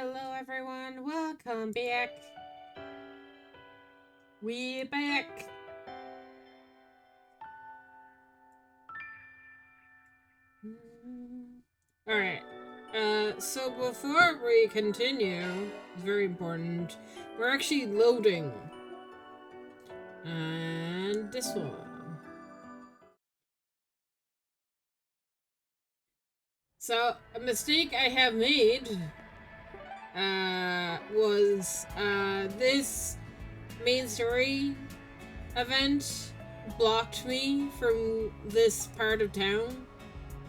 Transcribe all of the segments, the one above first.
Hello everyone, welcome back. We're back. Alright, so before we continue, it's very important, we're actually loading. And this one. So, a mistake I have made was this main story event blocked me from this part of town,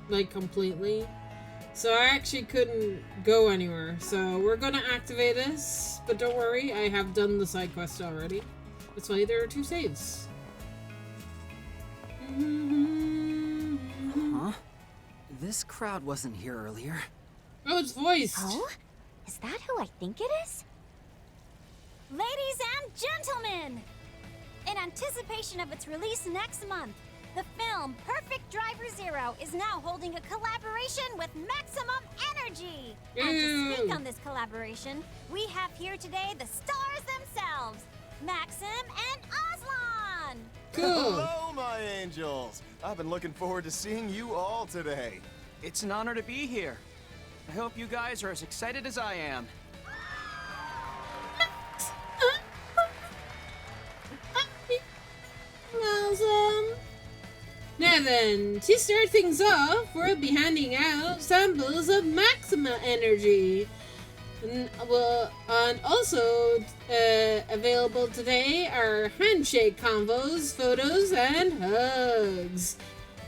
like completely. So I actually couldn't go anywhere. So we're gonna activate this, but don't worry, I have done the side quest already. That's why there are 2 saves. Huh? This crowd wasn't here earlier. Oh, it's voiced. Oh? Is that who I think it is? Ladies and gentlemen! In anticipation of its release next month, the film Perfect Driver Zero is now holding a collaboration with Maximum Energy! And to speak on this collaboration, we have here today the stars themselves, Maxim and Aslan! Cool. Hello, my angels! I've been looking forward to seeing you all today. It's an honor to be here. I hope you guys are as excited as I am. Awesome. Now then, to start things off, we'll be handing out samples of Maxima Energy. And also available today are handshake convos, photos, and hugs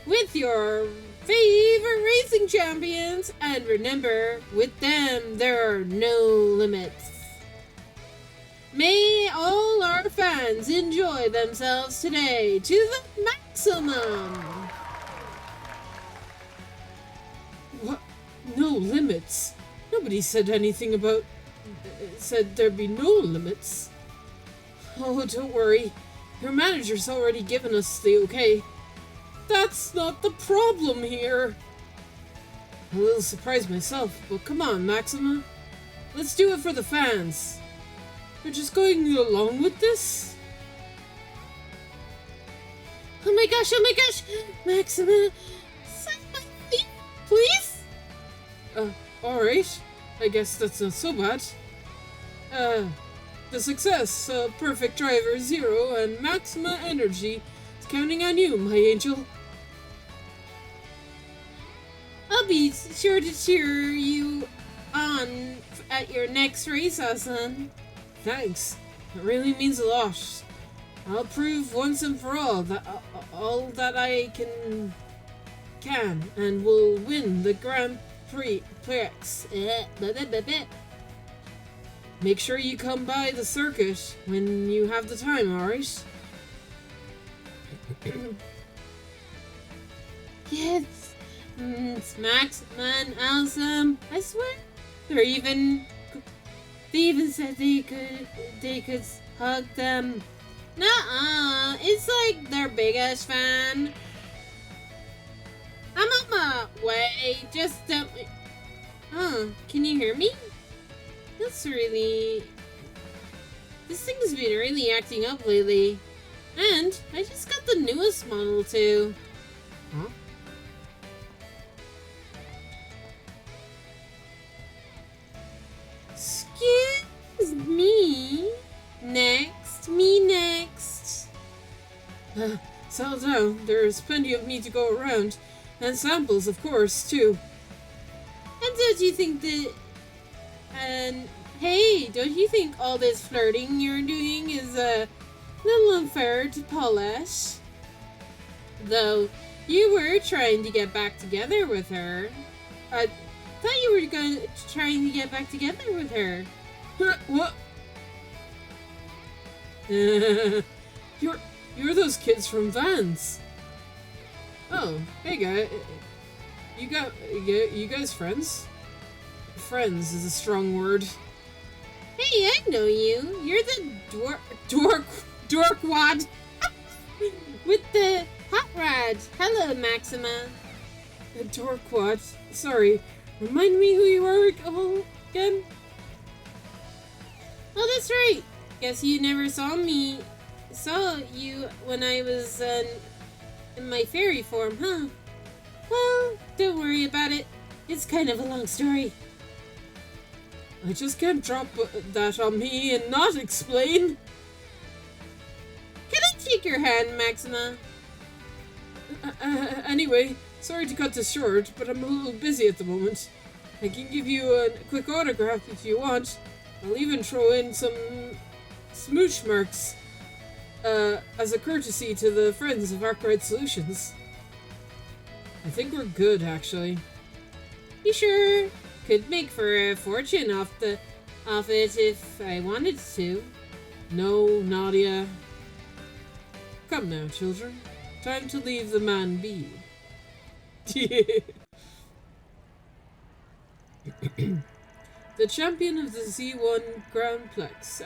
with your favorite racing champions. And remember, with them, there are no limits. May all our fans enjoy themselves today to the maximum. What? No limits? Nobody said anything about... said there'd be no limits. Oh, don't worry. Your manager's already given us the okay. That's not the problem here. I'm a little surprised myself, but come on, Maxima. Let's do it for the fans. You're just going along with this? Oh my gosh, Maxima, suck my feet, please? Alright. I guess that's not so bad. The success of Perfect Driver Zero and Maxima Energy is counting on you, my angel. I'll be sure to cheer you on at your next race, Aslan. Thanks. It really means a lot. I'll prove once and for all that I can and will win the Grand Prix. Make sure you come by the circuit when you have the time, alright? Yes. Max, man, awesome. I swear. They even said they could hug them. Nuh-uh. It's like their biggest fan. I'm on my way. Just don't... Oh, can you hear me? This thing's been really acting up lately. And I just got the newest model too. Huh? Excuse me. Me next. Settle down. There's plenty of me to go around. And samples, of course, too. And don't you think that... And hey, don't you think all this flirting you're doing is a little unfair to Polish? Though, you were trying to get back together with her. I thought you were trying to get back together with her. What? You're those kids from Vans. Oh, hey guy. You guys friends? Friends is a strong word. Hey, I know you. You're the dorkwad with the hot rod. Hello, Maxima. The dorkwad. Sorry. Remind me who you are again? that's right. Guess you never saw you when I was in my fairy form, huh? Well, don't worry about it. It's kind of a long story. I just can't drop that on me and not explain. Can I take your hand, Maxima? Anyway, sorry to cut this short, but I'm a little busy at the moment. I can give you a quick autograph if you want. I'll even throw in some smooch marks as a courtesy to the friends of Arkwright Solutions. I think we're good, actually. You sure? Could make for a fortune off it if I wanted to. No, Nadia. Come now, children. Time to leave the man be. The champion of the Z1 Grand Plex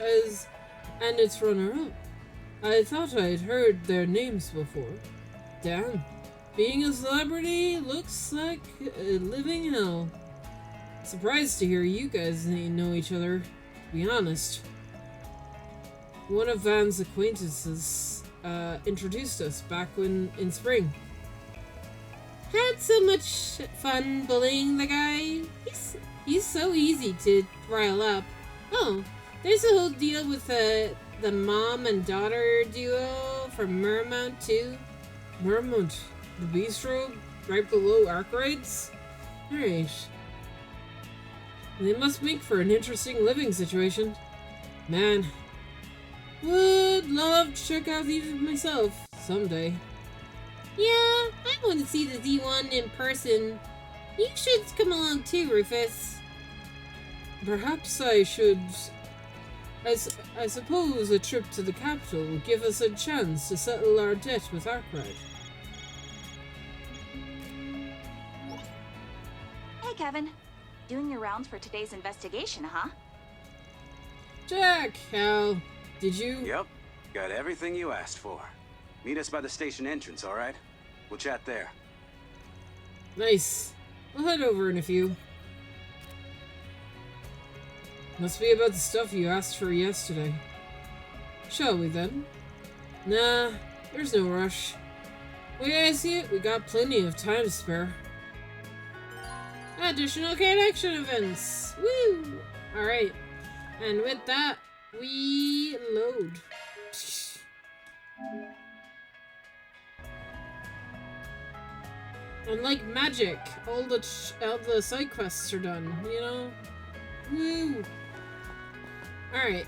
and its runner-up. I thought I'd heard their names before. Damn. Being a celebrity looks like a living hell. Surprised to hear you guys know each other, to be honest. One of Van's acquaintances introduced us back in spring. Had so much fun bullying the guy. He's so easy to rile up. Oh, there's a whole deal with the mom and daughter duo from Mermount too. Mermount, the bistro right below Arkwright's? Alright. They must make for an interesting living situation. Man, would love to check out these myself someday. Yeah, I want to see the Z1 in person. You should come along too, Rufus. Perhaps I should. I suppose a trip to the capital will give us a chance to settle our debt with Arkwright. Hey, Kevin. Doing your rounds for today's investigation, huh? Jack, Hal, did you? Yep. Got everything you asked for. Meet us by the station entrance, alright? We'll chat there. Nice. We'll head over in a few. Must be about the stuff you asked for yesterday. Shall we then? Nah, there's no rush. Way I see it, we got plenty of time to spare. Additional connection events! Woo! Alright. And with that, we load. And like magic, all the side quests are done, you know? Woo! Alright,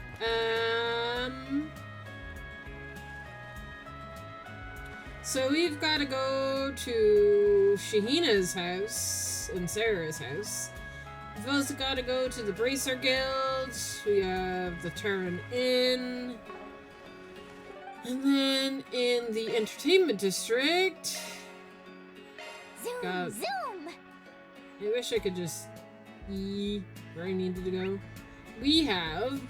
so we've got to go to Shahina's house and Sarah's house. We've also got to go to the Bracer Guild. We have the Terran Inn. And then in the Entertainment District... Zoom, zoom! I wish I could just see where I needed to go. We have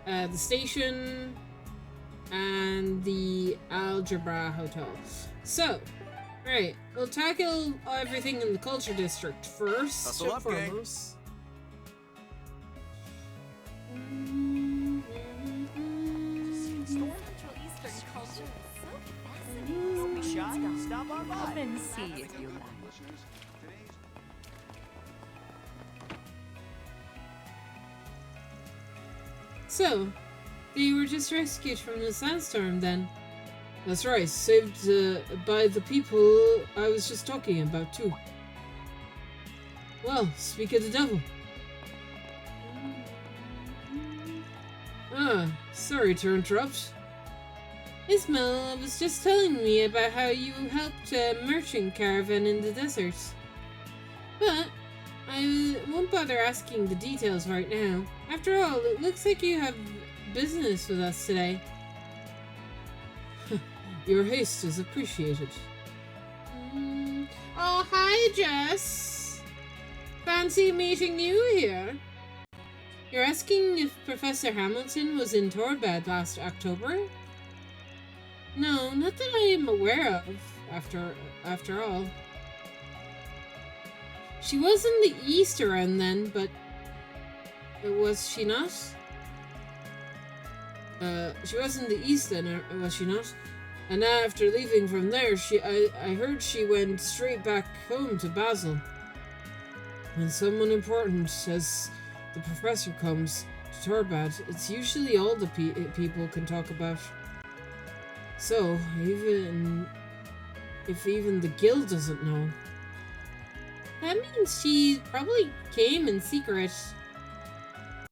the station and the Algebra Hotel. So, right, we'll tackle everything in the Culture District first. Hustle up, gang. Central Eastern culture is so fascinating. Don't be shy. Stop on by. Come and see if you like. So, they were just rescued from the sandstorm then. That's right, saved by the people I was just talking about too. Well, speak of the devil. Ah, sorry to interrupt. Ismail was just telling me about how you helped a merchant caravan in the desert. But I won't bother asking the details right now. After all, it looks like you have business with us today. Your haste is appreciated. Oh, hi, Jess. Fancy meeting you here. You're asking if Professor Hamilton was in Torbad last October? No, not that I am aware of, after all. She was in the east around then, but was she not? She was in the East then, was she not? And after leaving from there, I heard she went straight back home to Basel. When someone important, as the professor, comes to Torbad, it's usually all the people can talk about. So, if even the guild doesn't know, that means she probably came in secret.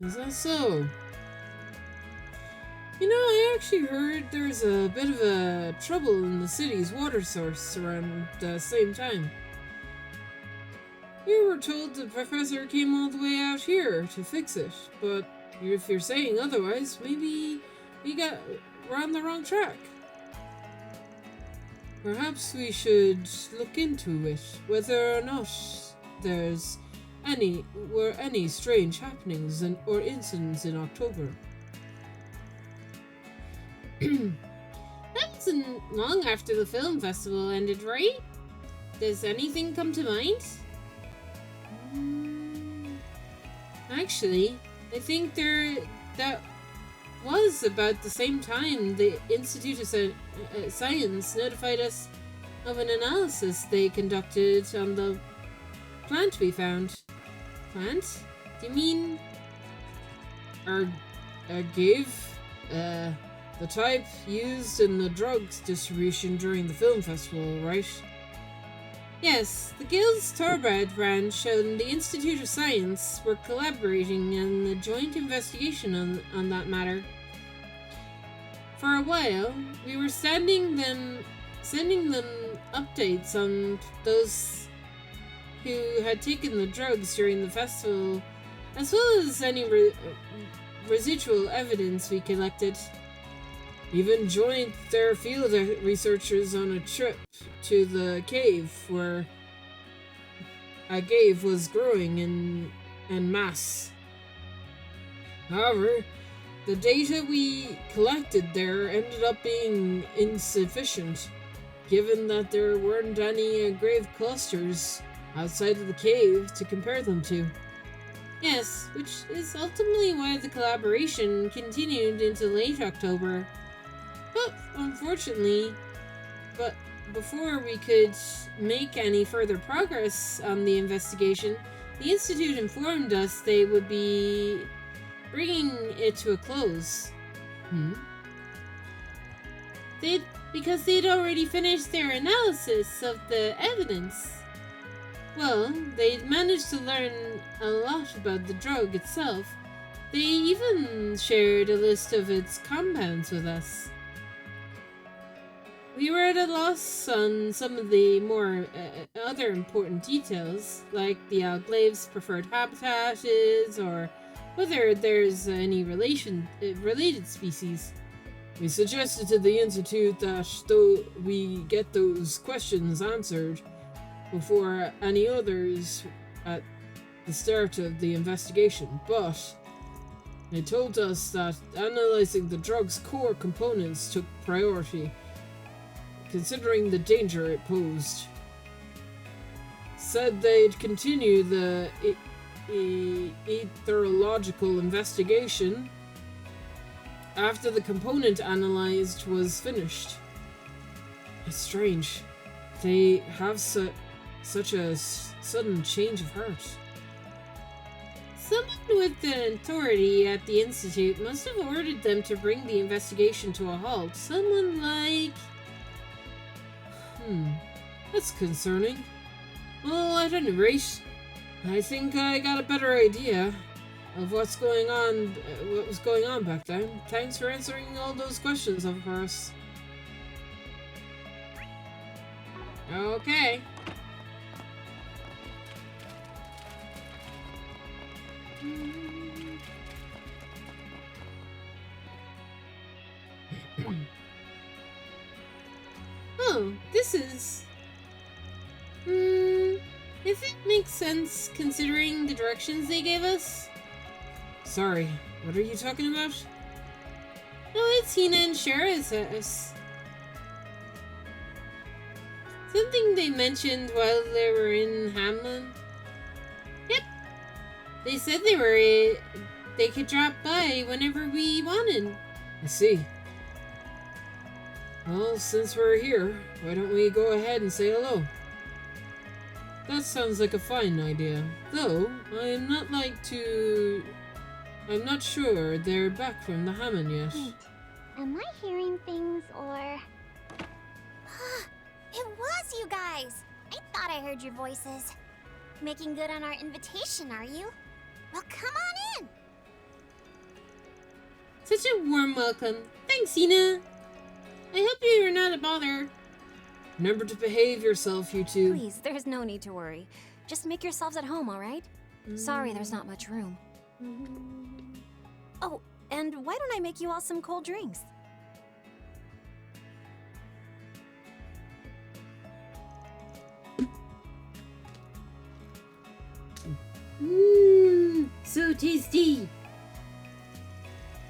Is that so? You know, I actually heard there's a bit of a trouble in the city's water source around the same time. We were told the professor came all the way out here to fix it, but if you're saying otherwise, maybe we're on the wrong track. Perhaps we should look into it, whether or not there's any strange happenings or incidents in October. That wasn't long after the film festival ended, right? Does anything come to mind? Actually, I think that was about the same time the Institute of Science notified us of an analysis they conducted on the plant we found. Plant? Do you mean agave? The type used in the drugs distribution during the film festival, right? Yes, the Guild's Torbad branch and the Institute of Science were collaborating in a joint investigation on that matter. For a while, we were sending them updates on those who had taken the drugs during the festival, as well as any residual evidence we collected. Even joined their field researchers on a trip to the cave where agave was growing en masse. However, the data we collected there ended up being insufficient, given that there weren't any agave clusters outside of the cave to compare them to. Yes, which is ultimately why the collaboration continued into late October. But unfortunately, before we could make any further progress on the investigation, the Institute informed us they would be bringing it to a close. Because they'd already finished their analysis of the evidence. Well, they'd managed to learn a lot about the drug itself. They even shared a list of its compounds with us. We were at a loss on some of the more other important details, like the alglave's preferred habitat is, or whether there's any related species. We suggested to the Institute that we get those questions answered before any others at the start of the investigation, but they told us that analyzing the drug's core components took priority, considering the danger it posed. Said they'd continue the etherological investigation after the component analyzed was finished. It's strange. They have such a sudden change of heart. Someone with the authority at the Institute must have ordered them to bring the investigation to a halt. Someone like... that's concerning. Well, at any rate, I think I got a better idea of what was going on back then. Thanks for answering all those questions of us. Okay. Oh, this is... if it makes sense considering the directions they gave us. Sorry, what are you talking about? Oh, it's Hina and Shara's house. Something they mentioned while they were in Hamlin. Yep. They said they could drop by whenever we wanted. I see. Well, since we're here, why don't we go ahead and say hello? That sounds like a fine idea. Though, I'm not sure they're back from the Hammond yet. Wait, am I hearing things or... It was you guys! I thought I heard your voices. Making good on our invitation, are you? Well, come on in! Such a warm welcome. Thanks, Ina. I hope you're not a bother. Remember to behave yourself, you two. Please, there's no need to worry. Just make yourselves at home, all right? Sorry there's not much room. Oh, and why don't I make you all some cold drinks? Mmm, so tasty.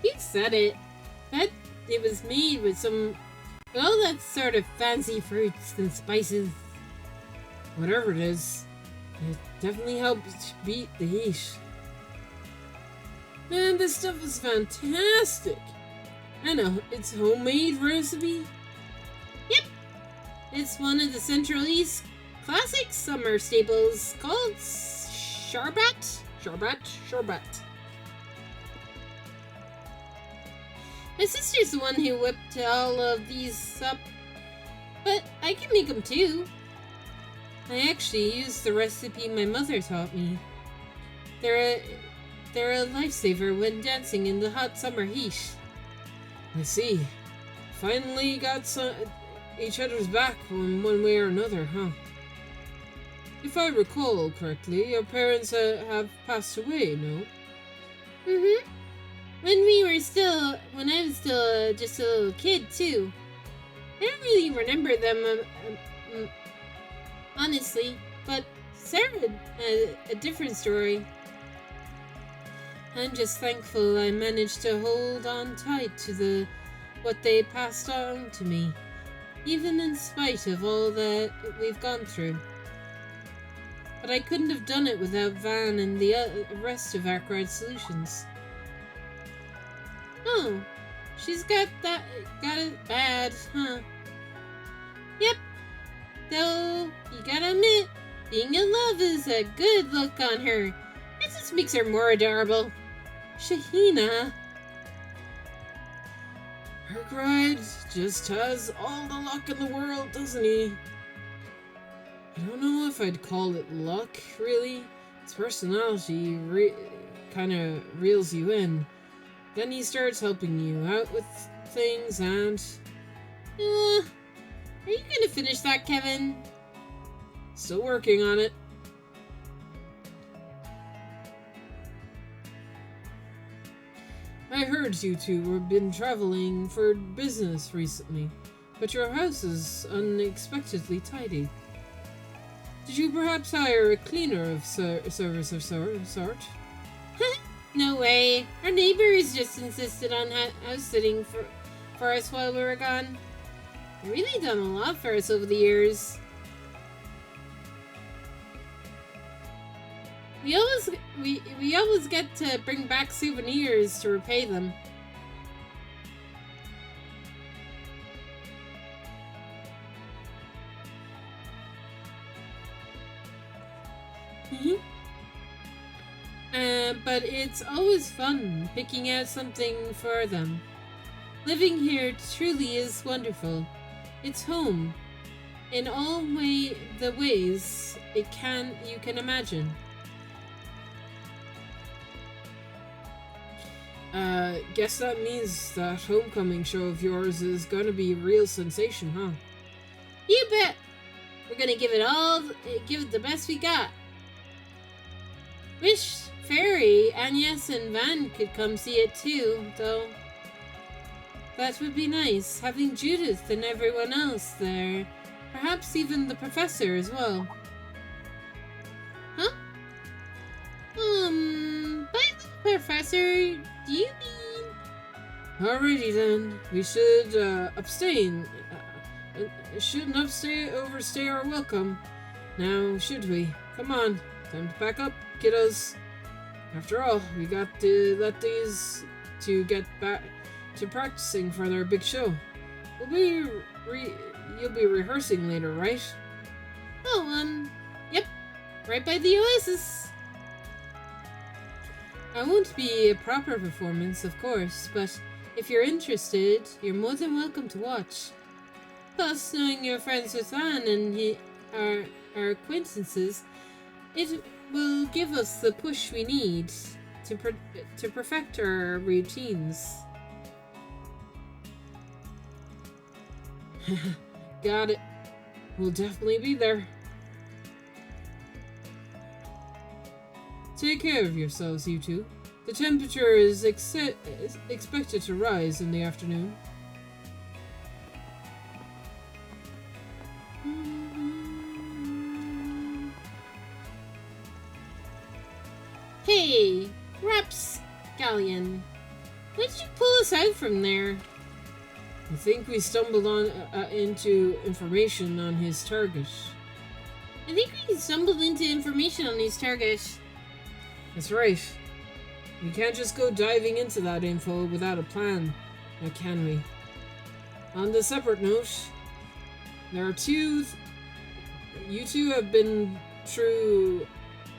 You said it. That it was made with all that sort of fancy fruits and spices. Whatever it is, it definitely helps beat the heat. Man, this stuff is fantastic. I know, it's homemade recipe. Yep, it's one of the Central East classic summer staples called Sharbat. My sister's the one who whipped all of these up, but I can make them too. I actually used the recipe my mother taught me. They're a lifesaver when dancing in the hot summer heat. I see. Finally got each other's back one way or another, huh? If I recall correctly, your parents have passed away, no? Mm-hmm. When I was still just a little kid, too. I don't really remember them, honestly, but Sarah, a different story. I'm just thankful I managed to hold on tight to what they passed on to me, even in spite of all that we've gone through. But I couldn't have done it without Van and the rest of Arkwright Solutions. Oh, she's got it bad, huh? Yep. Though, you gotta admit, being in love is a good look on her. It just makes her more adorable. Shahina. Arkwright just has all the luck in the world, doesn't he? I don't know if I'd call it luck, really. His personality kind of reels you in. Then he starts helping you out with things and... are you gonna finish that, Kevin? Still working on it. I heard you two have been traveling for business recently, but your house is unexpectedly tidy. Did you perhaps hire a cleaner of service of sort? No way. Our neighbors just insisted on house sitting for us while we were gone. They've really done a lot for us over the years. We always get to bring back souvenirs to repay them. But it's always fun picking out something for them. Living here truly is wonderful. It's home in all the ways you can imagine. Guess that means that homecoming show of yours is gonna be a real sensation, huh? You bet! We're gonna give it the best we got. Wish Fairy, Agnes, and Van could come see it too, though. That would be nice, having Judith and everyone else there. Perhaps even the professor as well. Huh? By the professor, do you mean? Alrighty then, we should abstain. Shouldn't overstay our welcome. Now, should we? Come on, time to pack up, kiddos. After all, we got to let these two get to practicing for their big show. You'll be rehearsing later, right? Oh, yep. Right by the Oasis. I won't be a proper performance, of course, but if you're interested, you're more than welcome to watch. Plus, knowing you're friends with Van and our acquaintances, it will give us the push we need to perfect our routines. Got it. We'll definitely be there. Take care of yourselves, you two. The temperature is expected to rise in the afternoon. Hey, Rapscallion. Why did you pull us out from there? I think we stumbled into information on his target. I think we stumbled into information on his target. That's right. We can't just go diving into that info without a plan, now can we? On the separate note, you two have been through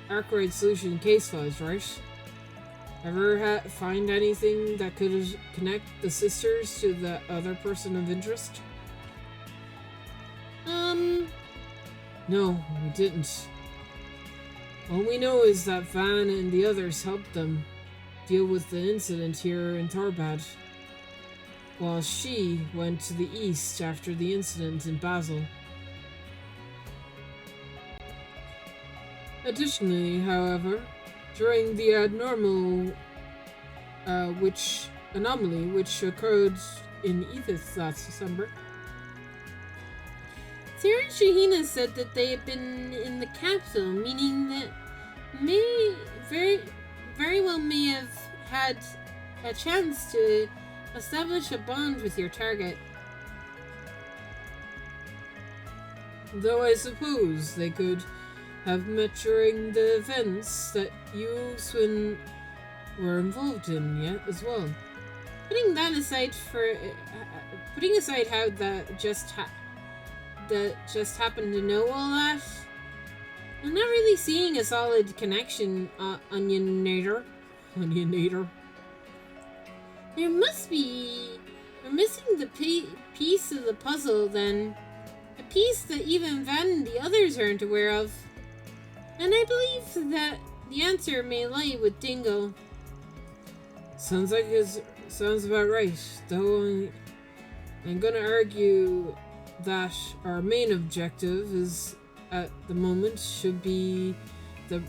Arkwright Solution case files, right? Ever find anything that could connect the sisters to the other person of interest? No, we didn't. All we know is that Van and the others helped them deal with the incident here in Torbad, while she went to the east after the incident in Basel. Additionally, however, during the anomaly which occurred in Ethos last December, Sarah and Shahina said that they had been in the capital, meaning that very well may have had a chance to establish a bond with your target. Though I suppose they could have met during the events that you, Swin, were involved in yet as well. Putting aside how that just happened to know all that, I'm not really seeing a solid connection, Onionator. There must be... We're missing the piece of the puzzle, then. A piece that even Van and the others aren't aware of. And I believe that the answer may lie with Dingo. Sounds about right, though I'm gonna argue that our main objective is, at the moment, should be the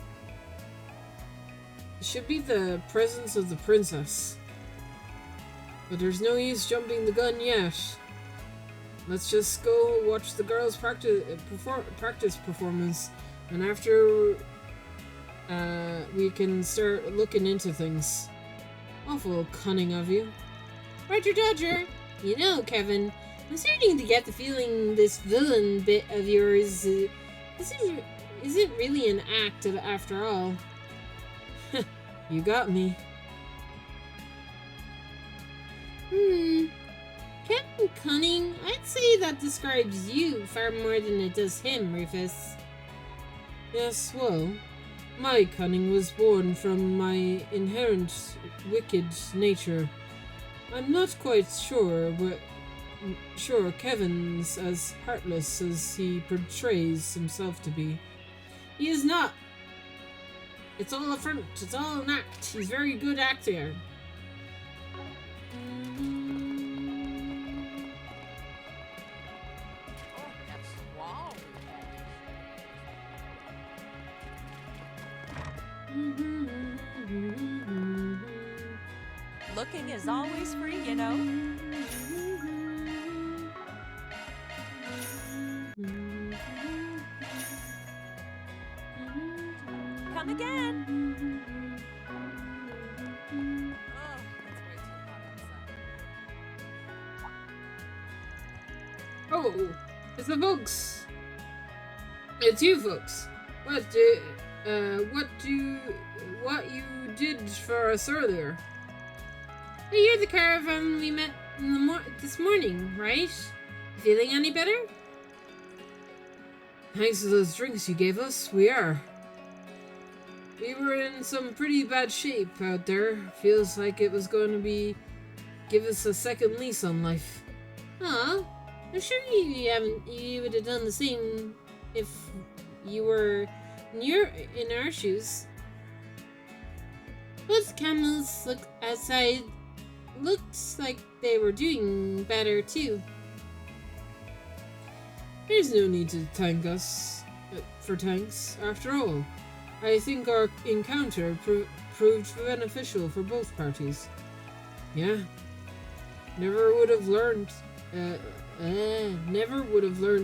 presence of the princess. But there's no use jumping the gun yet. Let's just go watch the girls' practice performance, and after we can start looking into things. Awful cunning of you. Roger Dodger. You know, Kevin, I'm starting to get the feeling this villain bit of yours isn't really an act after all. You got me. Captain Cunning, I'd say that describes you far more than it does him, Rufus. Yes, well, my cunning was born from my inherent wicked nature. I'm not quite sure Kevin's as heartless as he portrays himself to be. He is not. It's all a front. It's all an act. He's a very good actor. Looking is always free, you know. Come again. Oh, it's the folks. It's you folks. What you did for us earlier? Hey, you're the caravan we met in the this morning, right? Feeling any better? Thanks to those drinks you gave us, we are. We were in some pretty bad shape out there. Feels like it was going to give us a second lease on life. Aw, I'm sure you would have done the same if you were in our shoes. Both camels look outside looked like they were doing better too. There's no need to thank us for thanks. After all, I think our encounter proved beneficial for both parties. Yeah, never would have learned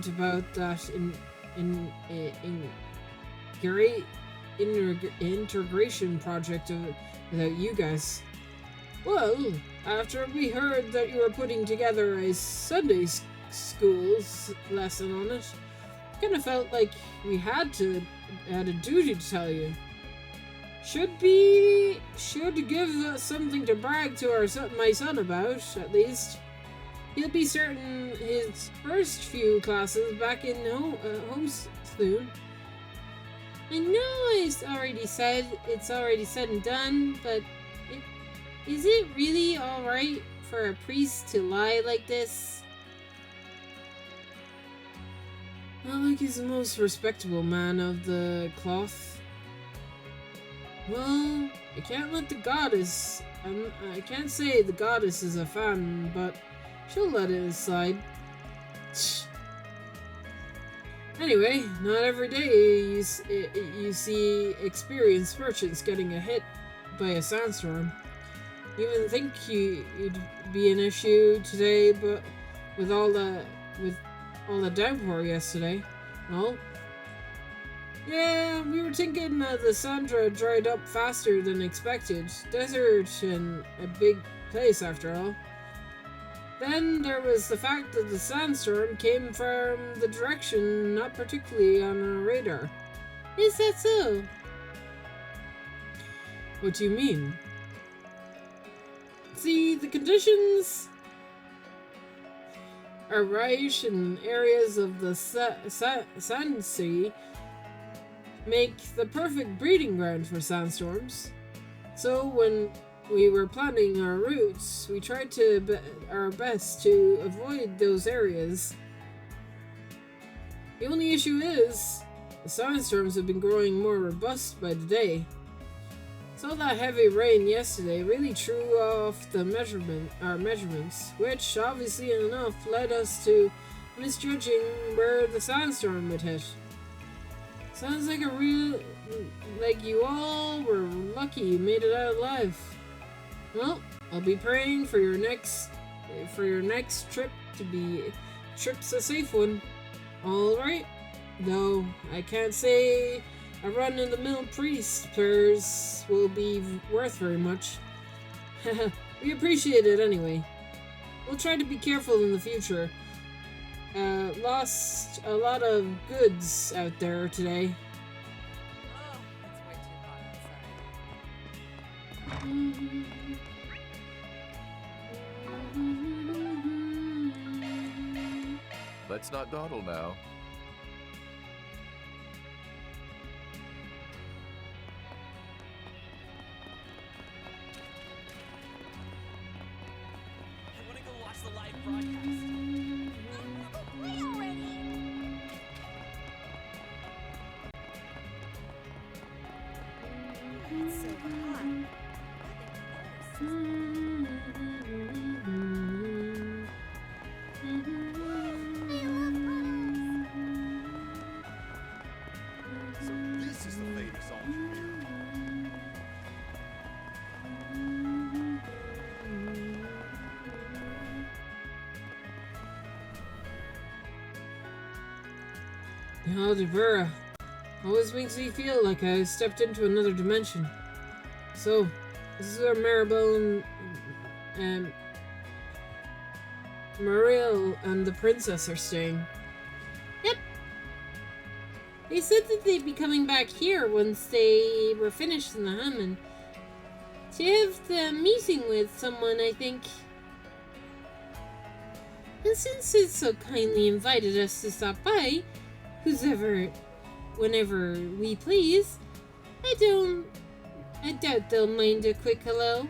about that great integration project without you guys. Well, after we heard that you were putting together a Sunday school's lesson on it, kind of felt like we had a duty to tell you. Should give us something to brag to my son about, at least. He'll be starting his first few classes back in home soon. I know it's already said and done, but is it really alright for a priest to lie like this? Not like he's the most respectable man of the cloth. Well, I can't let the goddess... I can't say the goddess is a fan, but she'll let it slide. Anyway, not every day you see experienced merchants getting hit by a sandstorm. You wouldn't think you'd be an issue today, but with all the downpour yesterday. Well, yeah, we were thinking the Sandra dried up faster than expected. Desert and a big place after all. Then there was the fact that the sandstorm came from the direction not particularly on our radar. Is that so? What do you mean? See, the conditions are right in areas of the Sand Sea make the perfect breeding ground for sandstorms. So when we were planning our routes, we tried our best to avoid those areas. The only issue is, the sandstorms have been growing more robust by the day. So that heavy rain yesterday really threw off our measurements, which obviously enough led us to misjudging where the sandstorm would hit. Sounds like like you all were lucky you made it out alive. Well, I'll be praying for your next trip to be a safe one. All right, though I can't say a run-in-the-mill priest prayers will be worth very much. We appreciate it anyway. We'll try to be careful in the future. Lost a lot of goods out there today. Oh, it's way too hot outside. Let's not dawdle now. I want to go watch the live broadcast. Wait already! It's so hot. So this is the famous engineer. The Aldebura always makes me feel like I stepped into another dimension. So, this is where Maribel and Mariel and the princess are staying. Yep. They said that they'd be coming back here once they were finished in the Hammond. to have the meeting with someone, I think. And since it's so kindly invited us to stop by, whenever we please, I doubt they'll mind a quick hello.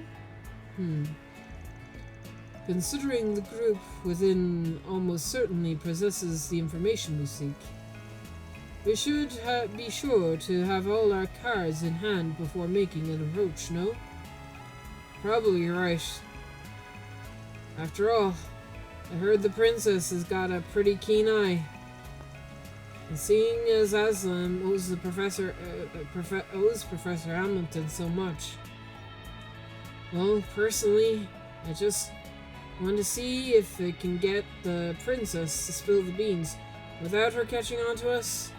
Considering the group within almost certainly possesses the information we seek, we should be sure to have all our cards in hand before making an approach, no? Probably you're right. After all, I heard the princess has got a pretty keen eye. And seeing as Aslan owes Professor Hamilton so much, well, personally, I just want to see if it can get the princess to spill the beans without her catching on to us.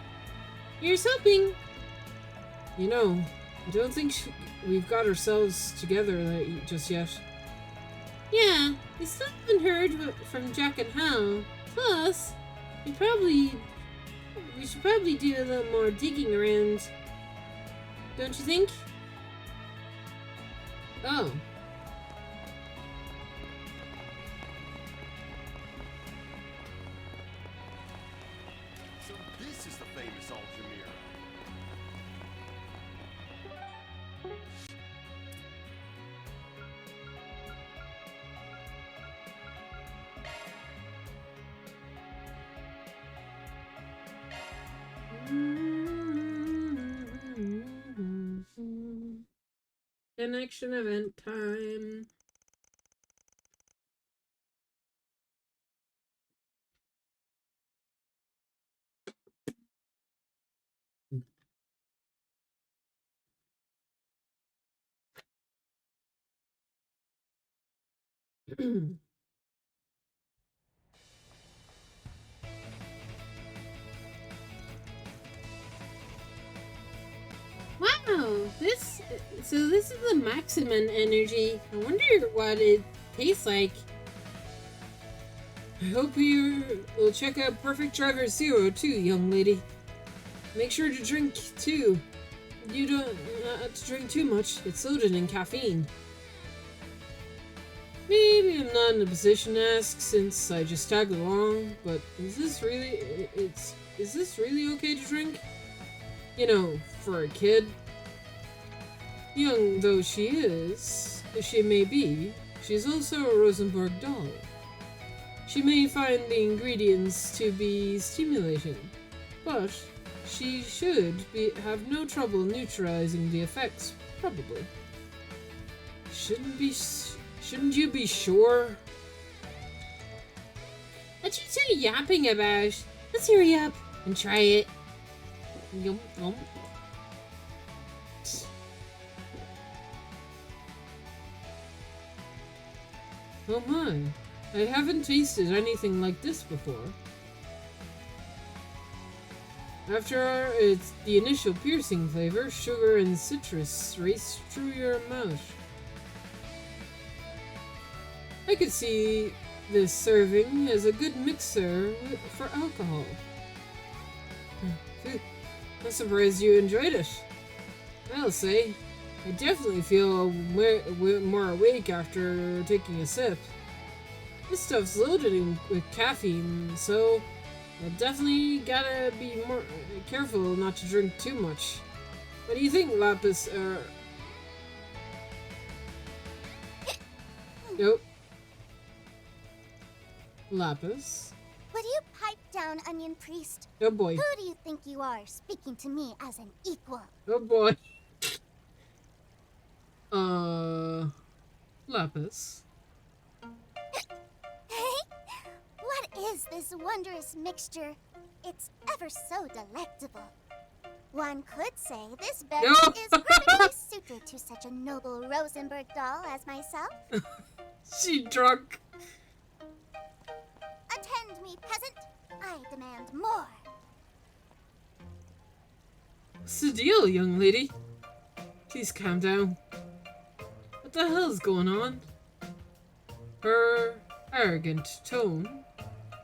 Here's hoping. You know, I don't think we've got ourselves together just yet. Yeah, we still haven't heard from Jack and Hal. Plus, we should probably do a little more digging around. Don't you think? Oh. So this is the famous Altamir. Connection event time. Wow, this is the Maximum energy. I wonder what it tastes like. I hope you will check out Perfect Driver Zero too, young lady. Make sure to drink too. You don't have to drink too much. It's loaded in caffeine. Maybe I'm not in a position to ask since I just tagged along, but is this really okay to drink? You know, for a kid. Young though she may be, she's also a Rosenborg doll. She may find the ingredients to be stimulating, but she should have no trouble neutralizing the effects, probably. Shouldn't you be sure? What you two yapping about? Let's hurry up and try it. Yum, yum. Oh my, I haven't tasted anything like this before. After the initial piercing flavor, sugar and citrus race through your mouth. I could see this serving as a good mixer for alcohol. I'm surprised you enjoyed it. I'll say, I definitely feel more awake after taking a sip. This stuff's loaded with caffeine, so I definitely gotta be more careful not to drink too much. What do you think, Lapis? Nope. Lapis? Would you pipe down, Onion Priest? Oh boy. Who do you think you are, speaking to me as an equal? Oh boy. Lapis. What is this wondrous mixture? It's ever so delectable. One could say this beverage is perfectly suited to such a noble Rosenborg doll as myself. She drunk. Attend me, peasant. I demand more. What's the deal, young lady? Please calm down. What the hell's going on? Her arrogant tone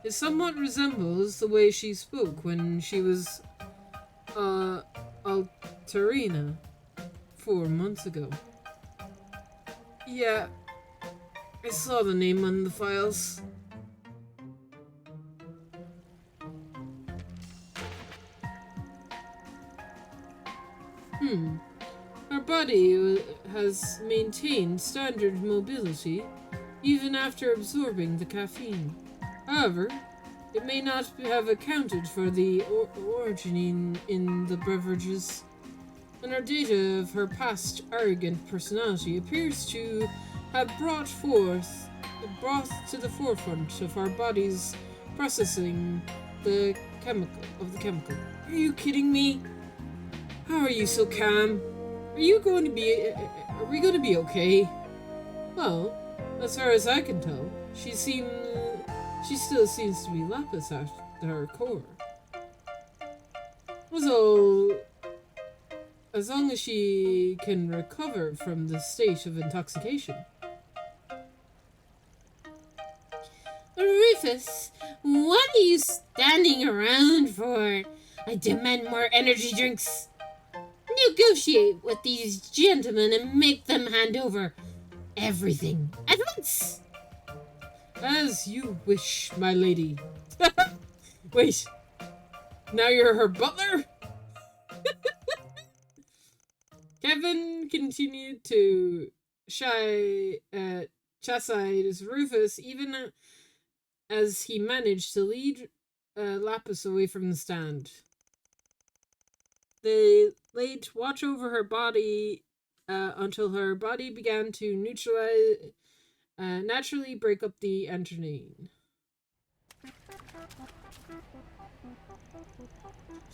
somewhat resembles the way she spoke when she was, Alterina 4 months ago. Yeah, I saw the name on the files. Our body has maintained standard mobility even after absorbing the caffeine. However, it may not have accounted for the origin in the beverages, and our data of her past arrogant personality appears to have brought to the forefront of our body's processing the chemical. Are you kidding me? How are you so calm? Are we going to be okay? Well, as far as I can tell, she still seems to be Lapis at her core. So, as long as she can recover from the state of intoxication. Rufus, what are you standing around for? I demand more energy drinks. Negotiate with these gentlemen and make them hand over everything at once. As you wish, my lady. Wait, now you're her butler? Kevin continued to chastise Rufus even as he managed to lead Lapis away from the stand. They laid watch over her body until her body began to naturally break up the entertain.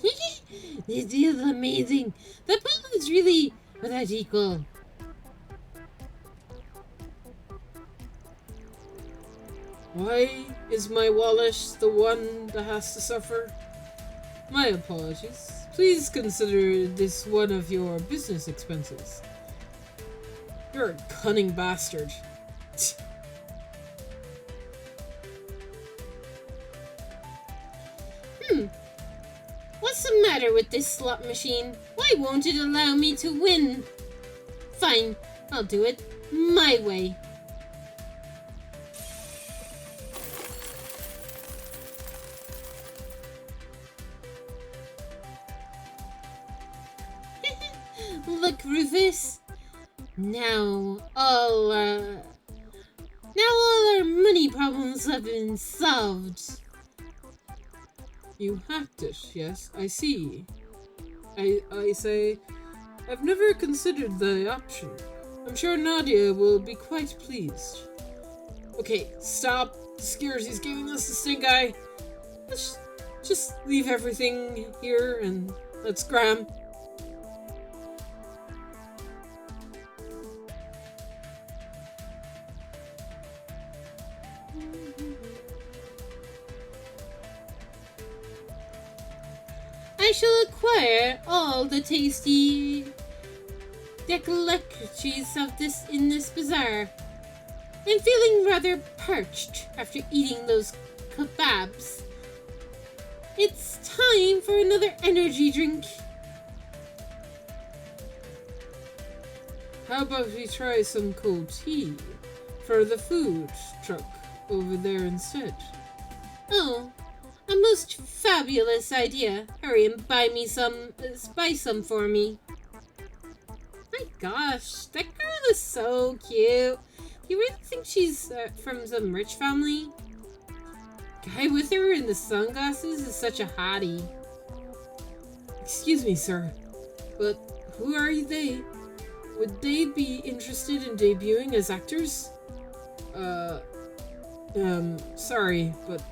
This is amazing. The puzzle is really without equal. Why is my wallet the one that has to suffer? My apologies. Please consider this one of your business expenses. You're a cunning bastard. What's the matter with this slot machine? Why won't it allow me to win? Fine, I'll do it my way. Look, Rufus. Now all our money problems have been solved. You hacked it, yes, I see. I say, I've never considered the option. I'm sure Nadia will be quite pleased. Okay, stop. The security's giving us the stink eye. Let's just leave everything here and let's scram. I shall acquire all the tasty delicacies of this in this bazaar. I'm feeling rather parched after eating those kebabs. It's time for another energy drink. How about we try some cold tea for the food truck over there instead? Oh, a most fabulous idea. Hurry and buy some for me. My gosh, that girl is so cute. You really think she's from some rich family? Guy with her in the sunglasses is such a hottie. Excuse me, sir, but who are they? Would they be interested in debuting as actors? Sorry, but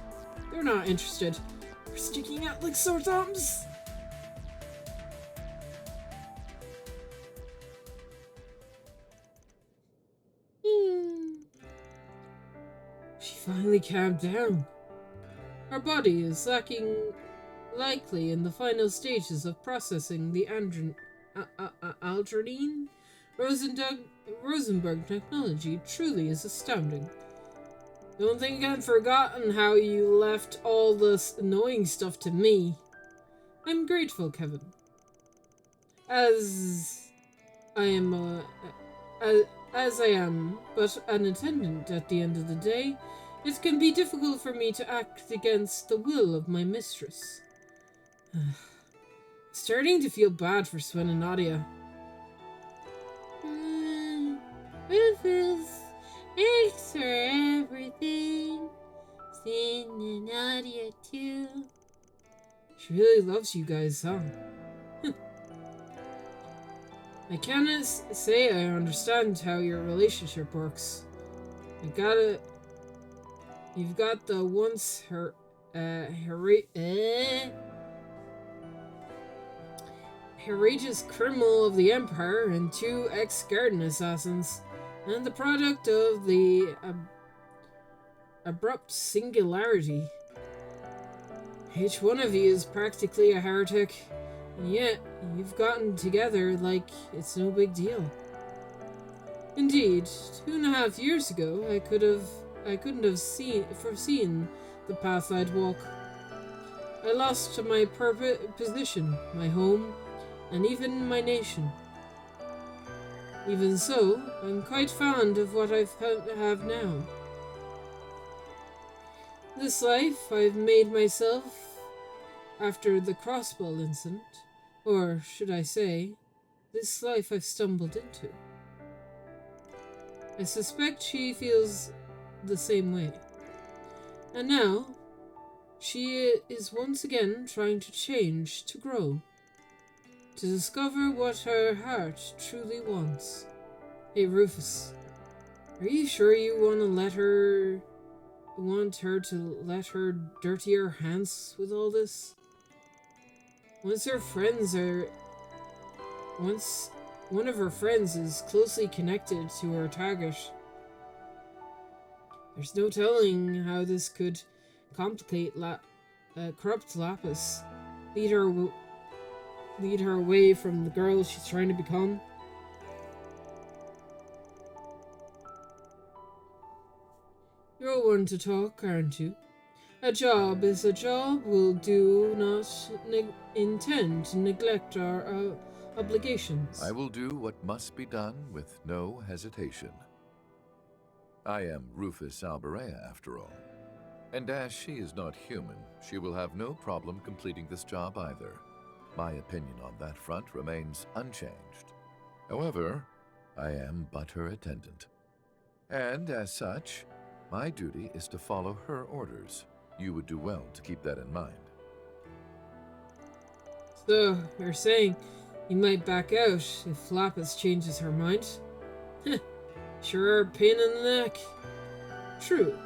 they're not interested. We're sticking out like sore thumbs. She finally calmed down. Her body is likely in the final stages of processing the Aldrinine Rosenberg technology truly is astounding. Don't think I've forgotten how you left all this annoying stuff to me. I'm grateful, Kevin. As I am as I am but an attendant at the end of the day, it can be difficult for me to act against the will of my mistress. Starting to feel bad for Sven and Nadia. Rufus, thanks for everything. Sven and Nadia too. She really loves you guys, huh? I cannot say I understand how your relationship works. You've got the once courageous criminal of the Empire and 2 ex-garden assassins, and the product of the abrupt singularity. Each one of you is practically a heretic, and yet you've gotten together like it's no big deal. Indeed, 2.5 years ago, I couldn't have foreseen the path I'd walk. I lost my position, my home, and even my nation. Even so, I'm quite fond of what I have now. This life I've made myself after the crossbow incident, or should I say, this life I've stumbled into. I suspect she feels the same way. And now, she is once again trying to change, to grow, to discover what her heart truly wants. Hey Rufus, are you sure you want her to let her dirty her hands with all this? Once one of her friends is closely connected to her target, there's no telling how this could complicate corrupt Lapis, lead her away from the girl she's trying to become. You're one to talk, aren't you? A job is a job. We'll do not intend to neglect our obligations. I will do what must be done with no hesitation. I am Rufus Alberea, after all. And as she is not human, she will have no problem completing this job either. My opinion on that front remains unchanged. However, I am but her attendant. And as such, my duty is to follow her orders. You would do well to keep that in mind. So, you're saying you might back out if Lapis changes her mind? Sure are a pain in the neck. True,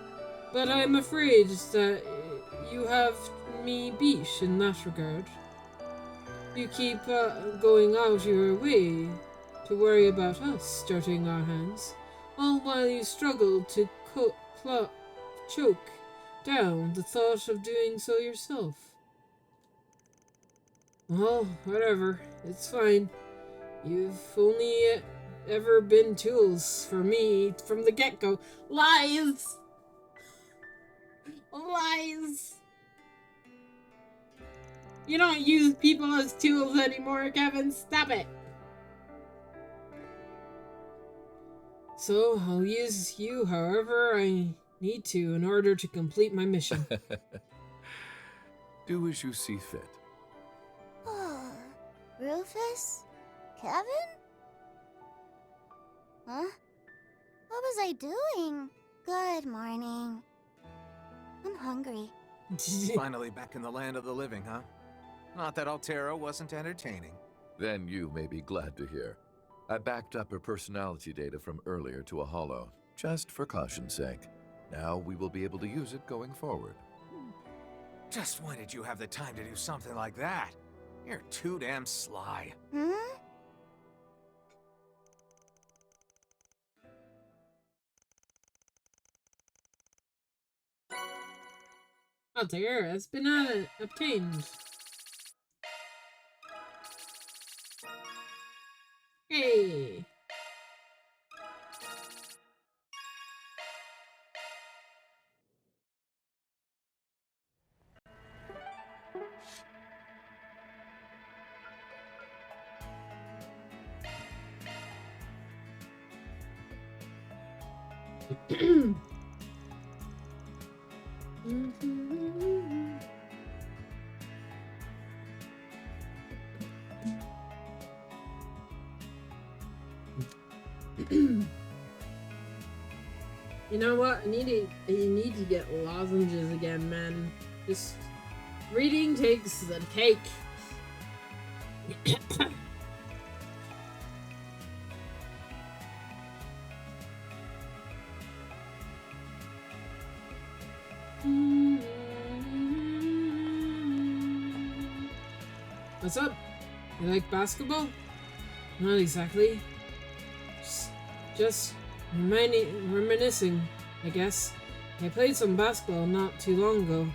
but I'm afraid that you have me beat in that regard. You keep going out your way to worry about us dirtying our hands, all while you struggle to choke down the thought of doing so yourself. Well, whatever. It's fine. You've only ever been tools for me from the get-go. Lies! Lies! You don't use people as tools anymore, Kevin. Stop it! So, I'll use you however I need to in order to complete my mission. Do as you see fit. Rufus? Kevin? Huh? What was I doing? Good morning. I'm hungry. Finally back in the land of the living, huh? Not that Altera wasn't entertaining. Then you may be glad to hear. I backed up her personality data from earlier to a holo, just for caution's sake. Now we will be able to use it going forward. Just when did you have the time to do something like that? You're too damn sly. Hmm? Altera has been obtained. Hey! You know what? I need to get lozenges again, man. Just reading takes the cake. What's up? You like basketball? Not exactly. Just reminiscing, I guess. I played some basketball not too long ago.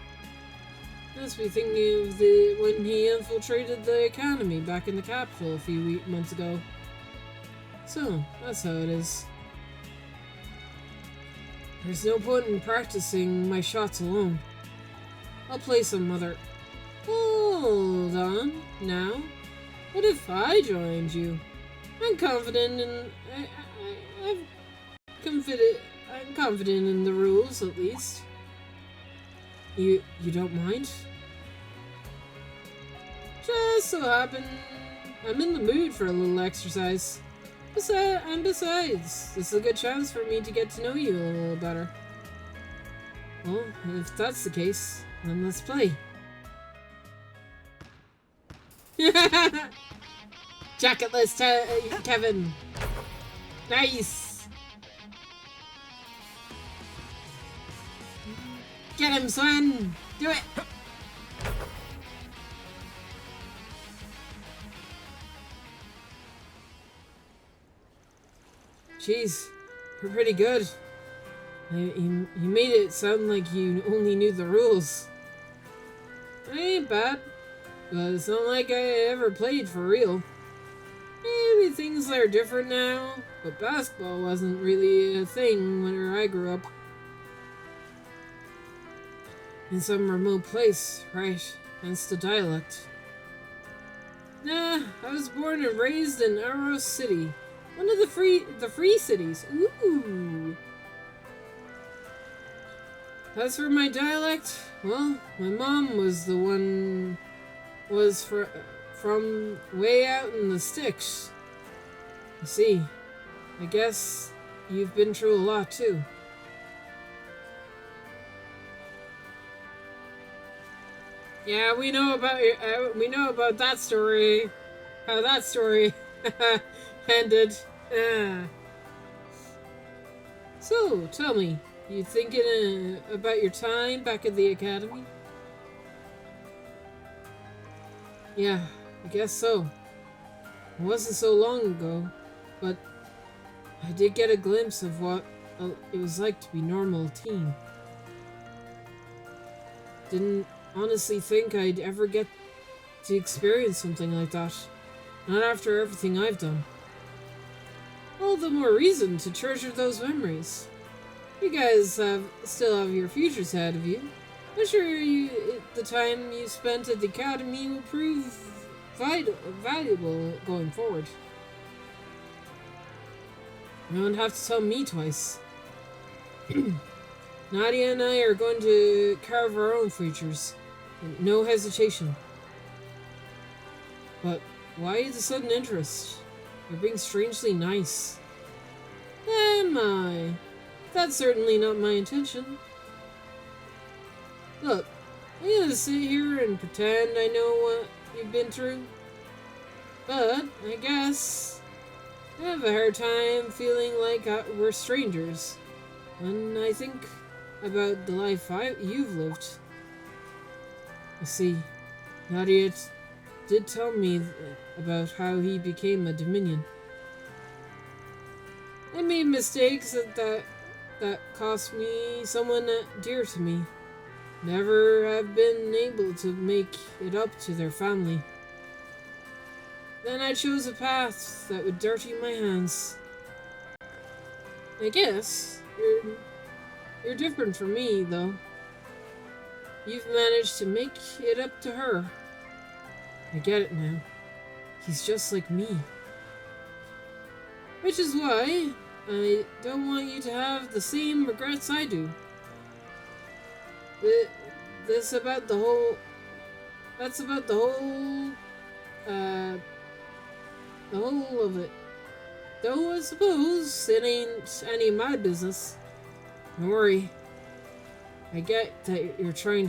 Must be thinking of when he infiltrated the academy back in the capital a few months ago. So, that's how it is. There's no point in practicing my shots alone. I'll play some other... Hold on, now. What if I joined you? I'm confident in... I'm confident in the rules, at least. You don't mind? Just so happen I'm in the mood for a little exercise. Besides, this is a good chance for me to get to know you a little better. Well, if that's the case, then let's play. Jacketless Kevin. Nice. Get him, Sven. Do it. Jeez, you're pretty good. You made it sound like you only knew the rules. Ain't bad, but it's not like I ever played for real. Maybe things are different now, but basketball wasn't really a thing when I grew up. In some remote place, right? Hence the dialect. Nah, I was born and raised in Aros City. One of the free cities. Ooh. As for my dialect, well, my mom was from way out in the sticks. You see, I guess you've been through a lot too. Yeah, we know about that story. How that story ended. So, tell me, you thinking about your time back at the academy? Yeah, I guess so. It wasn't so long ago, but I did get a glimpse of what it was like to be normal teen. Didn't honestly think I'd ever get to experience something like that. Not after everything I've done. All the more reason to treasure those memories. You guys still have your futures ahead of you. I'm sure the time you spent at the academy will prove valuable going forward. You don't have to tell me twice. Nadia and I are going to carve our own futures. No hesitation. But why the sudden interest? You're being strangely nice. Am I? That's certainly not my intention. Look, I'm gonna sit here and pretend I know what you've been through. But, I guess, I have a hard time feeling like we're strangers when I think about the life you've lived. You see, Nadia did tell me about how he became a Dominion. I made mistakes that cost me someone dear to me. Never have been able to make it up to their family. Then I chose a path that would dirty my hands. I guess you're different from me, though. You've managed to make it up to her. I get it now. He's just like me. Which is why I don't want you to have the same regrets I do. This about the whole... That's about the whole of it. Though I suppose it ain't any of my business. Don't worry. I get that what you're trying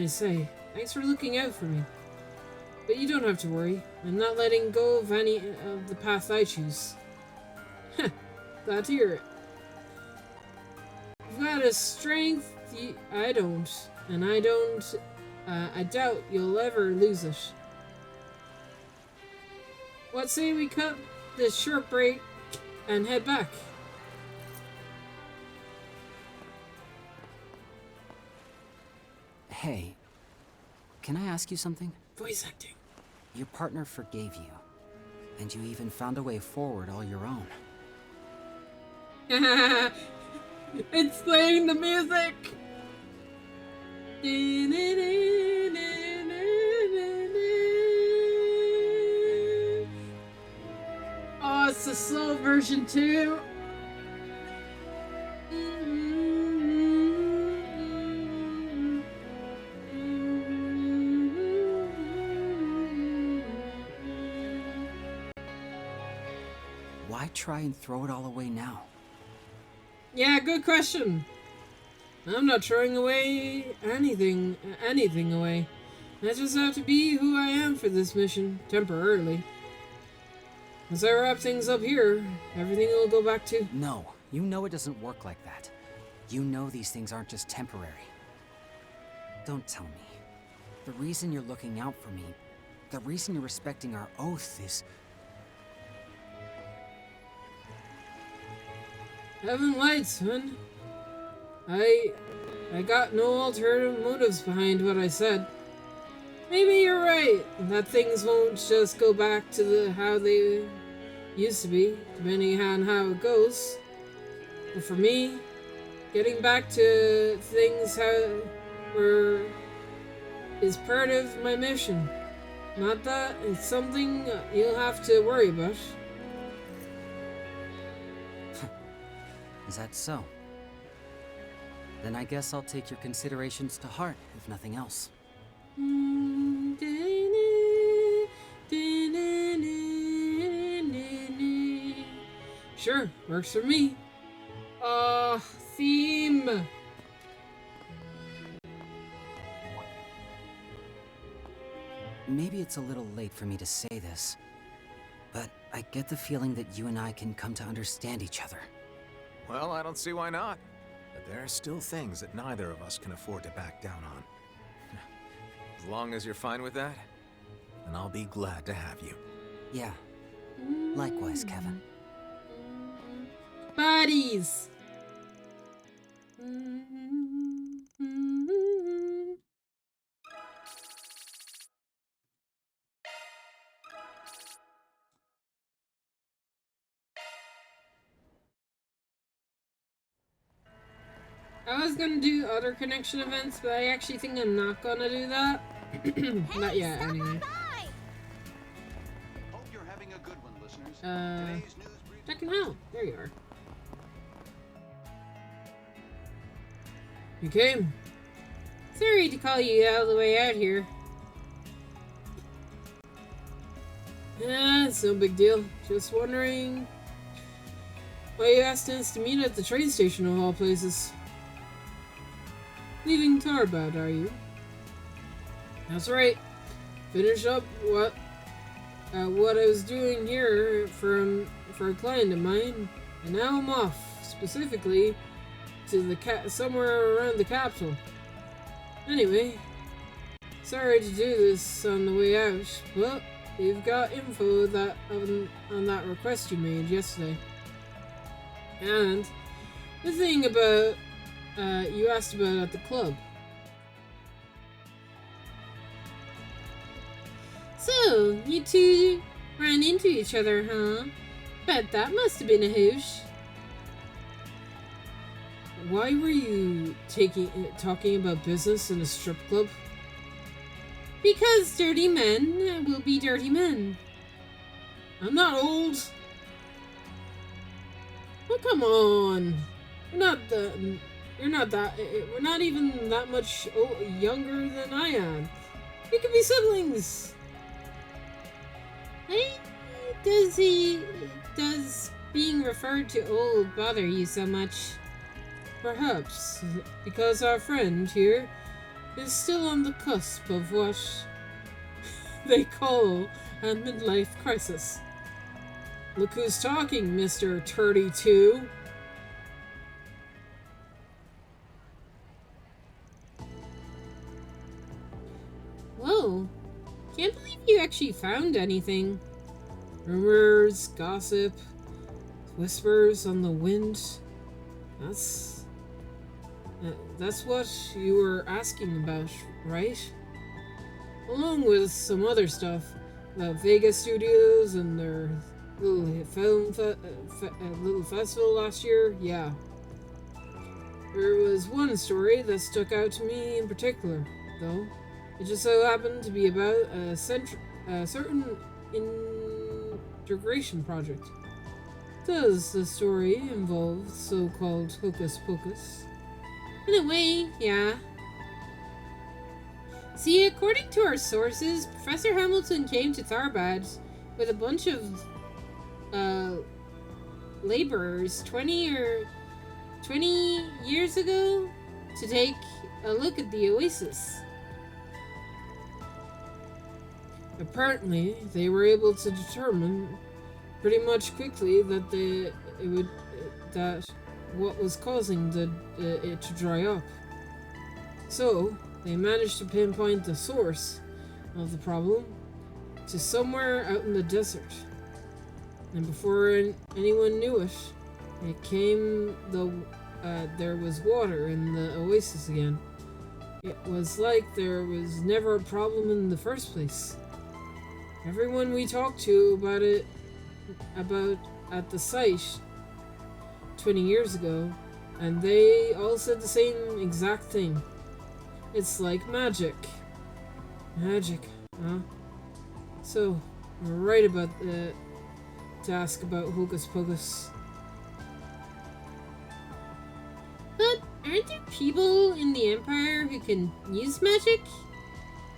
to say. Thanks for looking out for me. But you don't have to worry. I'm not letting go of any of the path I choose. Glad to hear it. You've got a strength I don't. And I doubt you'll ever lose it. What say we cut this short break and head back? Hey, can I ask you something? Voice acting. Your partner forgave you, and you even found a way forward all your own. It's playing the music! Oh, it's the slow version too. Why try and throw it all away now? Yeah, good question. I'm not throwing away anything away. I just have to be who I am for this mission, temporarily. As I wrap things up here, everything will go back to... No, you know it doesn't work like that. You know these things aren't just temporary. Don't tell me. The reason you're looking out for me, the reason you're respecting our oath is... Heaven lights, man. I got no alternative motives behind what I said. Maybe you're right, that things won't just go back to how they used to be, depending on how it goes. But for me, getting back to things is part of my mission. Not that it's something you'll have to worry about. Is that so? Then I guess I'll take your considerations to heart, if nothing else. Sure, works for me. Theme. Maybe it's a little late for me to say this, but I get the feeling that you and I can come to understand each other. Well, I don't see why not. But there are still things that neither of us can afford to back down on. As long as you're fine with that, then I'll be glad to have you. Yeah. Likewise, Kevin. Buddies. I was gonna do other connection events, but I actually think I'm not gonna do that. Not yet, anyway. Hope you're having a good one, listeners. Today's news brief. Check him out. There you are. You came. Sorry to call you all the way out here. It's no big deal. Just wondering why you asked us to meet at the train station of all places. Leaving Tarbad, are you? That's right. Finish up what I was doing here for a client of mine, and now I'm off, specifically to the somewhere around the capital. Anyway, sorry to do this on the way out, but we've got info on that request you made yesterday, and the thing about you asked about at the club. So, you two ran into each other, huh? Bet that must have been a hoosh. Why were you talking about business in a strip club? Because dirty men will be dirty men. I'm not old. What come on. You're not that. We're not even that much younger than I am. We could be siblings. Hey, does being referred to old bother you so much? Perhaps because our friend here is still on the cusp of what they call a midlife crisis. Look who's talking, Mr. 32. Whoa. Can't believe you actually found anything. Rumors, gossip, whispers on the wind. That's what you were asking about, right? Along with some other stuff about Vegas Studios and their little film little festival last year. Yeah. There was one story that stuck out to me in particular, though. It just so happened to be about a certain integration project. Does the story involve so-called hocus pocus? In a way, yeah. See, according to our sources, Professor Hamilton came to Tharbad with a bunch of laborers 20 years ago to take a look at the oasis. Apparently, they were able to determine pretty much quickly that what was causing it to dry up. So, they managed to pinpoint the source of the problem to somewhere out in the desert. And before anyone knew it, there was water in the oasis again. It was like there was never a problem in the first place. Everyone we talked to about at the site 20 years ago, and they all said the same exact thing. It's like magic. Magic, huh? So, we're right about to ask about Hocus Pocus. But aren't there people in the Empire who can use magic?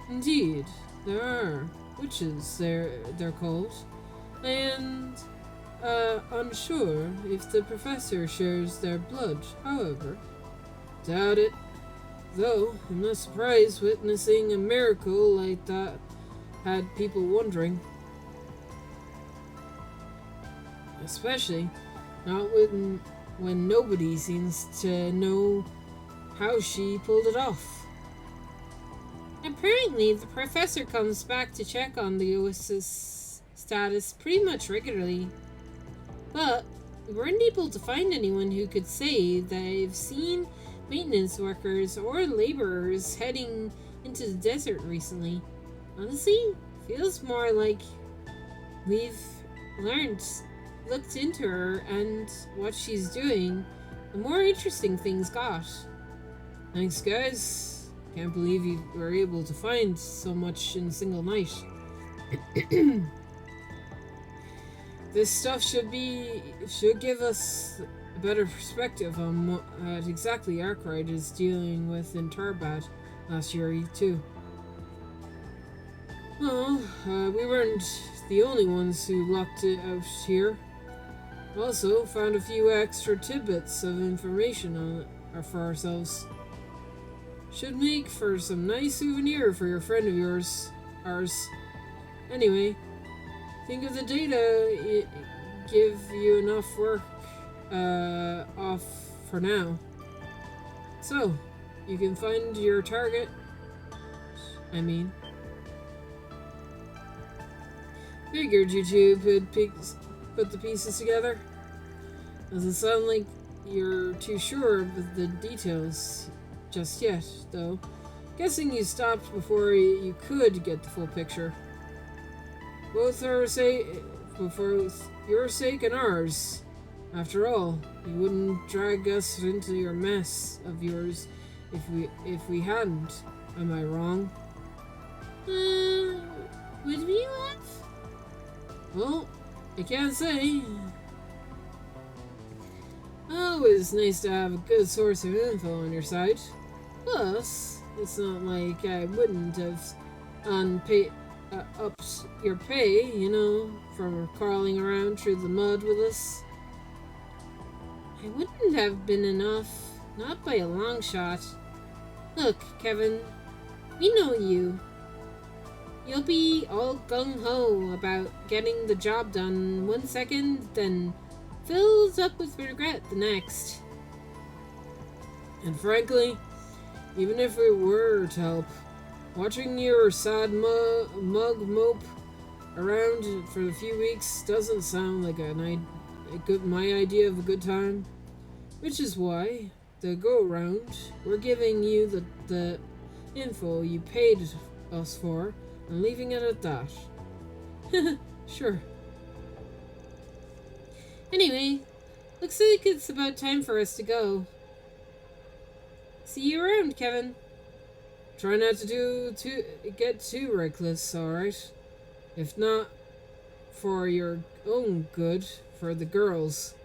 Indeed, there are. Witches, they're called. And, unsure if the professor shares their blood, however. Doubt it. Though, I'm not surprised witnessing a miracle like that had people wondering. Especially not when nobody seems to know how she pulled it off. Apparently, the professor comes back to check on the oasis status pretty much regularly. But we weren't able to find anyone who could say they've seen maintenance workers or laborers heading into the desert recently. Honestly, feels more like we've looked into her and what she's doing, the more interesting things got. Thanks, guys. Can't believe you were able to find so much in a single night. This stuff should give us a better perspective on what exactly Arkwright is dealing with in Tharbad last year too. Well, we weren't the only ones who lucked it out here. Also, found a few extra tidbits of information for ourselves. Should make for some nice souvenir for your friend of ours. Anyway, think of the data give you enough work off for now. So, you can find your target. Figured you two could put the pieces together. Doesn't sound like you're too sure of the details just yet, though. Guessing you stopped before you could get the full picture. Both your sake and ours. After all, you wouldn't drag us into your mess of yours if we hadn't. Am I wrong? Would we have? Well, I can't say. Always nice to have a good source of info on your side. Plus, it's not like I wouldn't have upped your pay, you know, for crawling around through the mud with us. It wouldn't have been enough, not by a long shot. Look, Kevin, we know you. You'll be all gung-ho about getting the job done one second, then filled up with regret the next. And frankly, even if we were to help, watching your sad mug mope around for a few weeks doesn't sound like my idea of a good time. Which is why, the go-around, we're giving you the info you paid us for, and leaving it at that. Sure. Anyway, looks like it's about time for us to go. See you around, Kevin. Try not to get too reckless, alright? If not, for your own good, for the girls.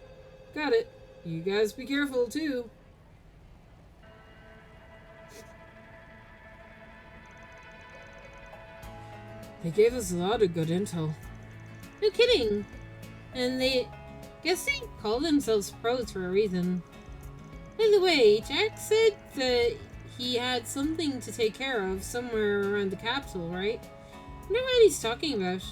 Got it. You guys be careful, too. They gave us a lot of good intel. No kidding. And guess they call themselves pros for a reason. By the way, Jack said that he had something to take care of somewhere around the capital, right? I wonder what he's talking about.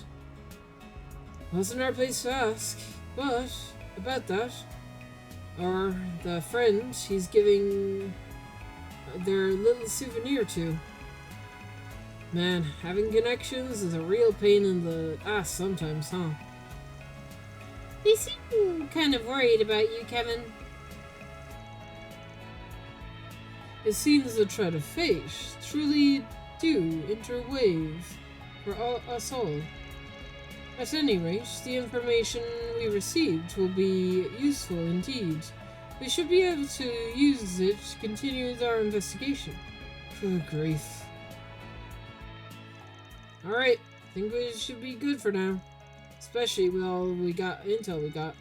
Wasn't our place to ask, but about that. Or the friend he's giving their little souvenir to. Man, having connections is a real pain in the ass sometimes, huh? They seem kind of worried about you, Kevin. It seems the threat of fate truly do interweave for us all. At any rate, the information we received will be useful indeed. We should be able to use it to continue with our investigation. Good grief. Alright, I think we should be good for now. Especially with all intel we got.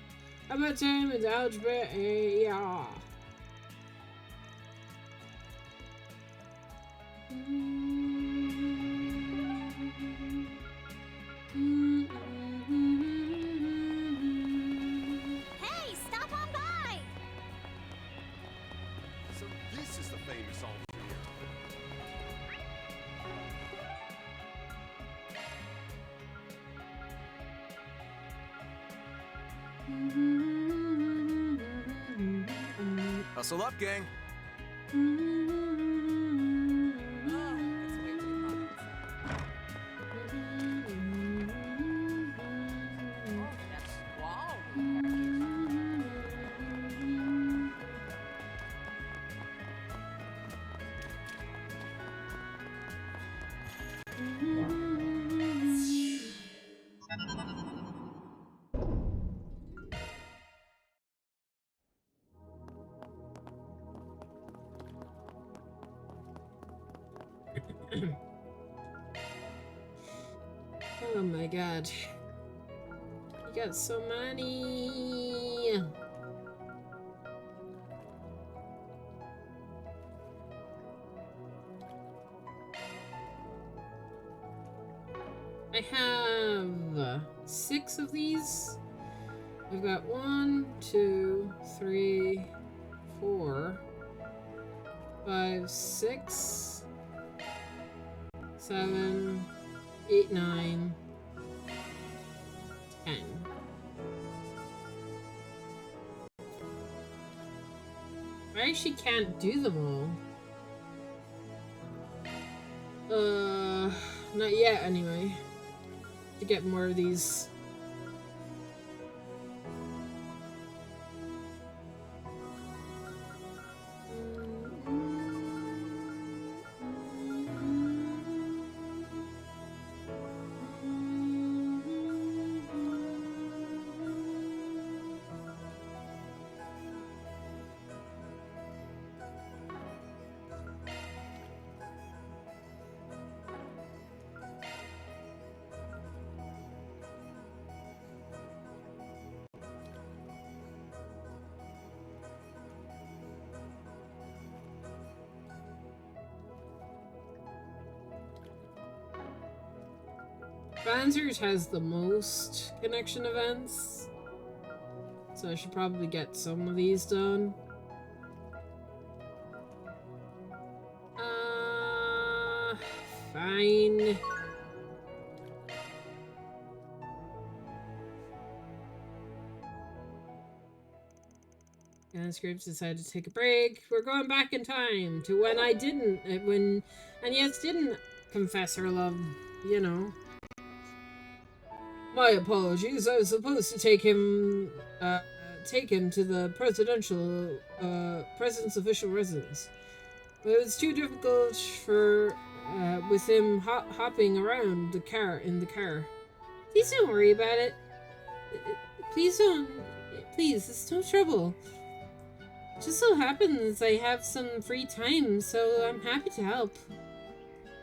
How about time with algebra? Yeah. Hey, stop on by! So this is the famous Algier. Hustle up, gang. Oh, it's way too hot outside. Oh, that's wow. Oh my god. You got so many. I have 6 of these. I've got 1, 2, 3, 4, 5, 6, 7, 8, 9, 10. I actually can't do them all. Not yet anyway. To get more of these. Banzert has the most connection events, so I should probably get some of these done. Fine. Scripts decided to take a break. We're going back in time to when I didn't, when Agnes didn't confess her love, you know. My apologies. I was supposed to take him to the president's official residence. But it was too difficult for, with him hopping around the car. Please don't worry about it. Please, it's no trouble. Just so happens I have some free time, so I'm happy to help.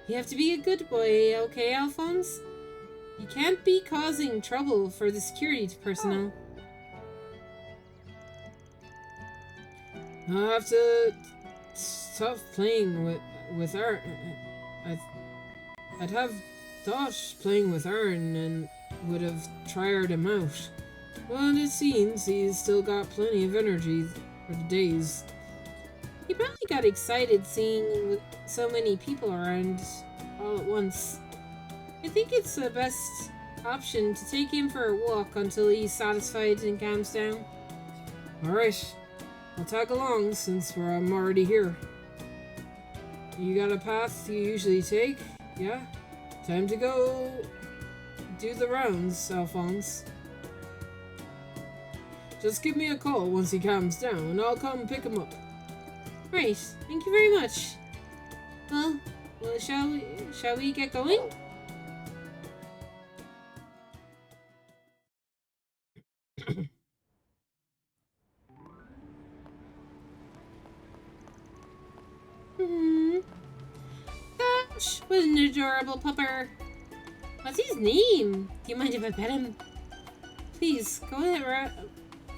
You have to be a good boy, okay, Alphonse? You can't be causing trouble for the security personnel. I'll have to stop playing with Aaron. I'd have thought playing with Aaron and would have tired him out. Well, it seems he's still got plenty of energy for the days. He probably got excited seeing so many people around all at once. I think it's the best option to take him for a walk until he's satisfied and calms down. Alright, I'll tag along since I'm already here. You got a path you usually take? Yeah? Time to go do the rounds, Alphonse. Just give me a call once he calms down, and I'll come pick him up. Right, thank you very much. Well, shall we get going? Gosh, what an adorable pupper. What's his name? Do you mind if I pet him? Please, go ahead,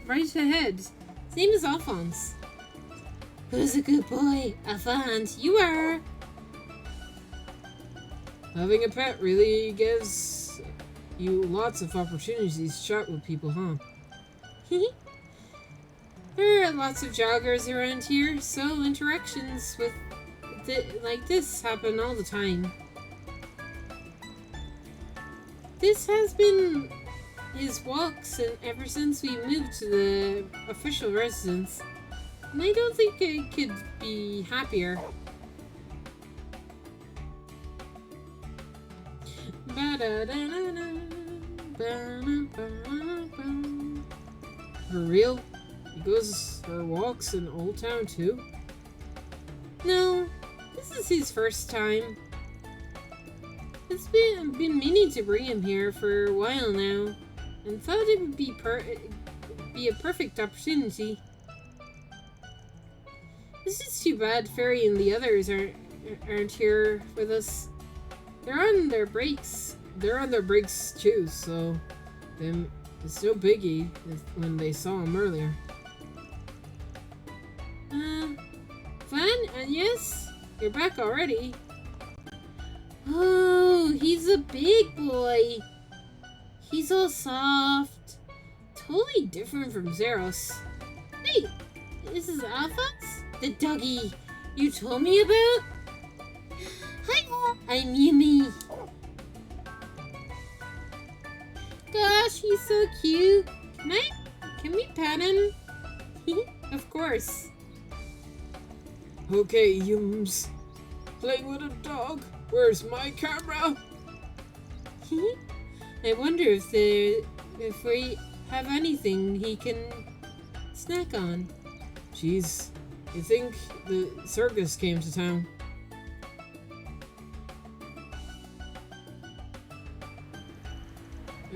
right ahead. His name is Alphonse. Who's a good boy? Alphonse, you are. Having a pet really gives you lots of opportunities to chat with people, huh? There are lots of joggers around here, so interactions with like this happen all the time. This has been his walks ever since we moved to the official residence, and I don't think I could be happier. For real? He goes for walks in Old Town too? No, this is his first time. I've been meaning to bring him here for a while now, and thought it would be a perfect opportunity. This is too bad Fairy and the others aren't here with us. They're on their breaks. They're on their breaks too, so it's no biggie when they saw him earlier. Flan? Yes? You're back already? Oh, he's a big boy. He's all soft. Totally different from Zeros. Wait, this is Alphonse? The doggy you told me about? Hi, I'm Yumi. Gosh, he's so cute. Can we pet him? Of course. Okay, Yums. Playing with a dog. Where's my camera? I wonder if we have anything he can snack on. Jeez, you think the circus came to town?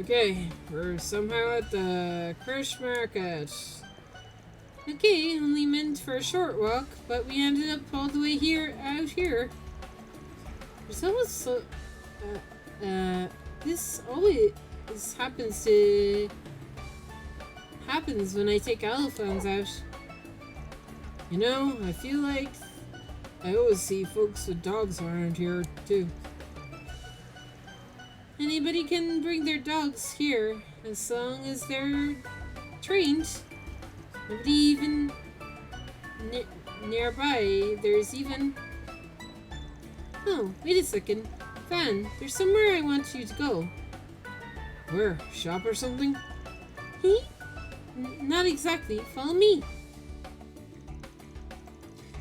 Okay, we're somehow at the Krish Market. Okay, only meant for a short walk, but we ended up all the way out here. There's always so, this always happens when I take Alphonse out. You know, I feel like I always see folks with dogs around here too. Anybody can bring their dogs here, as long as they're trained. Nobody even nearby. There's even... Oh, wait a second. Van, there's somewhere I want you to go. Where? Shop or something? Not exactly. Follow me.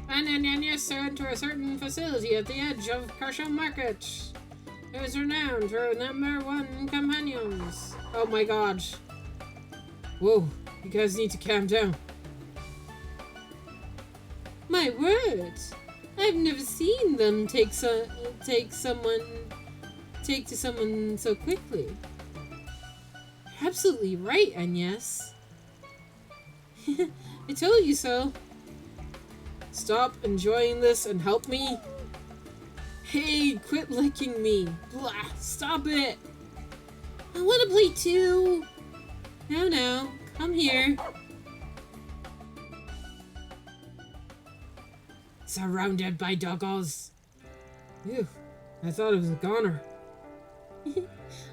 And then you're sent to a certain facility at the edge of Kershaw Market. It was renowned for #1 companions. Oh my god. Whoa, you guys need to calm down. My word! I've never seen them take to someone so quickly. You're absolutely right, Agnes. I told you so. Stop enjoying this and help me. Hey, quit licking me. Blah, stop it. I want to play too. Now, come here. Surrounded by doggos. Ew, I thought it was a goner.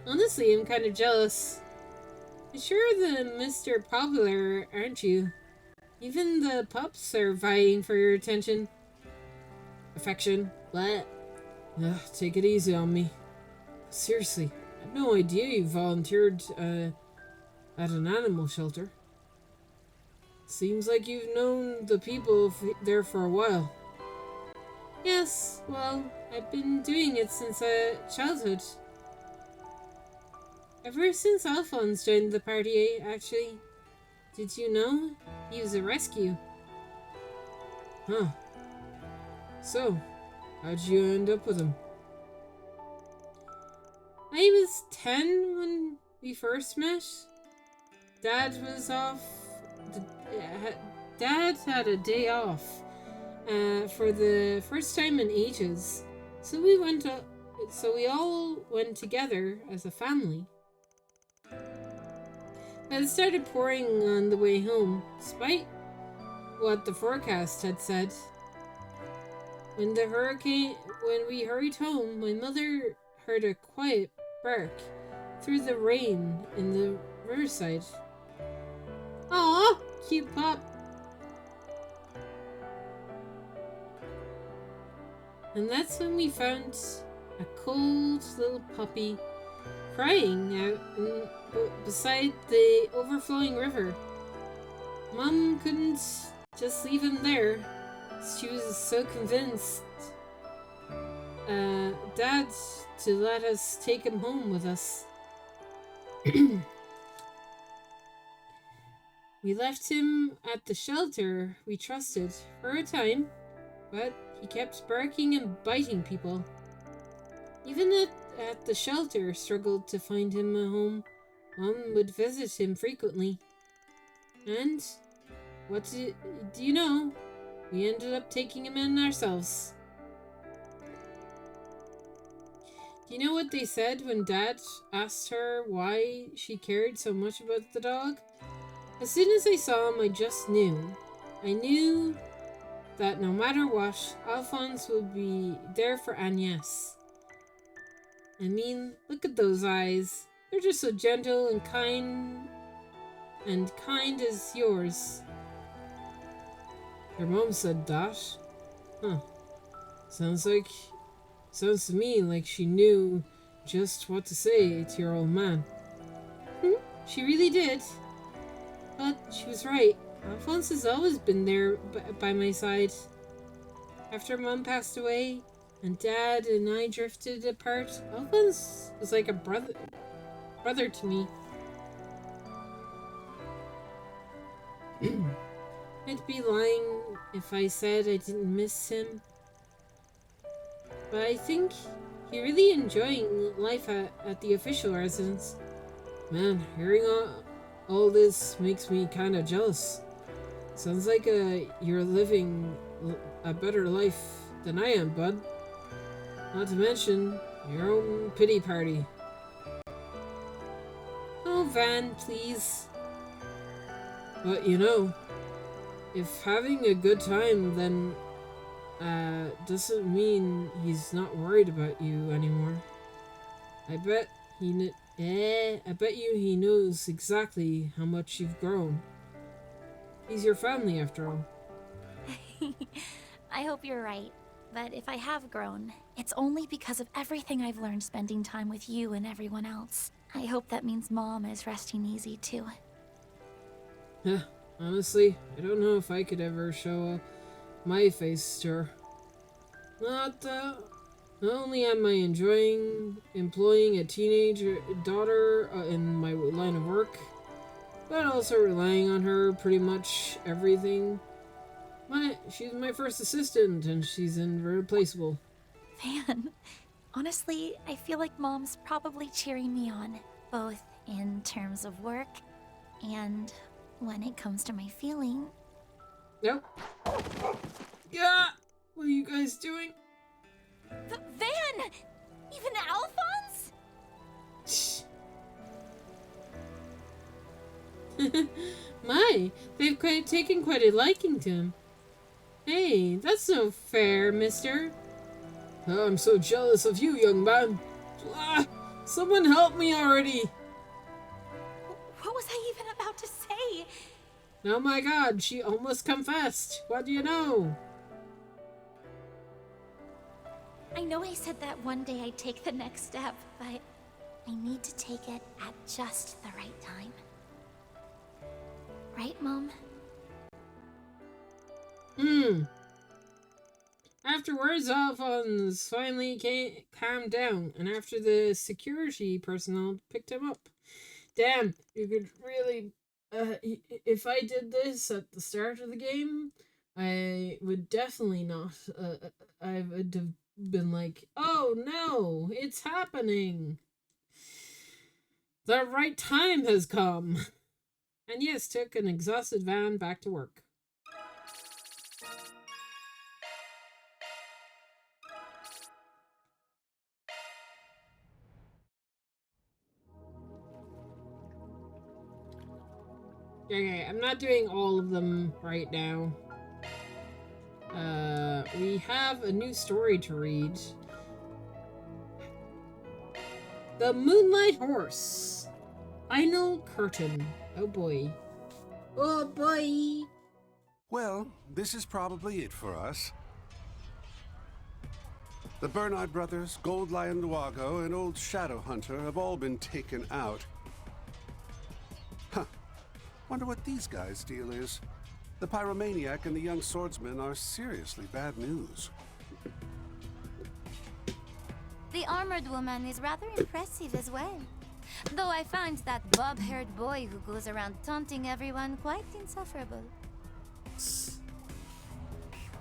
Honestly, I'm kind of jealous. You're sure the Mr. Popular, aren't you? Even the pups are vying for your attention. Affection. What? Ugh, take it easy on me. Seriously, I had no idea you volunteered at an animal shelter. Seems like you've known the people there for a while. Yes, well, I've been doing it since childhood. Ever since Alphonse joined the party, actually. Did you know? He was a rescue. Huh. So, how'd you end up with him? I was 10 when we first met. Dad was off. Dad had a day off for the first time in ages, so we all went together as a family. But it started pouring on the way home, despite what the forecast had said. When we hurried home, my mother heard a quiet bark through the rain in the riverside. Aw, cute pup. And that's when we found a cold little puppy crying out beside the overflowing river. Mom couldn't just leave him there. She was so convinced Dad to let us take him home with us. We left him at the shelter we trusted for a time, but he kept barking and biting people. Even at the shelter struggled to find him a home. Mom would visit him frequently. And what do you know? We ended up taking him in ourselves. Do you know what they said when Dad asked her why she cared so much about the dog? As soon as I saw him, I just knew. I knew that no matter what, Alphonse would be there for Agnes. I mean, look at those eyes. They're just so gentle and kind as yours. Your mom said that? Huh. Sounds to me like she knew just what to say to your old man. She really did. But she was right. Alphonse has always been there by my side. After Mom passed away, and Dad and I drifted apart, Alphonse was like a brother to me. I'd be lying if I said I didn't miss him. But I think he's really enjoying life at the official residence. Man, hearing all this makes me kind of jealous. Sounds like you're living a better life than I am, bud. Not to mention your own pity party. Oh, Van, please. But you know, if having a good time then doesn't mean he's not worried about you anymore. I bet I bet you he knows exactly how much you've grown. He's your family, after all. I hope you're right. But if I have grown, it's only because of everything I've learned spending time with you and everyone else. I hope that means Mom is resting easy, too. Yeah, honestly, I don't know if I could ever show my face to her. Not only am I enjoying employing a teenage daughter in my line of work, but also relying on her pretty much everything. She's my first assistant, and she's irreplaceable. Van, honestly, I feel like Mom's probably cheering me on, both in terms of work and when it comes to my feeling. Yep. Yeah! What are you guys doing? Van! Even Alphonse? My, they've taken quite a liking to him. Hey, that's no fair, mister. Oh, I'm so jealous of you, young man. Someone help me already. What was I even about to say? Oh my god, she almost confessed. What do you know? I know I said that one day I'd take the next step, but I need to take it at just the right time. Right, Mom? Afterwards, Alphonse finally calmed down, and after the security personnel picked him up. Damn, you could really... if I did this at the start of the game, I would definitely not... I would have been like, oh no, it's happening! The right time has come! And yes, took an exhausted Van back to work. Okay, I'm not doing all of them right now. We have a new story to read. The Moonlight Horse. Final Curtain. Oh boy. Oh boy. Well, this is probably it for us. The Bernard brothers, Gold Lion Luago, and old Shadow Hunter have all been taken out. Huh. Wonder what these guys' deal is. The Pyromaniac and the young swordsman are seriously bad news. The armored woman is rather impressive as well. Though I find that bob-haired boy who goes around taunting everyone quite insufferable.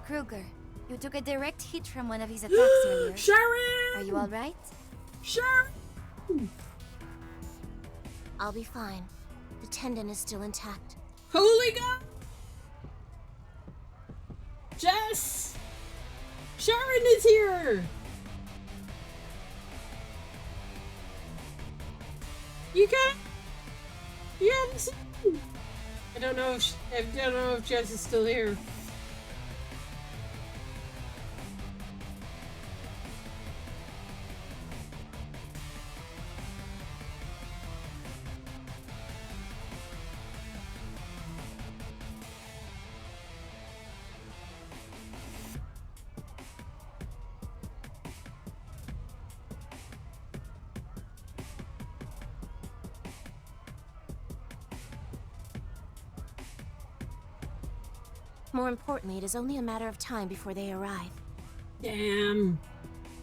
Kruger, you took a direct hit from one of his attacks earlier. Sharon! Are you alright? Sharon! I'll be fine. The tendon is still intact. Holy God! Jess! Sharon is here! You got... You haven't seen... I don't know if Jess is still here. More importantly, it is only a matter of time before they arrive. Damn.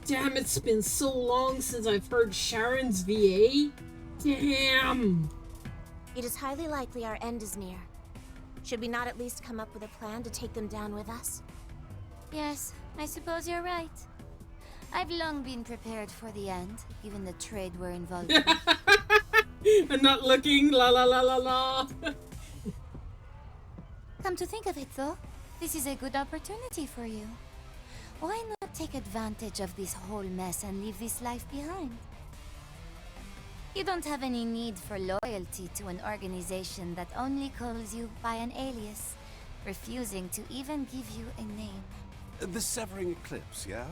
Damn, it's been so long since I've heard Sharon's VA. Damn. It is highly likely our end is near. Should we not at least come up with a plan to take them down with us? Yes, I suppose you're right. I've long been prepared for the end, given the trade we're involved in. I'm not looking, la la la la la. Come to think of it, though, this is a good opportunity for you. Why not take advantage of this whole mess and leave this life behind? You don't have any need for loyalty to an organization that only calls you by an alias, refusing to even give you a name. The Severing Eclipse, yeah?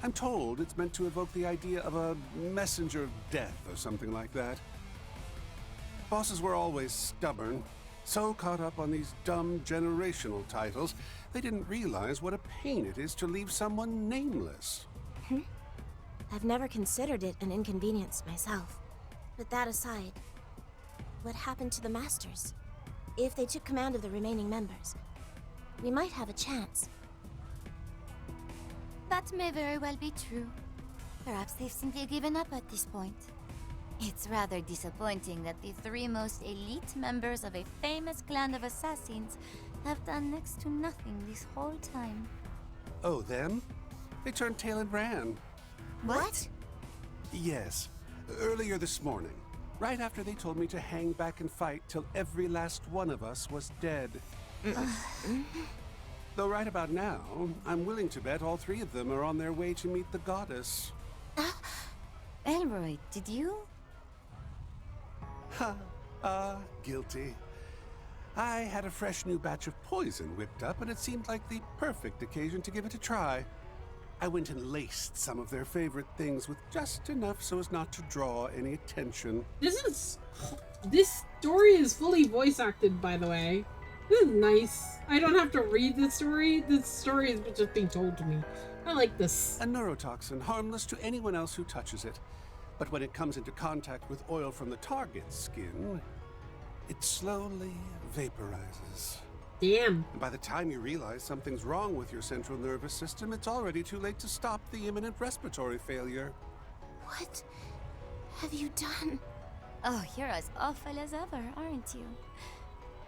I'm told it's meant to evoke the idea of a messenger of death or something like that. Bosses were always stubborn, so caught up on these dumb generational titles, they didn't realize what a pain it is to leave someone nameless. I've never considered it an inconvenience myself. But that aside, what happened to the Masters? If they took command of the remaining members, we might have a chance. That may very well be true. Perhaps they've simply given up at this point. It's rather disappointing that the three most elite members of a famous clan of assassins have done next to nothing this whole time. Oh, them? They turned tail and ran. What? Yes. Earlier this morning, right after they told me to hang back and fight till every last one of us was dead. Though right about now, I'm willing to bet all three of them are on their way to meet the goddess. Elroy, did you? Guilty. I had a fresh new batch of poison whipped up, and it seemed like the perfect occasion to give it a try. I went and laced some of their favorite things with just enough so as not to draw any attention. This story is fully voice acted, by the way. This is nice. I don't have to read the story. This story is just being told to me. I like this. A neurotoxin, harmless to anyone else who touches it. But when it comes into contact with oil from the target's skin, it slowly vaporizes. Damn. And by the time you realize something's wrong with your central nervous system, it's already too late to stop the imminent respiratory failure. What have you done? Oh, you're as awful as ever, aren't you?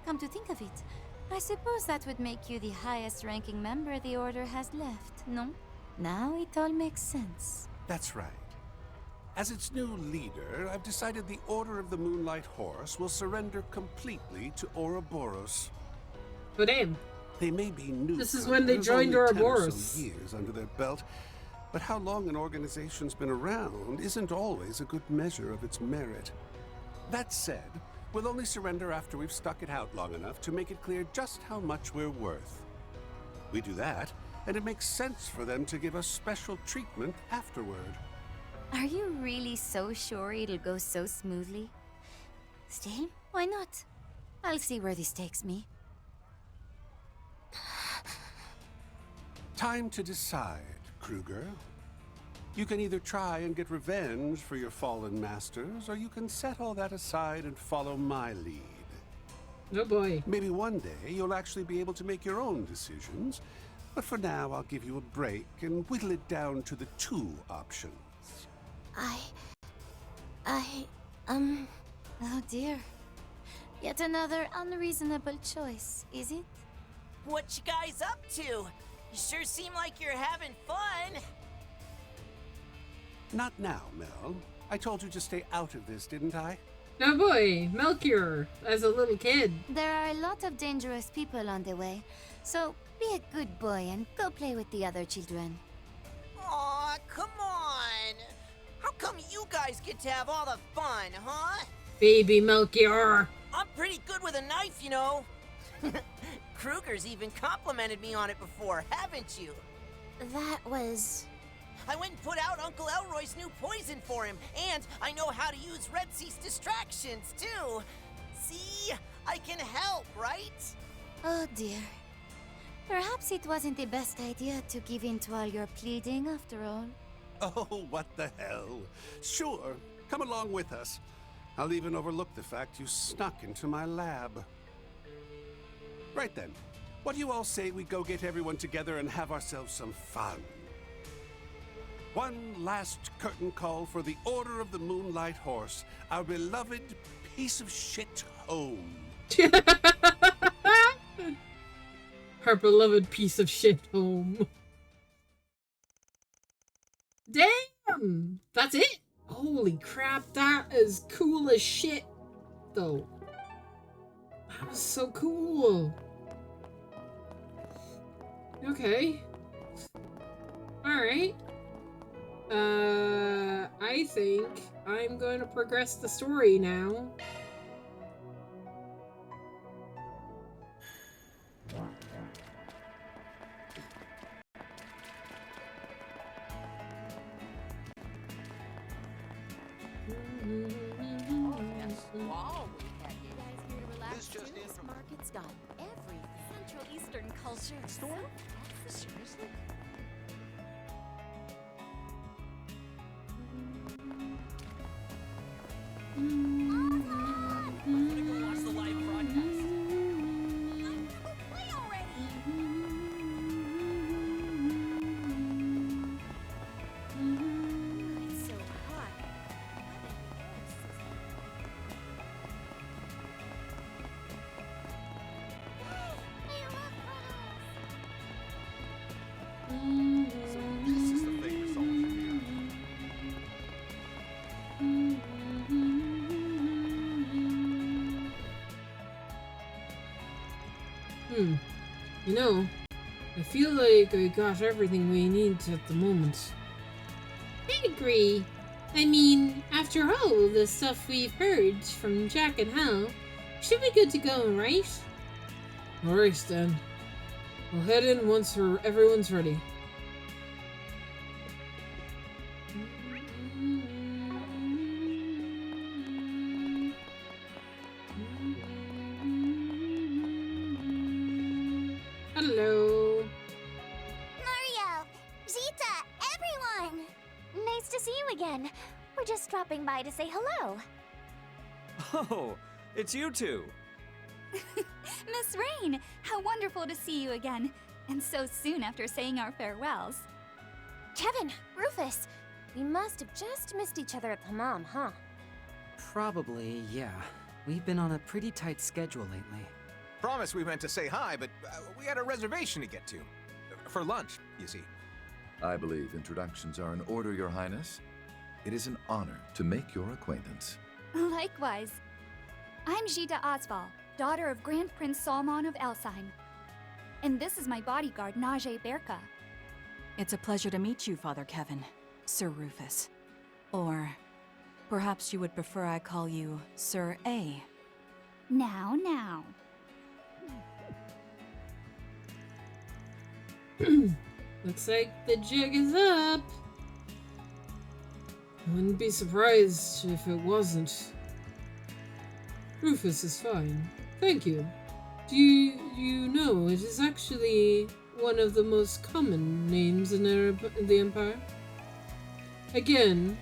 Come to think of it, I suppose that would make you the highest-ranking member the Order has left, no? Now it all makes sense. That's right. As its new leader, I've decided the Order of the Moonlight Horse will surrender completely to Ouroboros. But damn. They may be new. This is when they joined Ouroboros. Years under their belt, but how long an organization's been around isn't always a good measure of its merit. That said, we'll only surrender after we've stuck it out long enough to make it clear just how much we're worth. We do that, and it makes sense for them to give us special treatment afterward. Are you really so sure it'll go so smoothly? Still, why not? I'll see where this takes me. Time to decide, Kruger. You can either try and get revenge for your fallen masters, or you can set all that aside and follow my lead. Oh boy. Maybe one day you'll actually be able to make your own decisions, but for now I'll give you a break and whittle it down to the two options. Oh dear. Yet another unreasonable choice, is it? What you guys up to? You sure seem like you're having fun. Not now, Mel. I told you to stay out of this, didn't I? Oh boy, Melchior, as a little kid. There are a lot of dangerous people on the way, so be a good boy and go play with the other children. Aw, come on! How come you guys get to have all the fun, huh? Baby Melchior. I'm pretty good with a knife, you know. Kruger's even complimented me on it before, haven't you? That was... I went and put out Uncle Elroy's new poison for him, and I know how to use Red Cease distractions, too. See? I can help, right? Oh dear. Perhaps it wasn't the best idea to give in to all your pleading after all. Oh, what the hell? Sure, come along with us. I'll even overlook the fact you snuck into my lab. Right then, what do you all say we go get everyone together and have ourselves some fun? One last curtain call for the Order of the Moonlight Horse, our beloved piece of shit home. Our beloved piece of shit home. Damn! That's it? Holy crap, that is cool as shit, though. That was so cool. Okay. Alright. I think I'm going to progress the story now. Oh, that's wow, we had You it. guys here to relax This just too? in This from- market's got everything. Central Eastern culture. Store? Seriously? I'm gonna go watch the live broadcast. Play already! It's so hot. So this is the famous soldier here. You know, I feel like I got everything we need at the moment. I agree. I mean, after all the stuff we've heard from Jack and Hal, should be good to go, right? Alright then. We'll head in once everyone's ready. Hello. Mario! Zita! Everyone! Nice to see you again. We're just dropping by to say hello. Oh, it's you two. Miss Rain, how wonderful to see you again. And so soon after saying our farewells. Kevin, Rufus, we must have just missed each other at the Hammam, huh? Probably, yeah. We've been on a pretty tight schedule lately. Promise we meant to say hi, but we had a reservation to get to. For lunch, you see. I believe introductions are in order, Your Highness. It is an honor to make your acquaintance. Likewise. I'm Gita Osval, daughter of Grand Prince Salman of Elsheim. And this is my bodyguard, Najee Berka. It's a pleasure to meet you, Father Kevin, Sir Rufus. Or perhaps you would prefer I call you Sir A. Now. Looks like the jig is up. I wouldn't be surprised if it wasn't. Rufus is fine. Thank you. Do you know it is actually one of the most common names in the Empire? Again,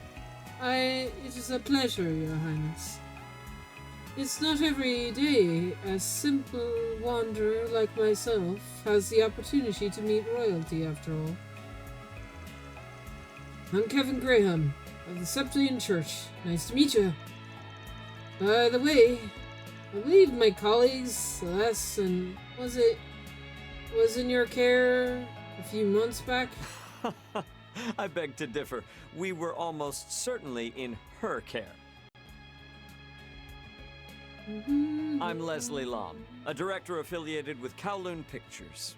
it is a pleasure, Your Highness. It's not every day a simple wanderer like myself has the opportunity to meet royalty, after all. I'm Kevin Graham, of the Septian Church. Nice to meet you. By the way, I believe my colleagues, Celeste and was in your care a few months back? I beg to differ. We were almost certainly in her care. I'm Leslie Lam, a director affiliated with Kowloon Pictures.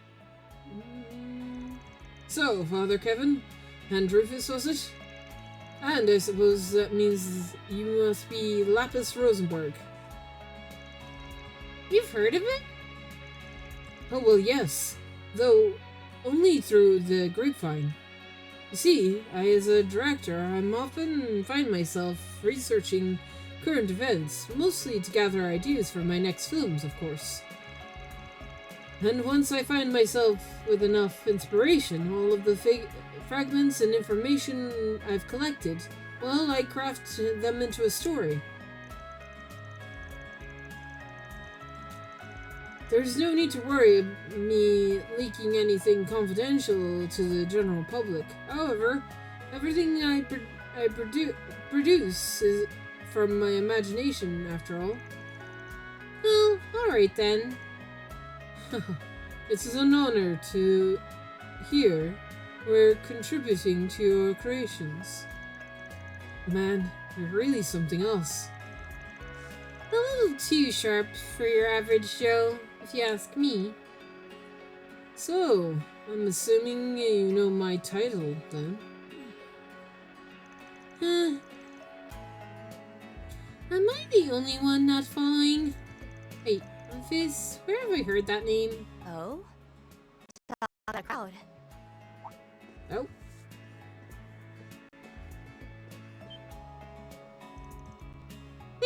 So, Father Kevin, and Rufus, was it? And I suppose that means you must be Lapis Rosenberg. You've heard of it? Oh, well, yes. Though, only through the grapevine. You see, as a director, I'm often find myself researching current events, mostly to gather ideas for my next films, of course. And once I find myself with enough inspiration, all of the fragments and information I've collected, well, I craft them into a story. There's no need to worry about me leaking anything confidential to the general public. However, everything I produce is from my imagination, after all. Well, alright then. It's an honor to hear we're contributing to your creations. Man, you're really something else. A little too sharp for your average Joe, if you ask me. So, I'm assuming you know my title, then? Am I the only one not following? Wait, Rufus, where have I heard that name? Oh? Not a crowd. Oh.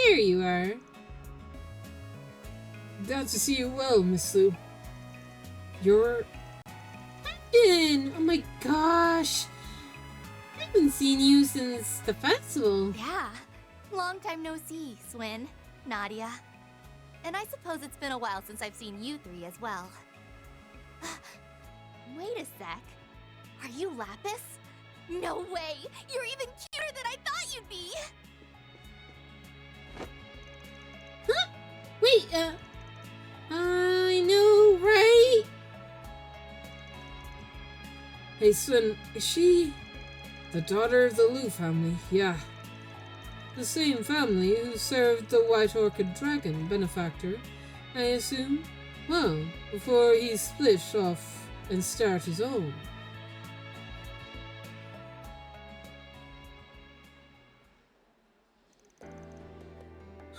there you are. Glad to see you well, Miss Lou. You're... Captain! Oh my gosh! I haven't seen you since the festival. Yeah. Long time no see, Swin, Nadia. And I suppose it's been a while since I've seen you three as well. Wait a sec. Are you Lapis? No way! You're even cuter than I thought you'd be! Huh? Wait, I know, right? Hey, Swin, is she the daughter of the Lu family? Yeah. The same family who served the White Orchid Dragon benefactor, I assume? Well, before he split off and start his own.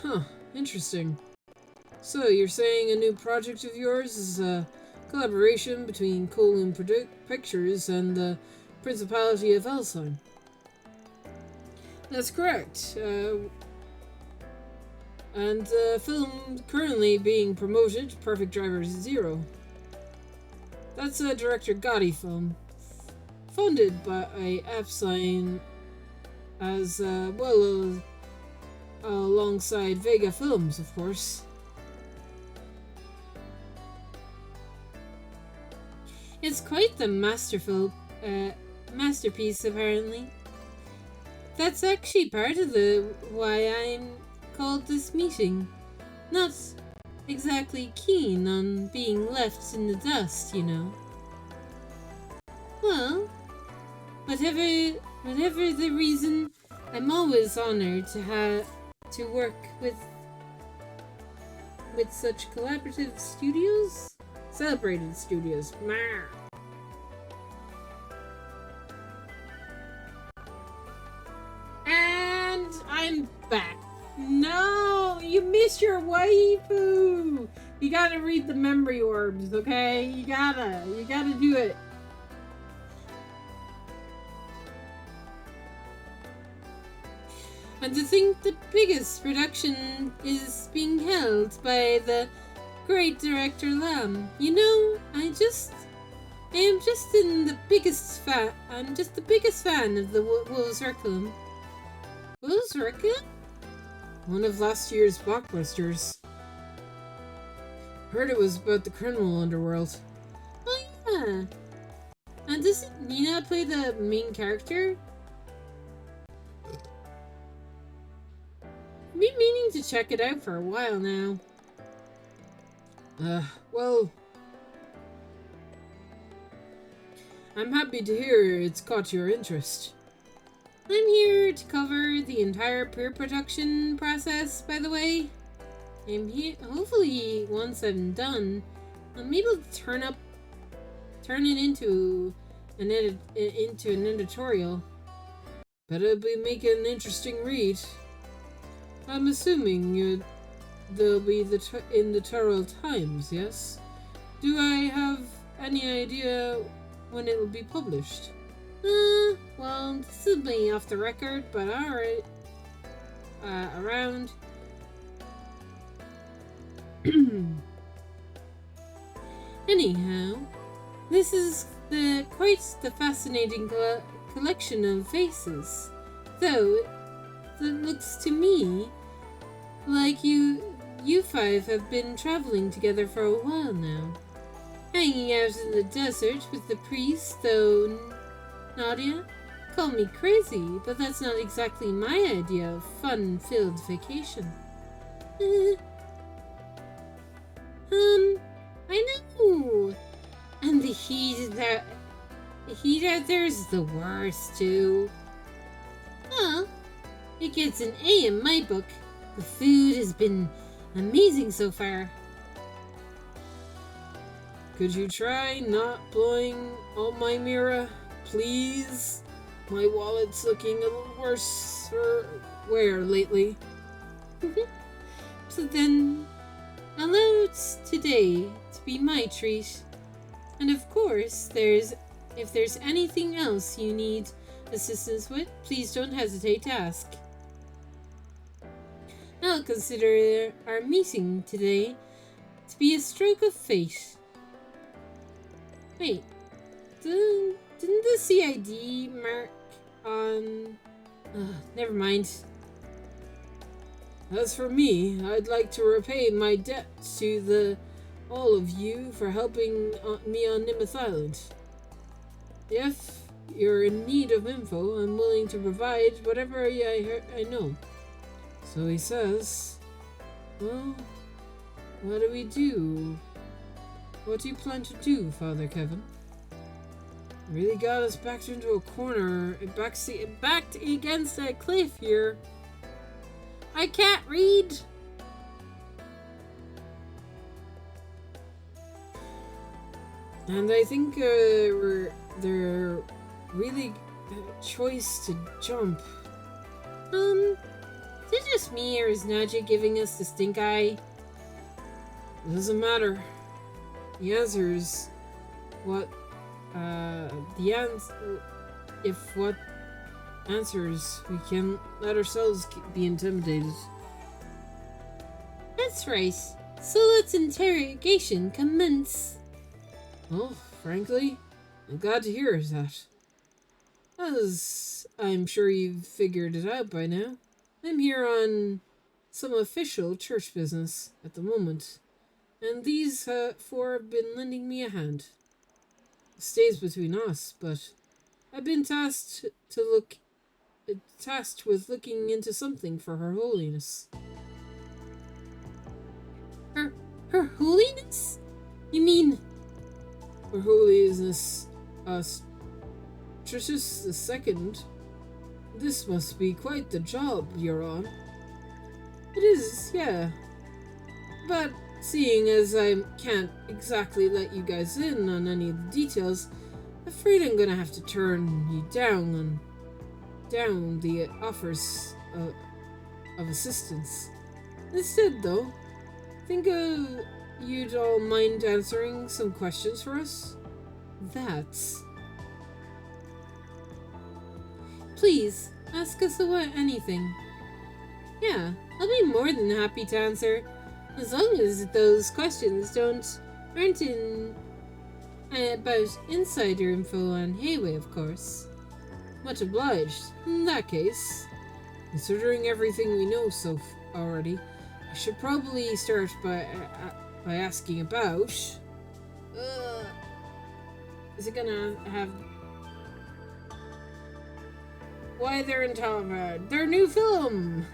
Huh, interesting. So, you're saying a new project of yours is a collaboration between Kowloon Pictures and the Principality of Elsign? That's correct. And the film currently being promoted, Perfect Driver Zero. That's a Director Gotti film, funded by Elsign as well alongside Vega Films, of course. It's quite the masterpiece, apparently. That's actually part of why I'm called this meeting. Not exactly keen on being left in the dust, you know. Well, whatever the reason, I'm always honored to work with such collaborative studios. Celebrated studios. Meh. And I'm back. No, you missed your waifu. You gotta read the memory orbs, okay? You gotta do it. And to think the biggest production is being held by the great director Lam. You know, I am just the biggest fan of the Wolves Requiem. Wolves Requiem? One of last year's blockbusters. Heard it was about the criminal underworld. Oh yeah. And doesn't Nina play the main character? I've been meaning to check it out for a while now. Well, I'm happy to hear it's caught your interest. I'm here to cover the entire pre-production process, by the way. I'm here, hopefully, once I'm done, I'm able to turn it into an editorial. But it'll be making an interesting read. I'm assuming they'll be in the Tyrrell Times, yes? Do I have any idea when it will be published? Well, this will be off the record, but alright. Around. Anyhow, this is quite the fascinating collection of faces. Though, it looks to me like you five have been traveling together for a while now. Hanging out in the desert with the priest, though, Nadia? Call me crazy, but that's not exactly my idea of fun-filled vacation. I know! And the heat out there is the worst, too. Well, it gets an A in my book. The food has been amazing so far. Could you try not blowing on my mirror, please? My wallet's looking a little worse for wear lately. So then, allow today to be my treat. And of course, if there's anything else you need assistance with, please don't hesitate to ask. I'll consider our meeting today to be a stroke of fate. Wait, didn't the CID mark on... never mind. As for me, I'd like to repay my debt to all of you for helping me on Nimith Island. If you're in need of info, I'm willing to provide whatever I know. So he says, well, what do we do? What do you plan to do, Father Kevin? Really got us backed into a corner, backed against a cliff here. I can't read. And I think they're really choice to jump. Is it just me, or is Nadja giving us the stink eye? It doesn't matter. The answer is what what answers, we can let ourselves be intimidated. That's right. So let's interrogation commence. Well, frankly, I'm glad to hear that. As I'm sure you've figured it out by now, I'm here on some official church business at the moment, and these four have been lending me a hand. It stays between us, but I've been tasked with looking into something for Her Holiness. Her Holiness? You mean Her Holiness Tritus II? This must be quite the job you're on. It is, yeah. But seeing as I can't exactly let you guys in on any of the details, I'm afraid I'm gonna have to turn you down the offers of assistance. Instead, though, think you'd all mind answering some questions for us? That's... Please, ask us about anything. Yeah, I'll be more than happy to answer, as long as those questions aren't about insider info on Hayway, of course. Much obliged. In that case, considering everything we know already, I should probably start by asking about... is it gonna have... Why they're in Talmud? Their new film!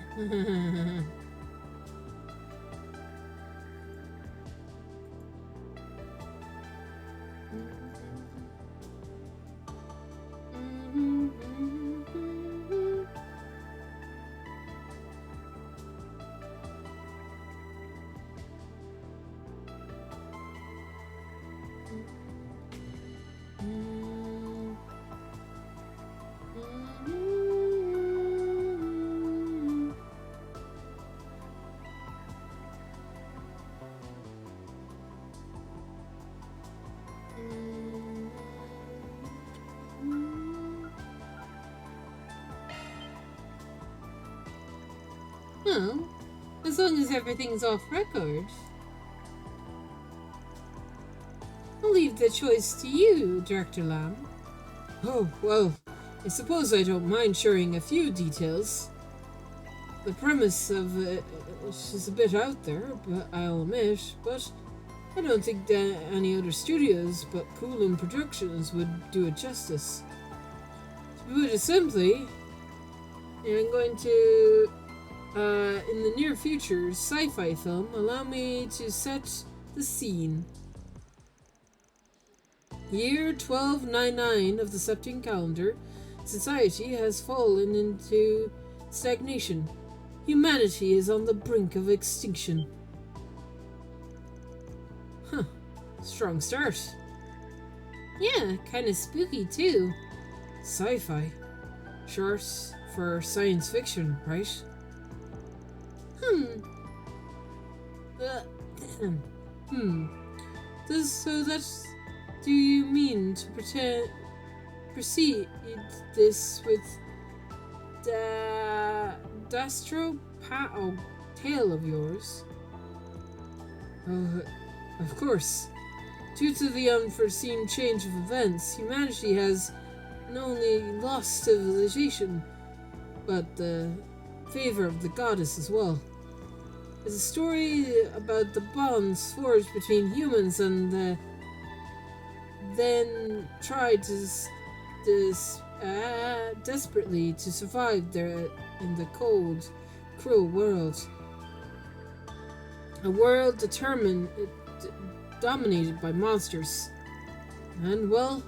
Well, as long as everything's off record. I'll leave the choice to you, Director Lamb. Oh, well, I suppose I don't mind sharing a few details. The premise of it is a bit out there, but I'll admit, but I don't think that any other studios but Kowloon Productions would do it justice. To put it simply, I'm going to... in the near future, sci-fi film, allow me to set the scene. Year 1299 of the Septine calendar, society has fallen into stagnation. Humanity is on the brink of extinction. Huh. Strong start. Yeah, kinda spooky too. Sci-fi. Short for science fiction, right? Do you mean to proceed this with tale of yours. Oh, of course. Due to the unforeseen change of events, humanity has not only lost civilization, but the favor of the goddess as well. It's a story about the bonds forged between humans and the then tried desperately to survive there in the cold, cruel world. A world dominated by monsters. And, well,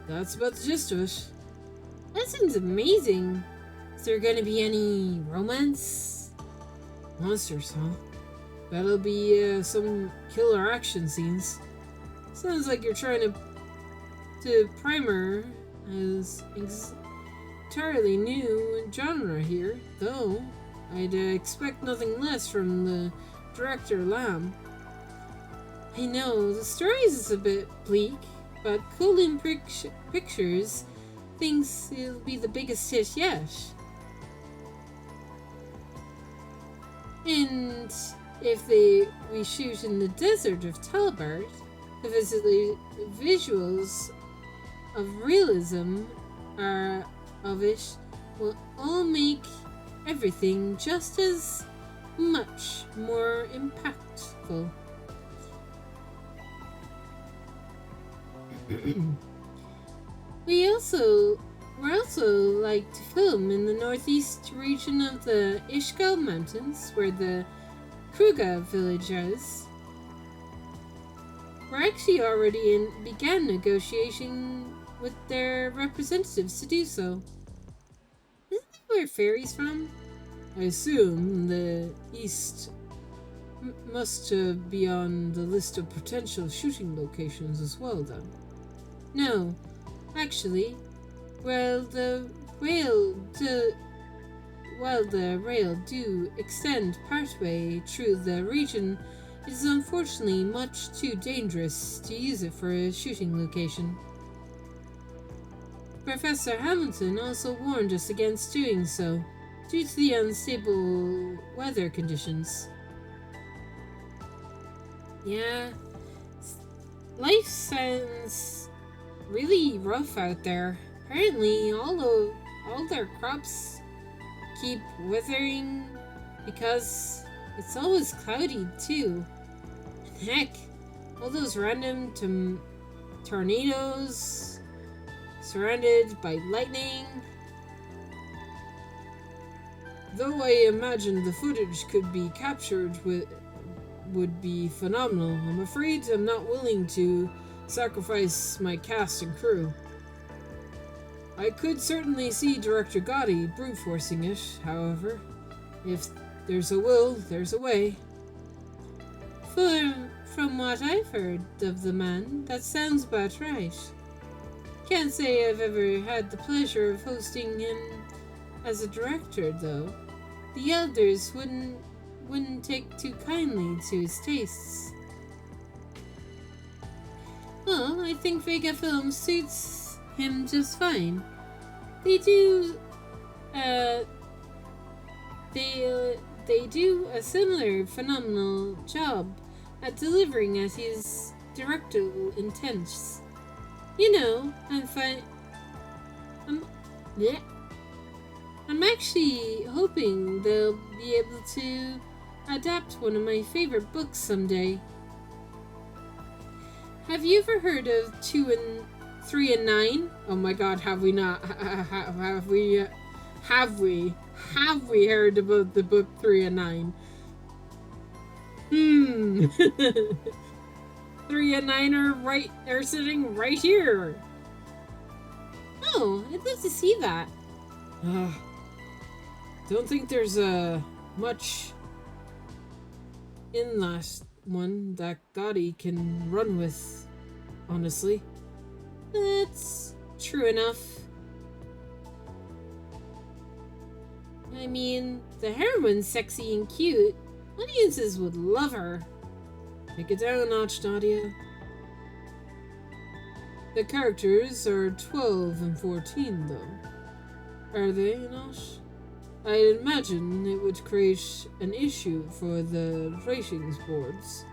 that's about the gist of it. That sounds amazing. Is there going to be any romance? Monsters, huh? That'll be some killer action scenes. Sounds like you're trying to primer as entirely new genre here, though I'd expect nothing less from the director Lamb. I know, the story is a bit bleak, but Kowloon Pictures thinks it'll be the biggest hit yet. And if we shoot in the desert of Talbart, the visuals of realism of it will all make everything just as much more impactful. We're also like to film in the northeast region of the Ishgal Mountains, where the Kruga village is. We're actually already began negotiating with their representatives to do so. Isn't that where Fairy's from? I assume the east must be on the list of potential shooting locations as well, then. No, actually, while the rail do extend partway through the region, it is unfortunately much too dangerous to use it for a shooting location. Professor Hamilton also warned us against doing so, due to the unstable weather conditions. Yeah, life sounds really rough out there. Apparently, all their crops keep withering because it's always cloudy too. And heck, all those random tornadoes surrounded by lightning. Though I imagine the footage could be captured would be phenomenal, I'm afraid I'm not willing to sacrifice my cast and crew. I could certainly see Director Gotti brute forcing it, however. If there's a will, there's a way. From what I've heard of the man, that sounds about right. Can't say I've ever had the pleasure of hosting him as a director, though. The elders wouldn't take too kindly to his tastes. Well, I think Vega Films suits him just fine. They do a similar phenomenal job at delivering at his directorial intents. You know, I'm actually hoping they'll be able to adapt one of my favorite books someday. Have you ever heard of 2 and 3 and 9? Oh my god, have we not? Have we heard about the book 3 and 9? 3 and 9 are sitting right here. Oh, I'd love to see that. Don't think there's much in that one that Gotti can run with, honestly. That's true enough. I mean, the heroine's sexy and cute. Audiences would love her. Take it down a notch, Nadia. The characters are 12 and 14, though. Are they not? I'd imagine it would create an issue for the ratings boards.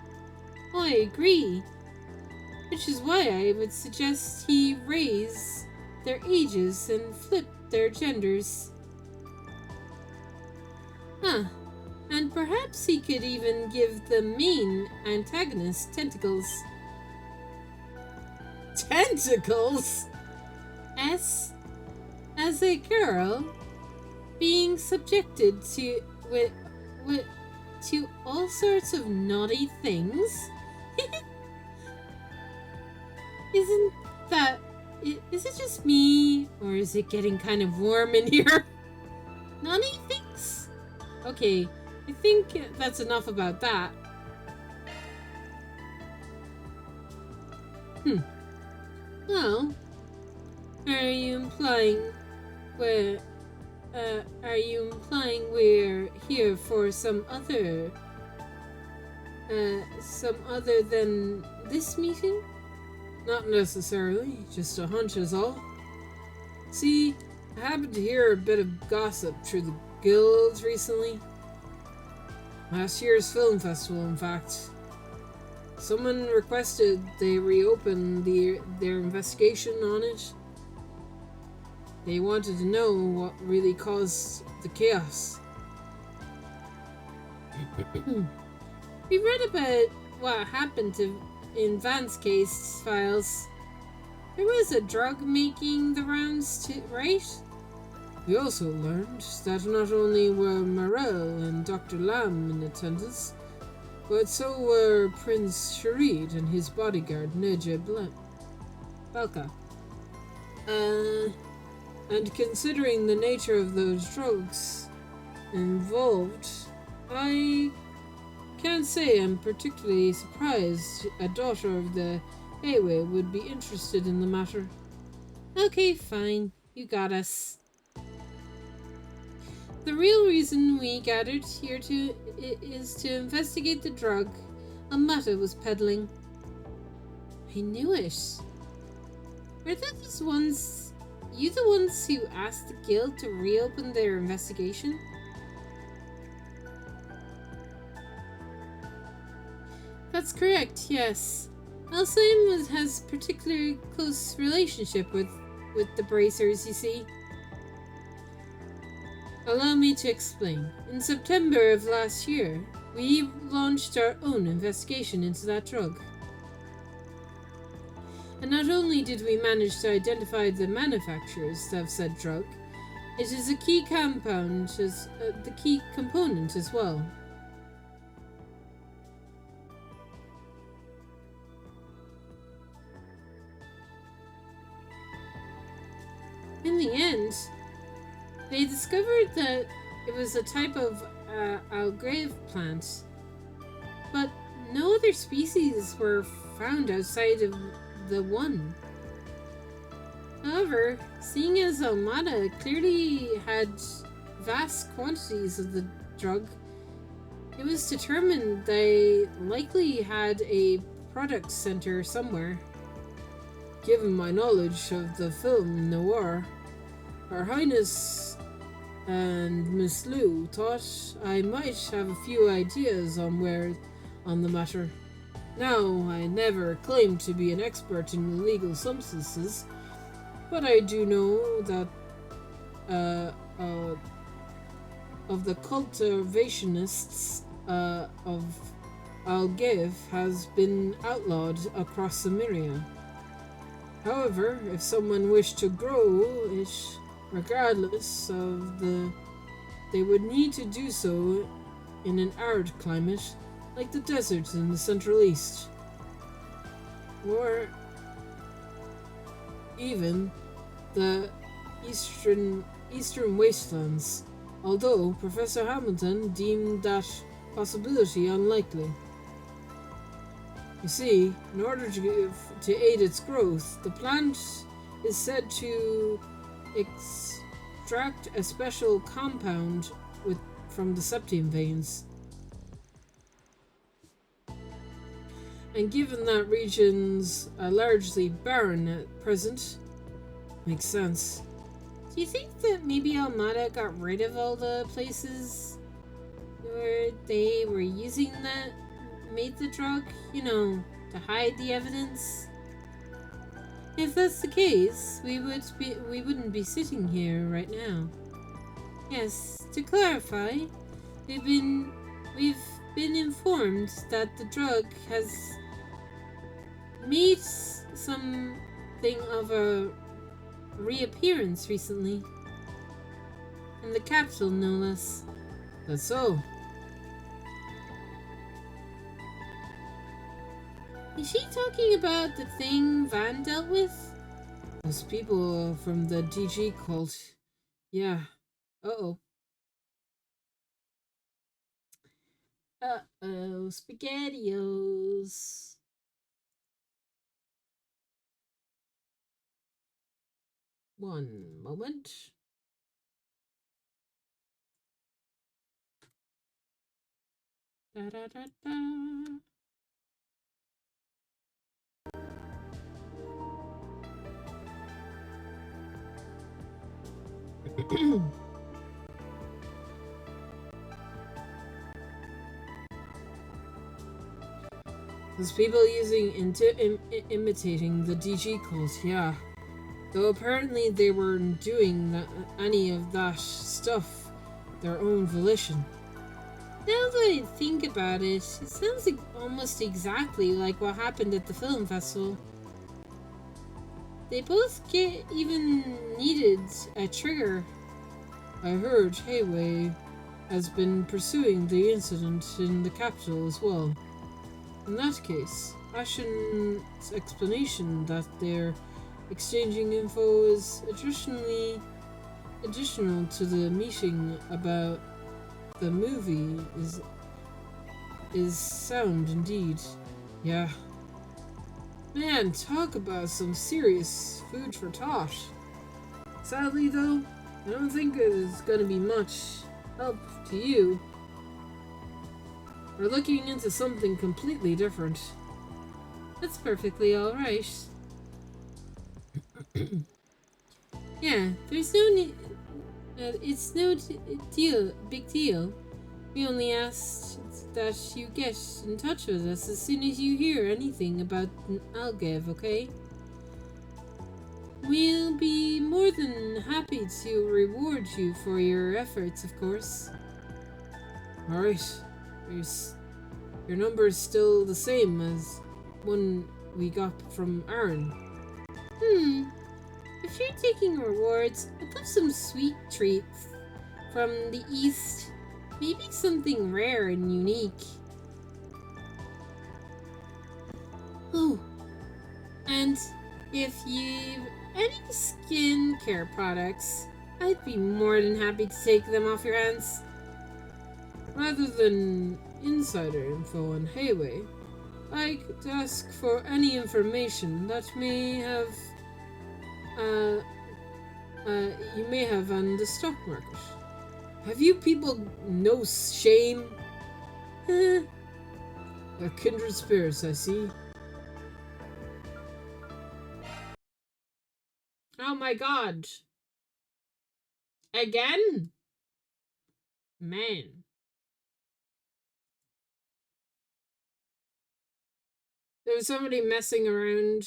I agree. Which is why I would suggest he raise their ages and flip their genders. Huh. And perhaps he could even give the main antagonist tentacles. Tentacles? As a girl, being subjected to to all sorts of naughty things? Isn't that... Is it just me? Or is it getting kind of warm in here? Naughty things? Okay, I think that's enough about that. Well, are you implying we're here for some other than this meeting? Not necessarily, just a hunch is all. See, I happened to hear a bit of gossip through the guilds recently. Last year's film festival, in fact. Someone requested they reopen their investigation on it. They wanted to know what really caused the chaos. We read about what happened in Van's case files. There was a drug making the rounds too, right? We also learned that not only were Morel and Dr. Lamb in attendance, but so were Prince Sharid and his bodyguard Neja Belka. And considering the nature of those drugs involved, I can't say I'm particularly surprised a daughter of the Awe would be interested in the matter. Okay, fine. You got us. The real reason we gathered here is to investigate the drug Amata was peddling. I knew it. Were those ones... You the ones who asked the guild to reopen their investigation? That's correct, yes. Alcyon has particularly close relationship with the Bracers, you see. Allow me to explain. In September of last year, we launched our own investigation into that drug. And not only did we manage to identify the manufacturers of said drug, it is a key component as well. In the end, they discovered that it was a type of algrave plant, but no other species were found outside of the one. However, seeing as Almada clearly had vast quantities of the drug, it was determined they likely had a product center somewhere. Given my knowledge of the film noir, Her Highness and Miss Lou thought I might have a few ideas on the matter. Now, I never claimed to be an expert in illegal substances, but I do know that of the cultivationists of Algev has been outlawed across Samaria. However, if someone wished to grow it, regardless of they would need to do so in an arid climate, like the deserts in the Central East. Or even the eastern wastelands, although Professor Hamilton deemed that possibility unlikely. You see, in order to aid its growth, the plant is said to extract a special compound from the septium veins. And given that regions are largely barren at present, makes sense. Do you think that maybe Almada got rid of all the places where they were using made the drug, you know, to hide the evidence? If that's the case, we wouldn't be sitting here right now. Yes, to clarify, we've been informed that the drug has made something of a reappearance recently. In the capital, no less. That's so. Is she talking about the thing Van dealt with? Those people from the DG cult. Yeah. Uh-oh. Uh-oh, SpaghettiOs. One moment. Da da da da. Those people imitating the DG cult, yeah. Though apparently they weren't doing any of that stuff their own volition. Now that I think about it, it sounds like almost exactly like what happened at the film festival. They both even needed a trigger. I heard Hayway has been pursuing the incident in the capital as well. In that case, Ashen's explanation that they're exchanging info is additional to the meeting about the movie is sound indeed. Yeah. Man, talk about some serious food for thought. Sadly though, I don't think it's gonna be much help to you. We're looking into something completely different. That's perfectly alright. Yeah, there's no need. It's no big deal. We only asked that you get in touch with us as soon as you hear anything about Algev, okay? We'll be more than happy to reward you for your efforts, of course. Alright. Your number is still the same as one we got from Aaron. If you're taking rewards, I'd love some sweet treats from the East. Maybe something rare and unique. Oh, and if you've any skincare products, I'd be more than happy to take them off your hands. Rather than insider info on Hayway, I could ask for any information that you may have on the stock market. Have you people no shame? A kindred spirits, I see. Oh my god. Again? Man. There was somebody messing around,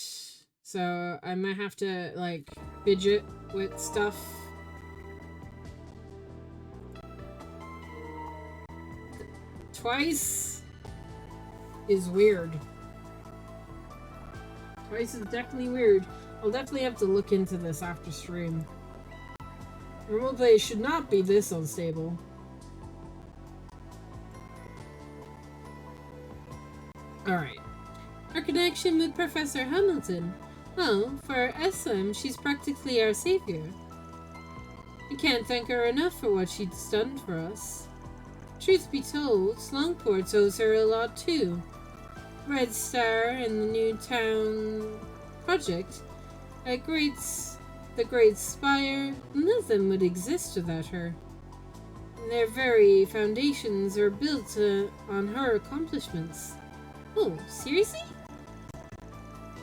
so I might have to, like, fidget with stuff. Twice is weird. Twice is definitely weird. I'll definitely have to look into this after stream. Roleplay should not be this unstable. Alright. Our connection with Professor Hamilton. Well, for SM, she's practically our savior. We can't thank her enough for what she's done for us. Truth be told, Longport owes her a lot too. Red Star and the New Town project, the Great Spire, none of them would exist without her. Their very foundations are built on her accomplishments. Oh, seriously?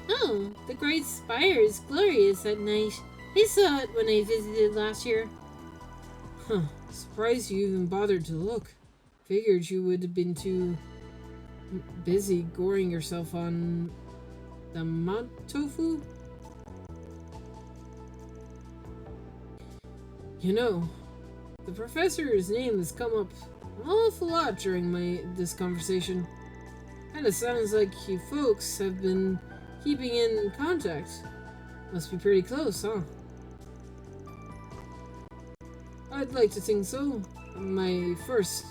Oh, the Great Spire is glorious at night. I saw it when I visited last year. Huh. Surprised you even bothered to look. Figured you would have been too busy goring yourself on the mud tofu. You know, the professor's name has come up an awful lot during this conversation. Kinda sounds like you folks have been keeping in contact. Must be pretty close, huh? I'd like to think so. We first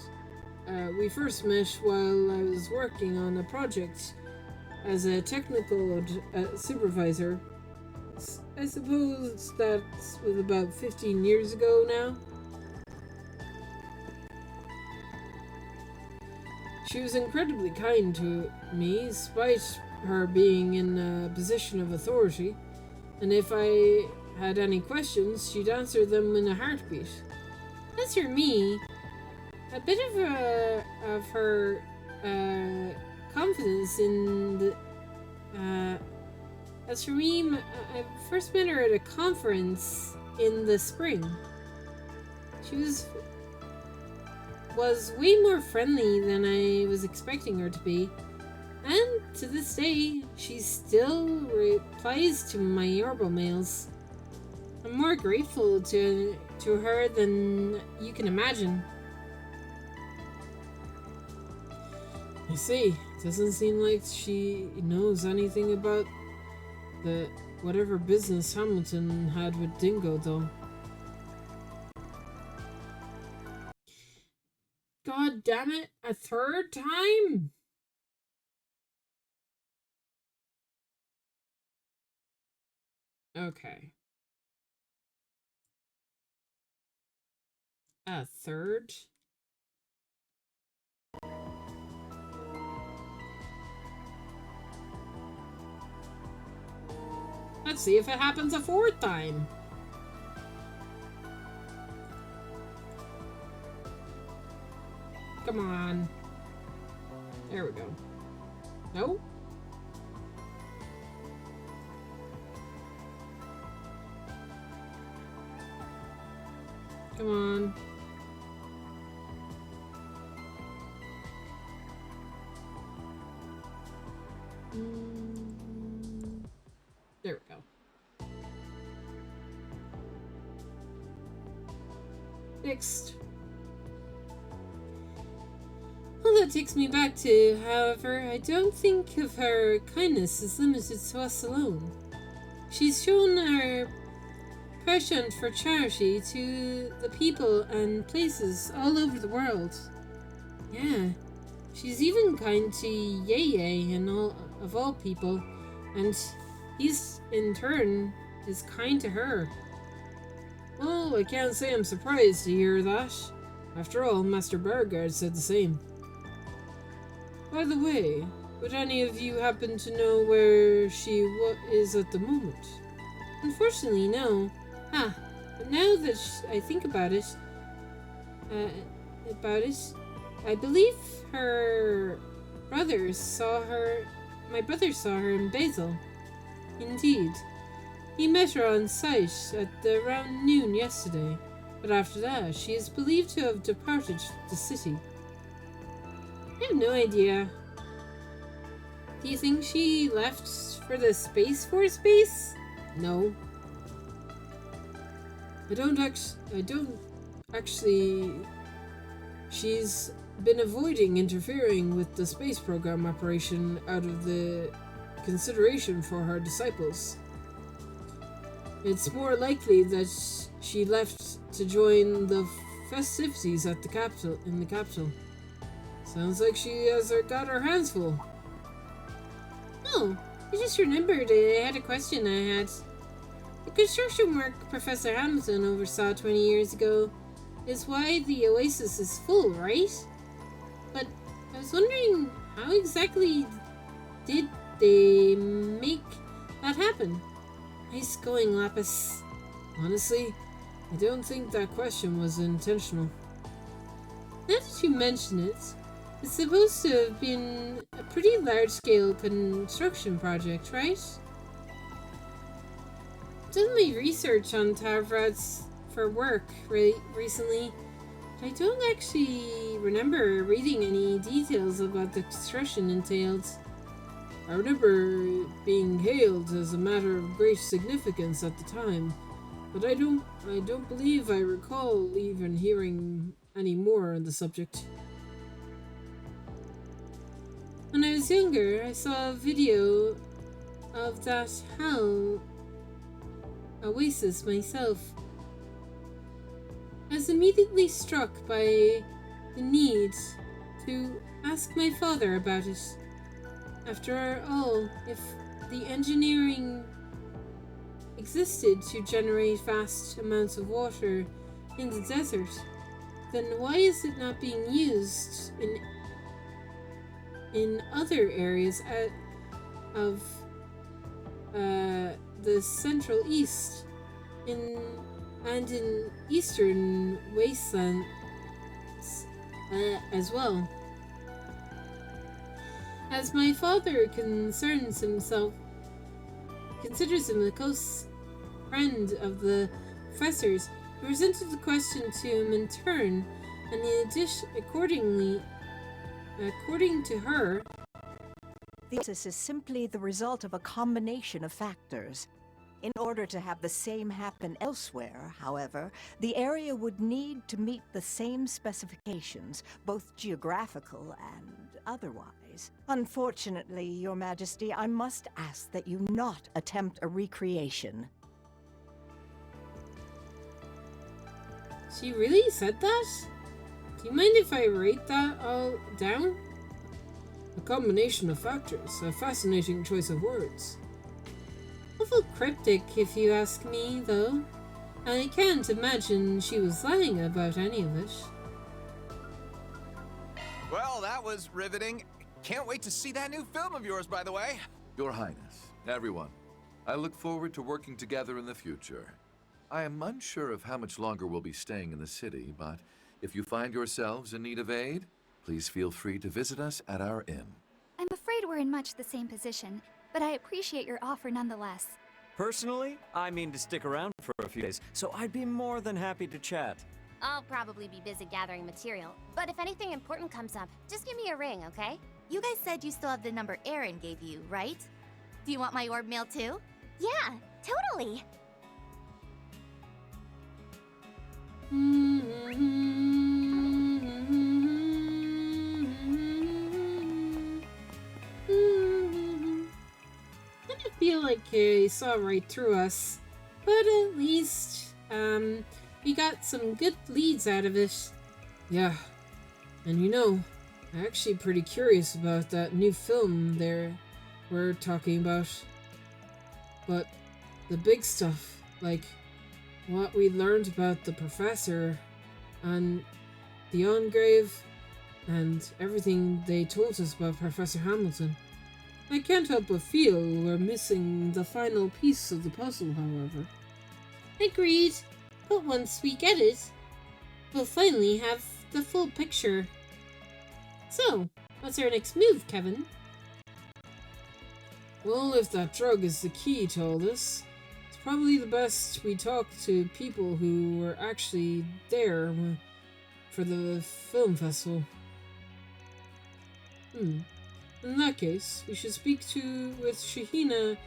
met while I was working on a project as a technical supervisor. I suppose that was about 15 years ago now. She was incredibly kind to me, despite her being in a position of authority, and if I had any questions, she'd answer them in a heartbeat. As for me, a bit of her confidence in the... As for me, I first met her at a conference in the spring. She was way more friendly than I was expecting her to be, and to this day, she still replies to my Yorbo mails. I'm more grateful to her than you can imagine. I see. Doesn't seem like she knows anything about the whatever business Hamilton had with Dingo, though. God damn it, a third time? Okay. A third? Let's see if it happens a fourth time. Come on. There we go. No? Come on. There we go. Next. Well, that takes me back to, however, I don't think of her kindness as limited to us alone. She's shown her penchant for charity to the people and places all over the world. Yeah, she's even kind to Yeye and of all people, and he's in turn is kind to her. Well, I can't say I'm surprised to hear that. After all, Master Beauregard said the same. By the way, would any of you happen to know where she is at the moment? Unfortunately, no. But now that I think about it, I believe her brothers saw her. My brother saw her in Basel. Indeed, he met her on site at around noon yesterday. But after that, she is believed to have departed the city. I have no idea. Do you think she left for the Space Force base? No. I don't actually. She's been avoiding interfering with the space program operation out of the consideration for her disciples. It's more likely that she left to join the festivities at the capital. Sounds like she has got her hands full. Oh, I just remembered I had a question I had. The construction work Professor Hamilton oversaw 20 years ago is why the Oasis is full, right? But I was wondering, how exactly did they make that happen? Nice going, Lapis. Honestly, I don't think that question was intentional. Now that you mention it, it's supposed to have been a pretty large-scale construction project, right? done my research on Tavrats for work recently. I don't actually remember reading any details about the construction entailed. I remember it being hailed as a matter of great significance at the time, but I don't believe I recall even hearing any more on the subject. When I was younger, I saw a video of that Hell Oasis myself. I was immediately struck by the need to ask my father about it. After all, if the engineering existed to generate vast amounts of water in the desert, then why is it not being used in other areas of the Central East and in eastern wastelands as well? As my father considers him a close friend of the professor's, I presented the question to him in turn, and in addition, according to her, This is simply the result of a combination of factors. In order to have the same happen elsewhere, however, the area would need to meet the same specifications, both geographical and otherwise. Unfortunately, Your Majesty, I must ask that you not attempt a recreation. She really said that? Do you mind if I write that all down? A combination of factors, a fascinating choice of words. Awful cryptic, if you ask me, though. I can't imagine she was lying about any of it. Well, that was riveting. Can't wait to see that new film of yours, by the way. Your Highness, everyone, I look forward to working together in the future. I am unsure of how much longer we'll be staying in the city, but if you find yourselves in need of aid, please feel free to visit us at our inn. I'm afraid we're in much the same position, but I appreciate your offer nonetheless. Personally, I mean to stick around for a few days, so I'd be more than happy to chat. I'll probably be busy gathering material, but if anything important comes up, just give me a ring, okay? You guys said you still have the number Aaron gave you, right? Do you want my orb mail too? Yeah, totally. I feel like he saw right through us, but at least we got some good leads out of it. Yeah, and you know, I'm actually pretty curious about that new film we're talking about. But the big stuff, like what we learned about the professor and the Engrave and everything they told us about Professor Hamilton. I can't help but feel we're missing the final piece of the puzzle, however. Agreed, but once we get it, we'll finally have the full picture. So, what's our next move, Kevin? Well, if that drug is the key to all this, it's probably the best we talk to people who were actually there for the film festival. In that case, we should speak with Shahina.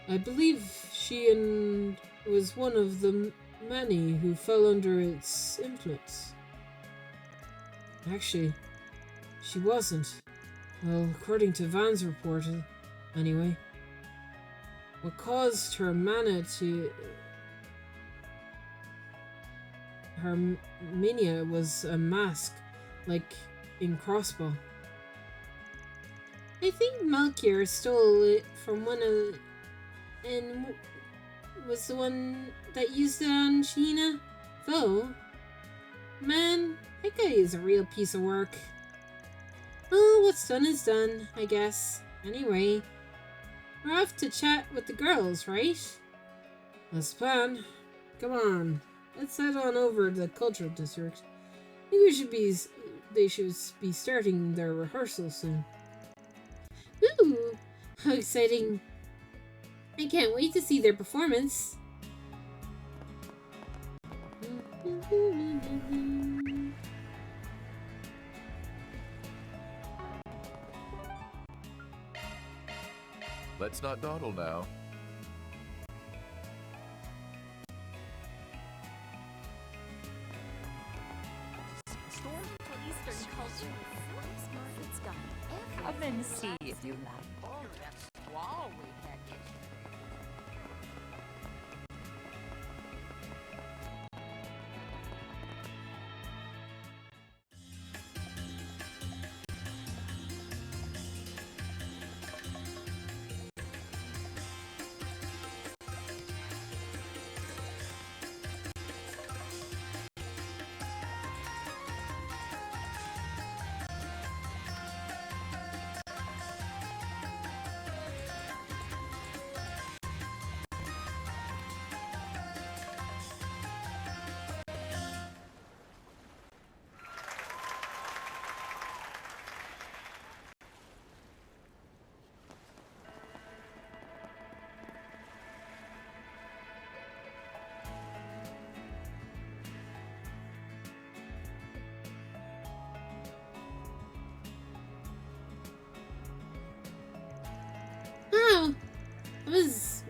I believe she was one of the many who fell under its influence. Actually, she wasn't. Well, according to Van's report, anyway. What caused her mania was a mask, like in Crossbow. I think Melchior stole it from and was the one that used it on Sheena. Though, man, that guy is a real piece of work. Well, what's done is done, I guess. Anyway, we're off to chat with the girls, right? That's the plan. Come on, let's head on over to the cultural district. I think they should be starting their rehearsal soon. Ooh, how exciting. I can't wait to see their performance. Let's not dawdle now. Eastern culture. It's got Come and see if you like. Oh, that squall we had yesterday. Wow, that was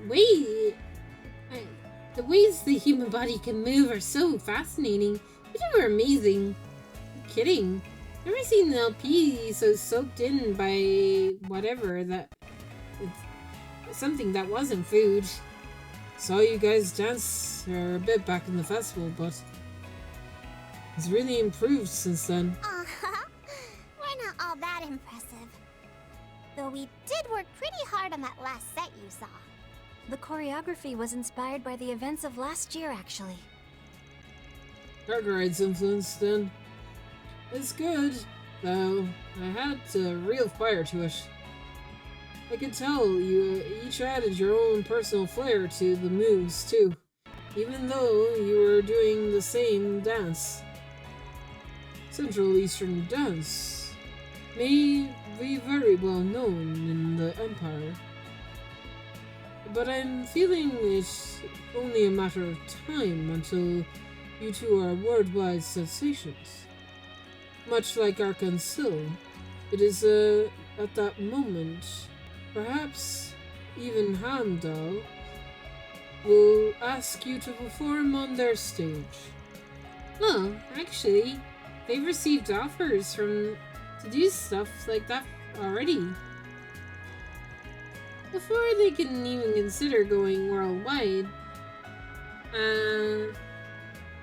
the ways the human body can move are so fascinating. They were amazing. I'm kidding. Never seen an LP so soaked in by whatever that something that wasn't food. Saw you guys dance a bit back in the festival, but it's really improved since then. We're not all that impressive. Though we did work pretty hard on that last set you saw. The choreography was inspired by the events of last year, actually. Cartwright's influence, then. It's good, though I had a real fire to it. I could tell you each added your own personal flair to the moves, too, even though you were doing the same dance. Central Eastern dance may be very well known in the Empire, but I'm feeling it's only a matter of time until you two are worldwide sensations. Much like Arkansas, it is at that moment, perhaps even Heimdall will ask you to perform on their stage. Well, actually, they've received offers to do stuff like that already. Before they can even consider going worldwide,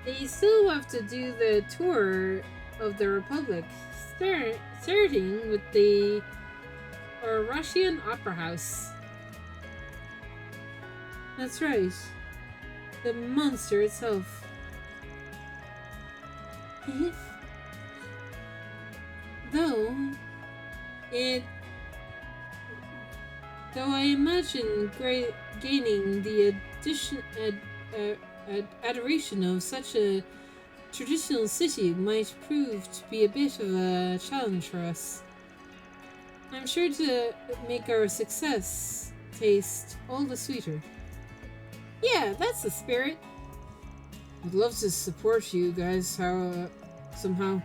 they still have to do the tour of the Republic, starting with the Russian Opera House. That's right, the monster itself. Though I imagine gaining the adoration of such a traditional city might prove to be a bit of a challenge for us. I'm sure to make our success taste all the sweeter. Yeah, that's the spirit. I'd love to support you guys somehow,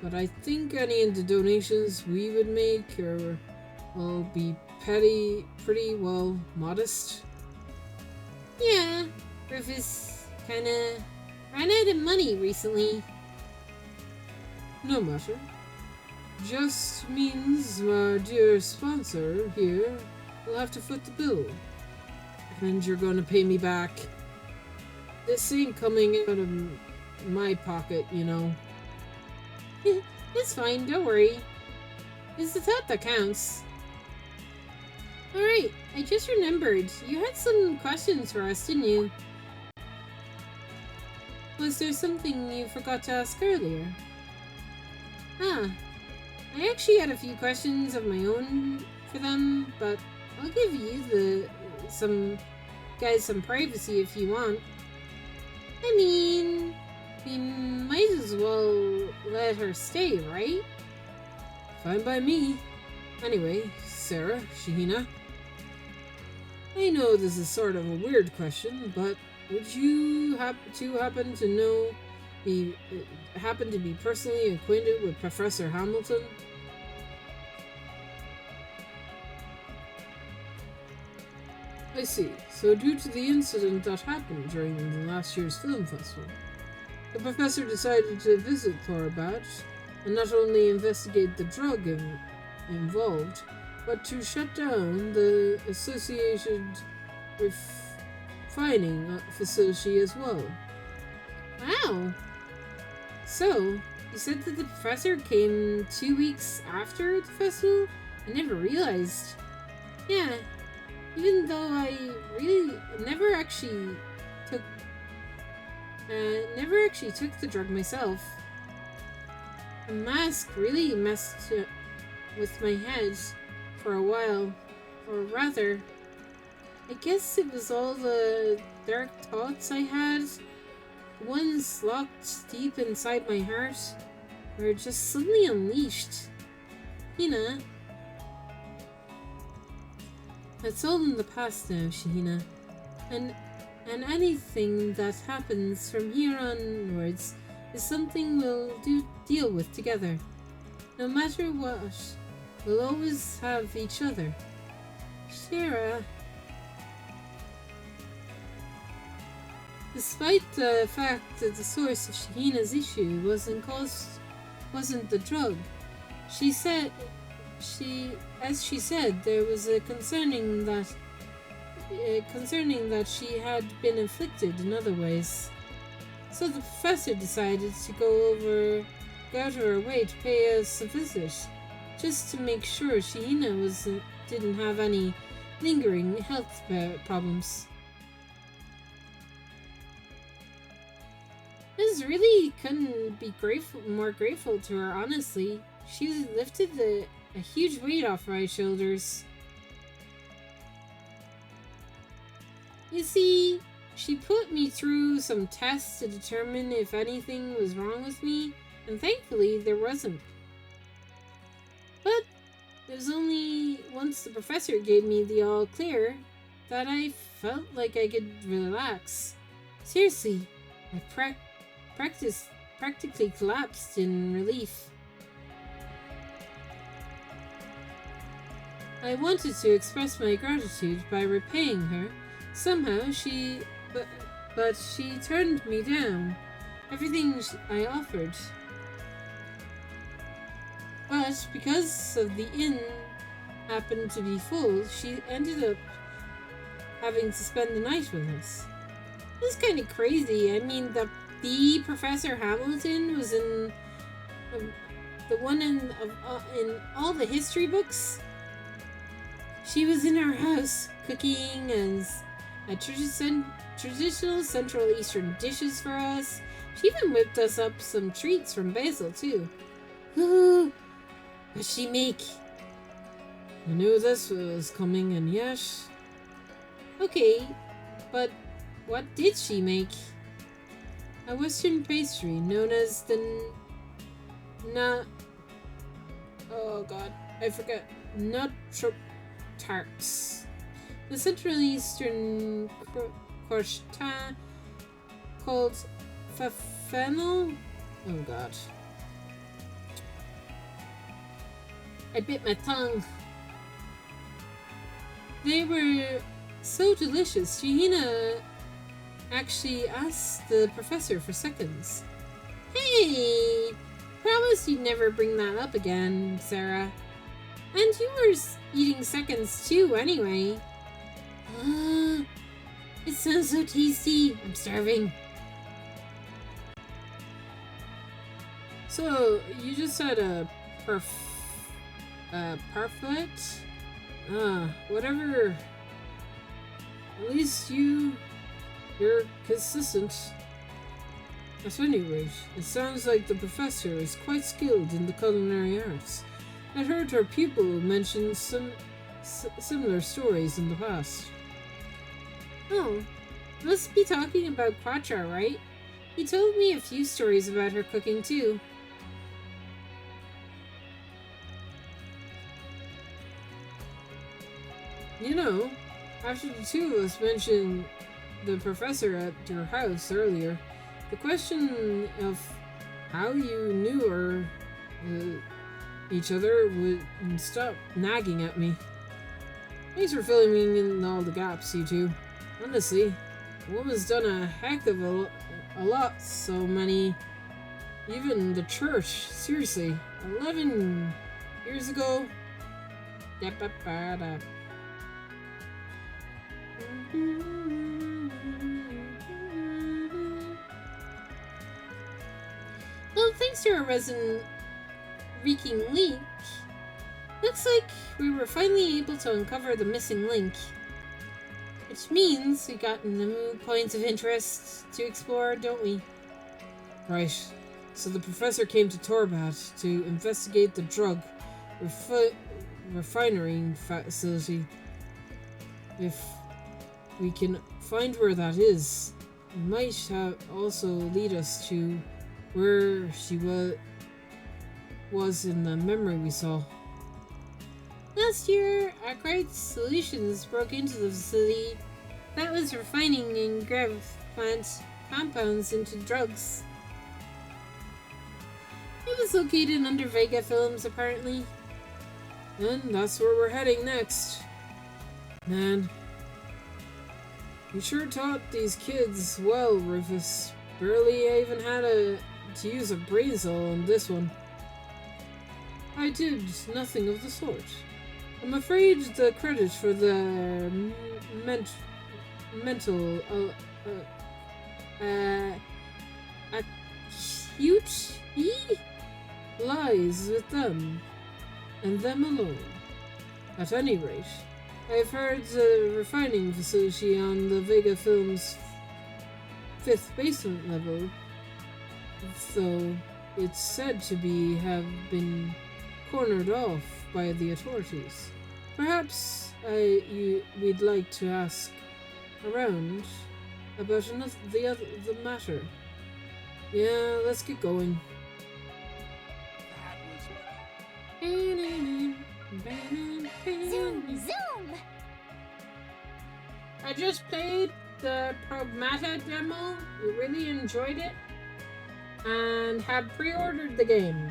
but I think any of the donations we would make will be pretty well modest. Yeah, Rufus kinda ran out of money recently. No matter. Just means my dear sponsor here will have to foot the bill. And you're gonna pay me back. This ain't coming out of my pocket, you know. It's fine, don't worry. It's the thought that counts. Alright, I just remembered. You had some questions for us, didn't you? Was there something you forgot to ask earlier? I actually had a few questions of my own for them, but I'll give you some privacy if you want. I mean, we might as well let her stay, right? Fine by me. Anyway, Sarah, Shahina, I know this is sort of a weird question, but would you happen to be personally acquainted with Professor Hamilton? I see. So due to the incident that happened during the last year's film festival, the professor decided to visit Thorabat and not only investigate the drug involved, but to shut down the associated refining facility as well. Wow! So, you said that the professor came 2 weeks after the festival? I never realized. Yeah, even though I really never actually took the drug myself. The mask really messed with my head for a while, or rather, I guess it was all the dark thoughts I had, the ones locked deep inside my heart, were just suddenly unleashed. Hina. It's all in the past now, Shahina, and anything that happens from here onwards is something we'll deal with together. No matter what, we'll always have each other. Shira. Despite the fact that the source of Shahina's issue wasn't the drug, as she said, there was a concerning that she had been afflicted in other ways. So the professor decided to go out of her way to pay us a visit, just to make sure Shahina didn't have any lingering health problems. I really couldn't be more grateful to her, honestly. She lifted a huge weight off my shoulders. You see, she put me through some tests to determine if anything was wrong with me, and thankfully there wasn't. But it was only once the professor gave me the all clear that I felt like I could relax. Seriously, I practically collapsed in relief. I wanted to express my gratitude by repaying her. Somehow but she turned me down. Everything I offered. But because of the inn happened to be full, she ended up having to spend the night with us. It was kind of crazy. I mean, the Professor Hamilton was in the one in all the history books. She was in our house cooking as a traditional Central Eastern dishes for us. She even whipped us up some treats from Basil too. Ooh, what'd she make? I knew this was coming, and yes. Okay, but what did she make? A Western pastry known as the nut tarts. The Central Eastern croissant called fafenel. Oh god. I bit my tongue. They were so delicious. Shahina actually asked the professor for seconds. Hey! Promise you'd never bring that up again, Sarah. And you were eating seconds too, anyway. It sounds so tasty. I'm starving. So, you just had a perfect? Whatever. At least you're consistent. At any rate, it sounds like the professor is quite skilled in the culinary arts. I heard her pupil mention some similar stories in the past. Oh, must be talking about Quatra, right? He told me a few stories about her cooking too. You know, After the two of us mentioned the professor at your house earlier, the question of how you knew each other would stop nagging at me. Thanks for filling in all the gaps, you two. Honestly, the woman's done a heck of a lot, so many. Even the church, seriously, 11 years ago. Well, thanks to our resin reeking leak, looks like we were finally able to uncover the missing link. Which means we got new points of interest to explore, don't we? Right. So the professor came to Torbat to investigate the drug refining facility. If we can find where that is, it might also lead us to where she was in the memory we saw. Last year, Arkwright Solutions broke into the facility that was refining and grav plant compounds into drugs. It was located under Vega Films, apparently. And that's where we're heading next. Man, you sure taught these kids well, Rufus. Barely even had to use a brain cell on this one. I did nothing of the sort. I'm afraid the credit for the mental acuity lies with them, and them alone. At any rate, I've heard the refining facility on the Vega Films 5th basement level, though it's said to have been cornered off by the authorities. Perhaps we'd like to ask around about the matter. Yeah, let's get going. Zoom, zoom! I just played the Pragmata demo. We really enjoyed it and have pre-ordered the game.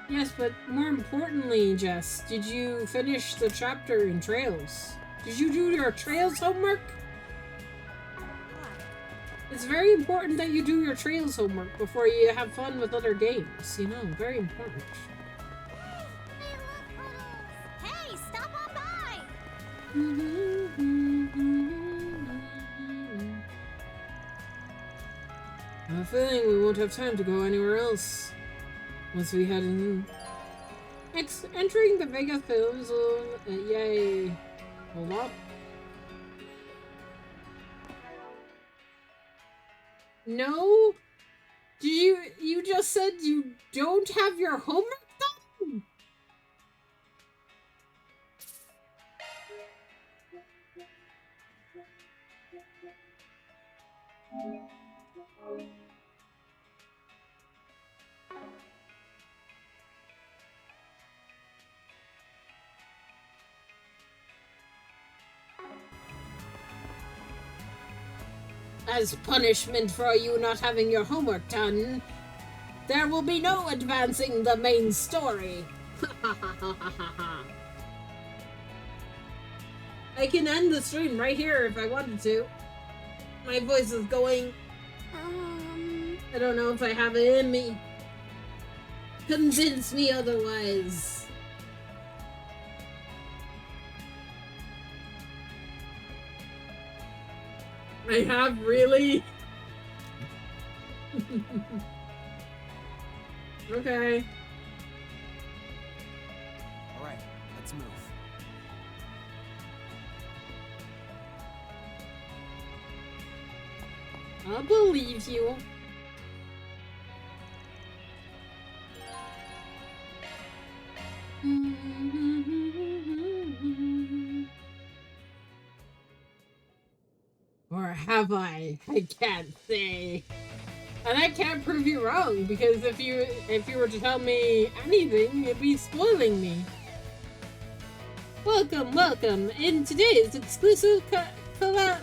Yes, but more importantly, Jess, did you finish the chapter in Trails? Did you do your Trails homework? It's very important that you do your Trails homework before you have fun with other games. You know, very important. Hey, stop on by! I have a feeling we won't have time to go anywhere else once we head in. Entering the Vega Films zone. Yay. Hold up. No? You just said you don't have your homework done? As punishment for you not having your homework done, there will be no advancing the main story. I can end the stream right here if I wanted to. My voice is going. I don't know if I have it in me. Convince me otherwise. I have, really? Okay. Alright, let's move. I'll believe you. Or have I? I can't say. And I can't prove you wrong, because if you were to tell me anything, you'd be spoiling me. Welcome, welcome! In today's exclusive collab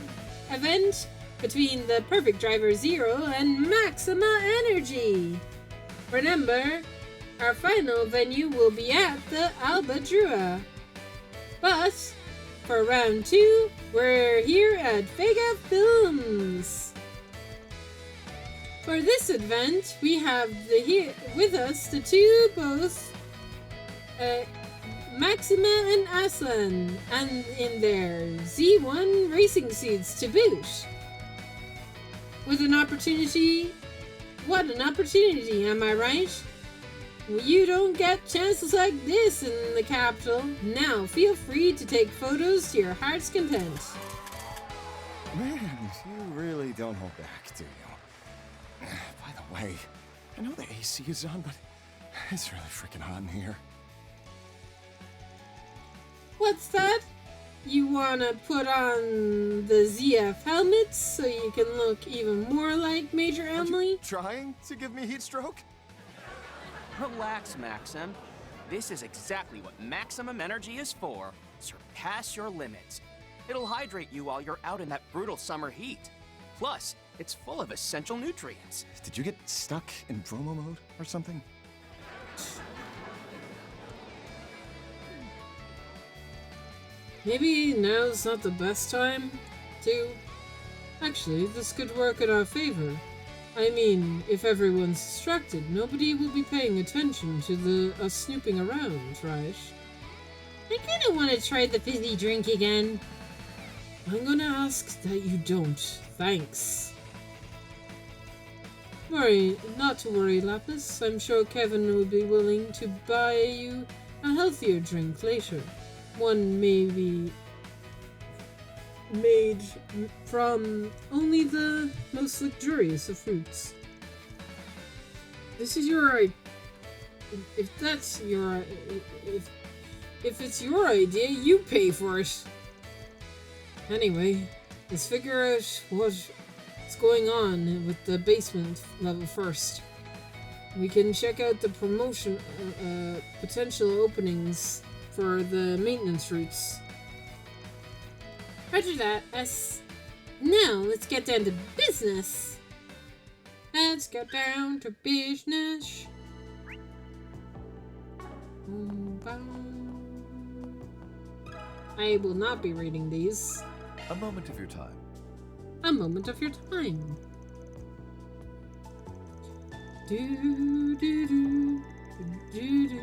event between the Perfect Driver Zero and Maxima Energy. Remember, our final venue will be at the Alba Drua. But for round 2, we're here at Vega Films. For this event, we have here with us the two both Maxima and Aslan, and in their Z1 racing suits to boot. With an opportunity, what an opportunity, am I right? You don't get chances like this in the capital. Now, feel free to take photos to your heart's content. Man, you really don't hold back, do you? By the way, I know the AC is on, but it's really freaking hot in here. What's that? You wanna put on the ZF helmets so you can look even more like Major Emily? Trying to give me heat stroke? Relax, Maxim. This is exactly what Maximum Energy is for. Surpass your limits. It'll hydrate you while you're out in that brutal summer heat. Plus, it's full of essential nutrients. Did you get stuck in promo mode or something? Maybe now's not the best time to... Actually, this could work in our favor. I mean, if everyone's distracted, nobody will be paying attention to us snooping around, right? I kinda wanna try the fizzy drink again. I'm gonna ask that you don't. Thanks. Not to worry, Lapis. I'm sure Kevin will be willing to buy you a healthier drink later. One may be made from only the most luxurious of fruits. This is your idea. If that's your... If it's your idea, you pay for it. Anyway, let's figure out what's going on with the basement level first. We can check out the promotion potential openings for the maintenance routes. Roger that, S. Now, let's get down to business. Let's get down to business. I will not be reading these. A moment of your time. A moment of your time. Do do do do do.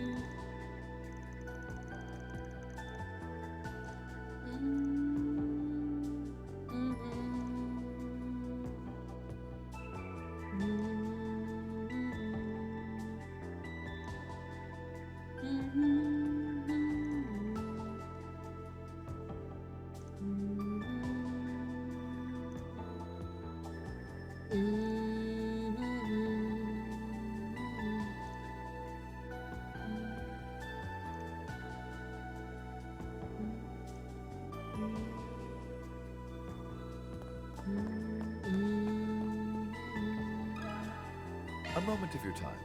A moment of your time.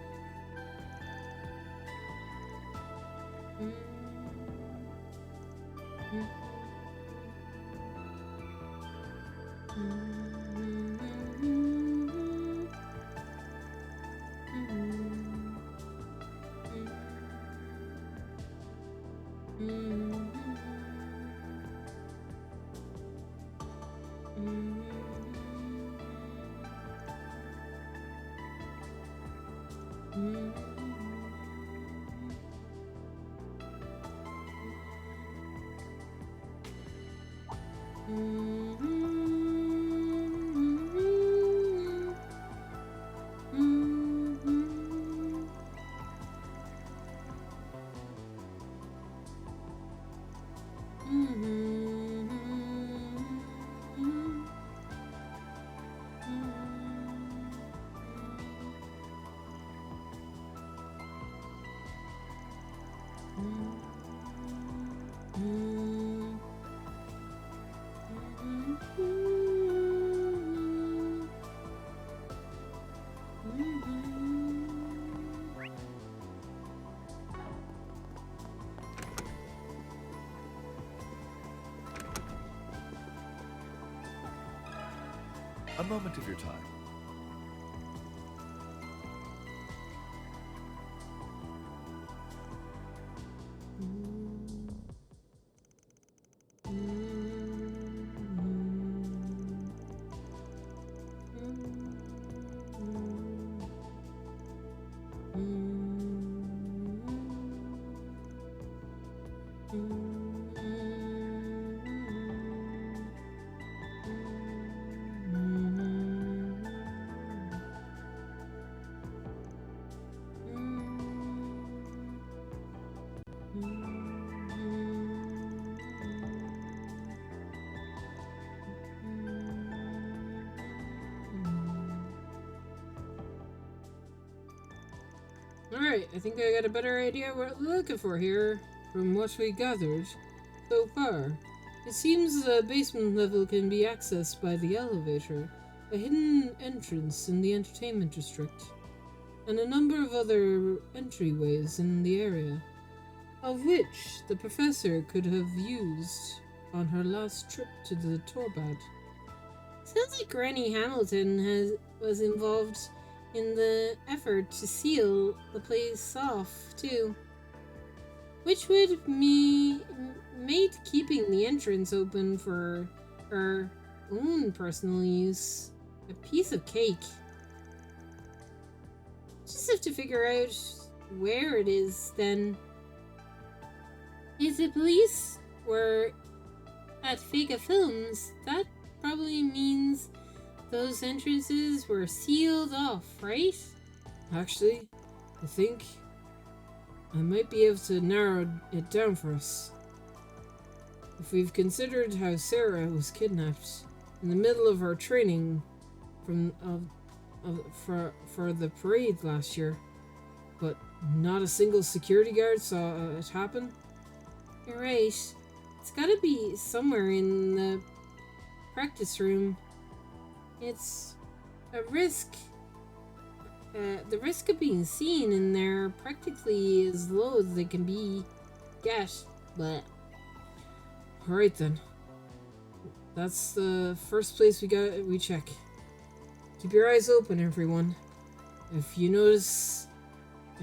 A moment of your time. Alright, I think I got a better idea what we're looking for here from what we gathered so far. It seems the basement level can be accessed by the elevator, a hidden entrance in the entertainment district, and a number of other entryways in the area, of which the professor could have used on her last trip to the Torbad. Sounds like Granny Hamilton was involved in the effort to seal the place off, too. Which would made keeping the entrance open for her own personal use a piece of cake. Just have to figure out where it is, then. If the police were at Vega Films, that probably means those entrances were sealed off, right? Actually, I think I might be able to narrow it down for us. If we've considered how Sarah was kidnapped in the middle of our training for the parade last year, but not a single security guard saw it happen. You're right. It's gotta be somewhere in the practice room. It's a risk. The risk of being seen in there practically as low as they can be. Gosh, but alright then. That's the first place we check. Keep your eyes open, everyone. If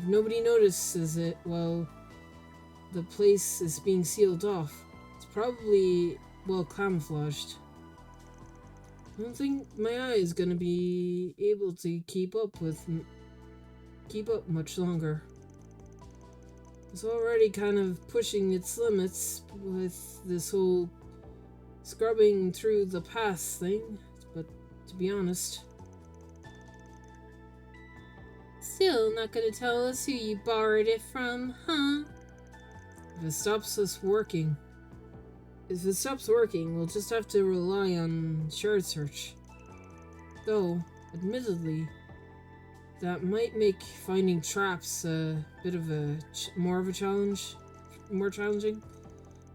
nobody notices it, well, the place is being sealed off. It's probably well camouflaged. I don't think my eye is gonna be able to keep up much longer. It's already kind of pushing its limits with this whole scrubbing through the past thing, but to be honest. Still not gonna tell us who you borrowed it from, huh? If it stops working, we'll just have to rely on shard search. Though, admittedly, that might make finding traps a bit of more challenging.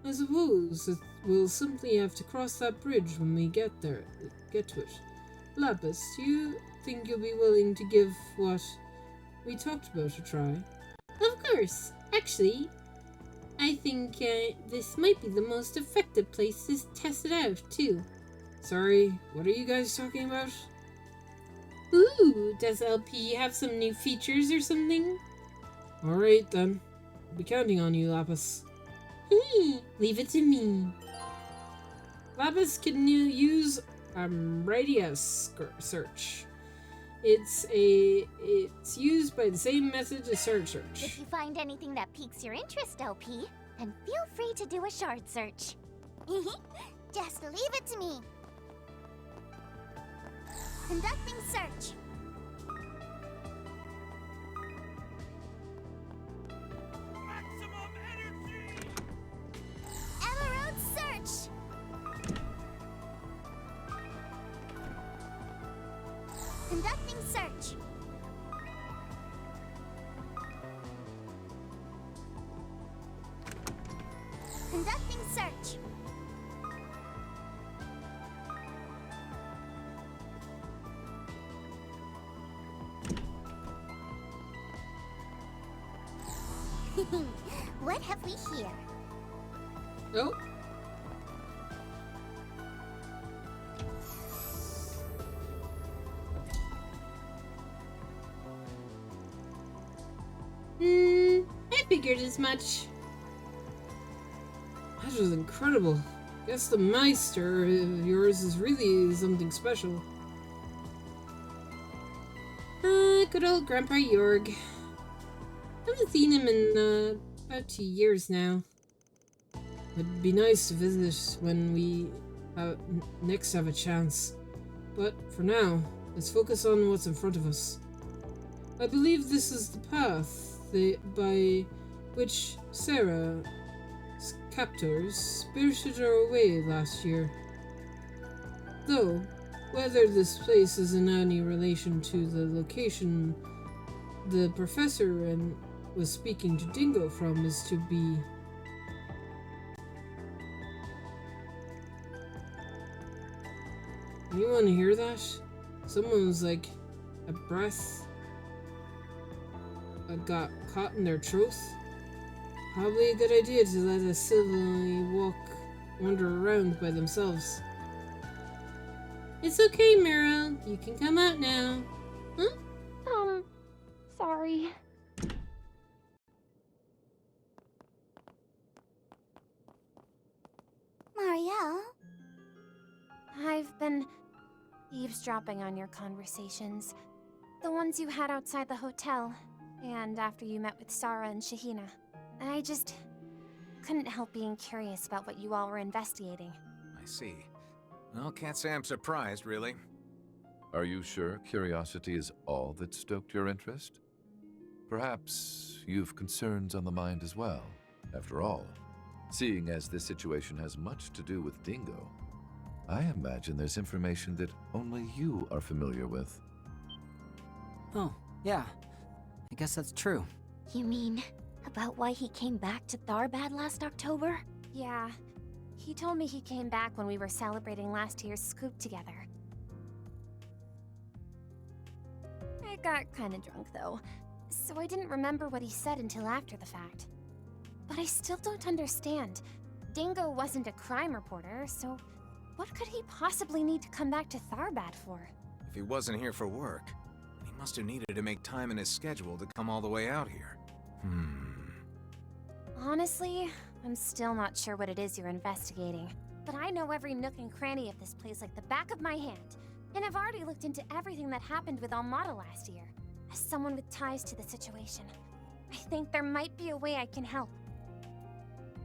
I suppose we'll simply have to cross that bridge when we get to it. Lapis, do you think you'll be willing to give what we talked about a try? Of course. Actually, I think this might be the most effective place to test it out, too. Sorry, what are you guys talking about? Ooh, does LP have some new features or something? Alright then. I'll be counting on you, Lapis. Leave it to me. Lapis can use radius search. It's used by the same method as shard search. If you find anything that piques your interest, LP, then feel free to do a shard search. Just leave it to me. Conducting search. Maximum energy! Emerald search. Conducting search. Conducting search. What have we here? Oh. figured as much. That was incredible. Guess the Meister of yours is really something special. Good old Grandpa Jorg. Haven't seen him in about 2 years now. It'd be nice to visit when we next have a chance. But for now, let's focus on what's in front of us. I believe this is the path by which Sarah's captors spirited her away last year. Though, whether this place is in any relation to the location the professor was speaking to Dingo from is to be. Anyone hear that? Someone was like a breath got caught in their throat. Probably a good idea to let us civilly wander around by themselves. It's okay, Meryl. You can come out now. Huh? Sorry. Marielle? I've been eavesdropping on your conversations. The ones you had outside the hotel, and after you met with Sarah and Shahina. I just couldn't help being curious about what you all were investigating. I see. Well, can't say I'm surprised, really. Are you sure curiosity is all that stoked your interest? Perhaps you've concerns on the mind as well. After all, seeing as this situation has much to do with Dingo, I imagine there's information that only you are familiar with. Oh, yeah. I guess that's true. You mean about why he came back to Tharbad last October? Yeah. He told me he came back when we were celebrating last year's scoop together. I got kinda drunk though, so I didn't remember what he said until after the fact. But I still don't understand. Dingo wasn't a crime reporter, so what could he possibly need to come back to Tharbad for? If he wasn't here for work, he must have needed to make time in his schedule to come all the way out here. Honestly, I'm still not sure what it is you're investigating. But I know every nook and cranny of this place like the back of my hand. And I've already looked into everything that happened with Almada last year. As someone with ties to the situation, I think there might be a way I can help.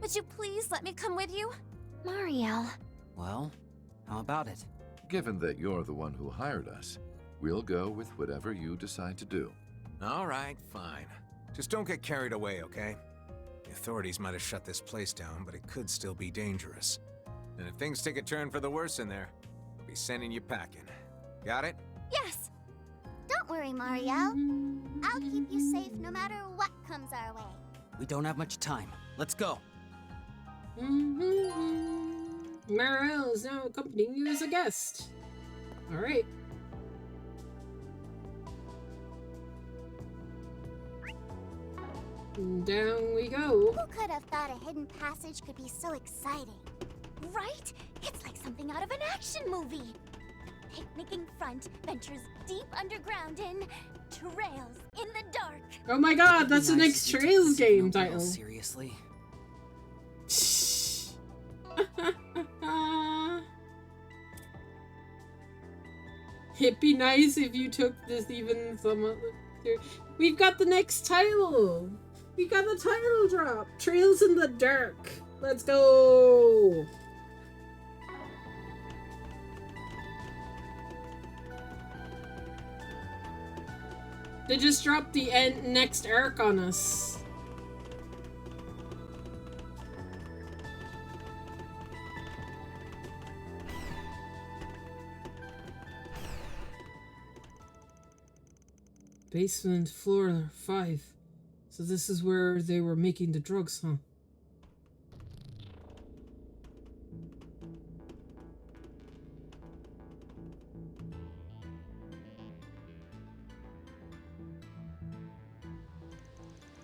Would you please let me come with you? Marielle. Well, how about it? Given that you're the one who hired us, we'll go with whatever you decide to do. All right, fine. Just don't get carried away, okay? The authorities might have shut this place down, but it could still be dangerous. And if things take a turn for the worse in there, I'll be sending you packing. Got it? Yes! Don't worry, Marielle. I'll keep you safe no matter what comes our way. We don't have much time. Let's go. Meryl is now accompanying you as a guest. Alright. Down we go. Who could have thought a hidden passage could be so exciting? Right? It's like something out of an action movie. The picnicking front ventures deep underground in Trails in the Dark. Oh my god, that's the next Trails game title. Seriously? It'd be nice if you took this even somewhat. We've got the next title. We got the title drop. Trails in the Dark. Let's go. They just dropped the next arc on us. Basement floor 5. So this is where they were making the drugs, huh?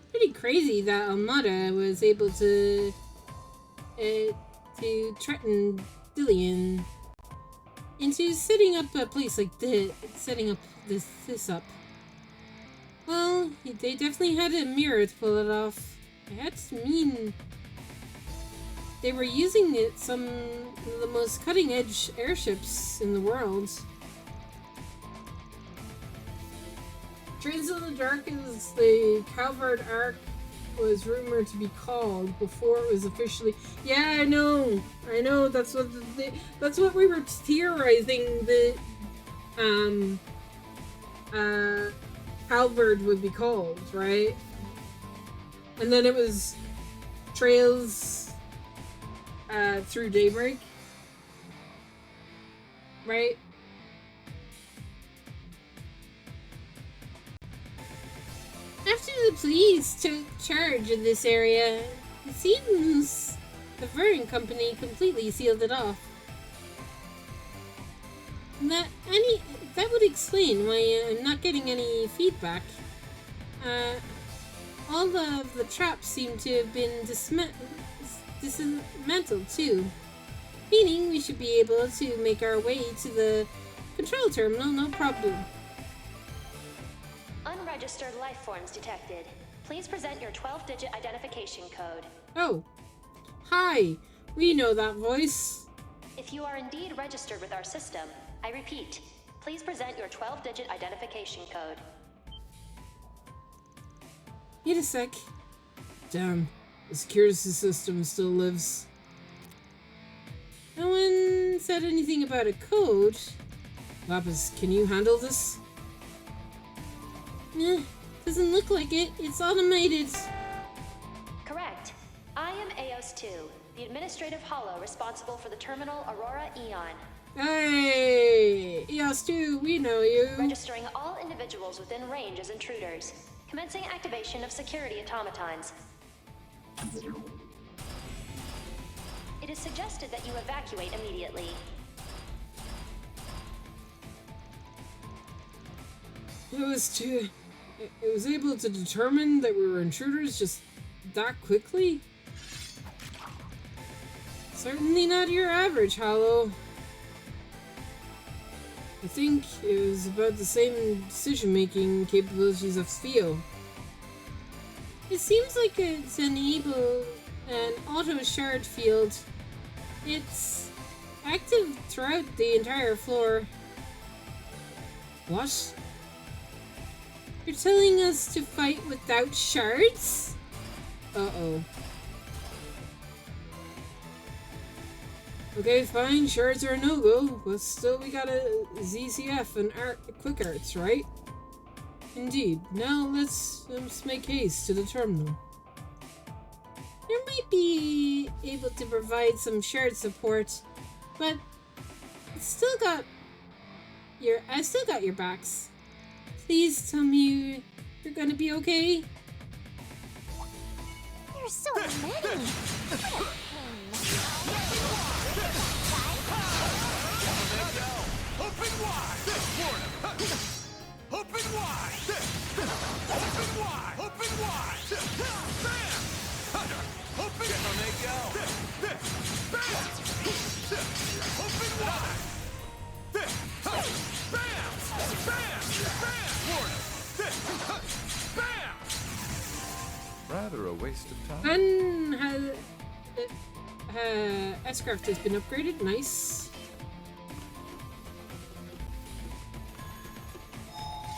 Pretty crazy that Almada was able to threaten Dillion into setting up a place like this, setting up this up. Well, they definitely had a mirror to pull it off. had to mean they were using some of the most cutting-edge airships in the world. Trails in the Dark is the Calvard Arc was rumored to be called before it was officially. Yeah, I know. That's what that's what we were theorizing that Calvard would be called, right? And then it was Trails through Daybreak, right? After the police took charge of this area, it seems the Vern Company completely sealed it off. That would explain why I'm not getting any feedback. All of the traps seem to have been dismantled too, meaning we should be able to make our way to the control terminal no problem. Unregistered life forms detected. Please present your 12-digit identification code. Oh. Hi. We know that voice. If you are indeed registered with our system, I repeat, please present your 12-digit identification code. Wait a sec. Damn. The security system still lives. No one said anything about a code. Lapis, can you handle this? Doesn't look like it. It's automated. Correct. I am Eos 2, the administrative hollow responsible for the terminal Aurora Eon. Hey! Eos 2, we know you. Registering all individuals within range as intruders. Commencing activation of security automatons. It is suggested that you evacuate immediately. It was able to determine that we were intruders just that quickly? Certainly not your average, Hollow. I think it was about the same decision-making capabilities of Theo. It seems like it's enabled an auto-shard field. It's active throughout the entire floor. What? You're telling us to fight without shards? Uh-oh. Okay, fine, shards are a no-go, but still we got a ZCF and Quick Arts, right? Indeed. Now let's make haste to the terminal. You might be able to provide some shard support, but I still got your backs. Please tell me you're gonna be okay. There's so many. Open wide! Open wide! Open wide! Open wide! Bam! Open! Down they go! Bam! Open wide! Bam! Bam! Bam! Rather a waste of time. S-Craft has been upgraded. Nice.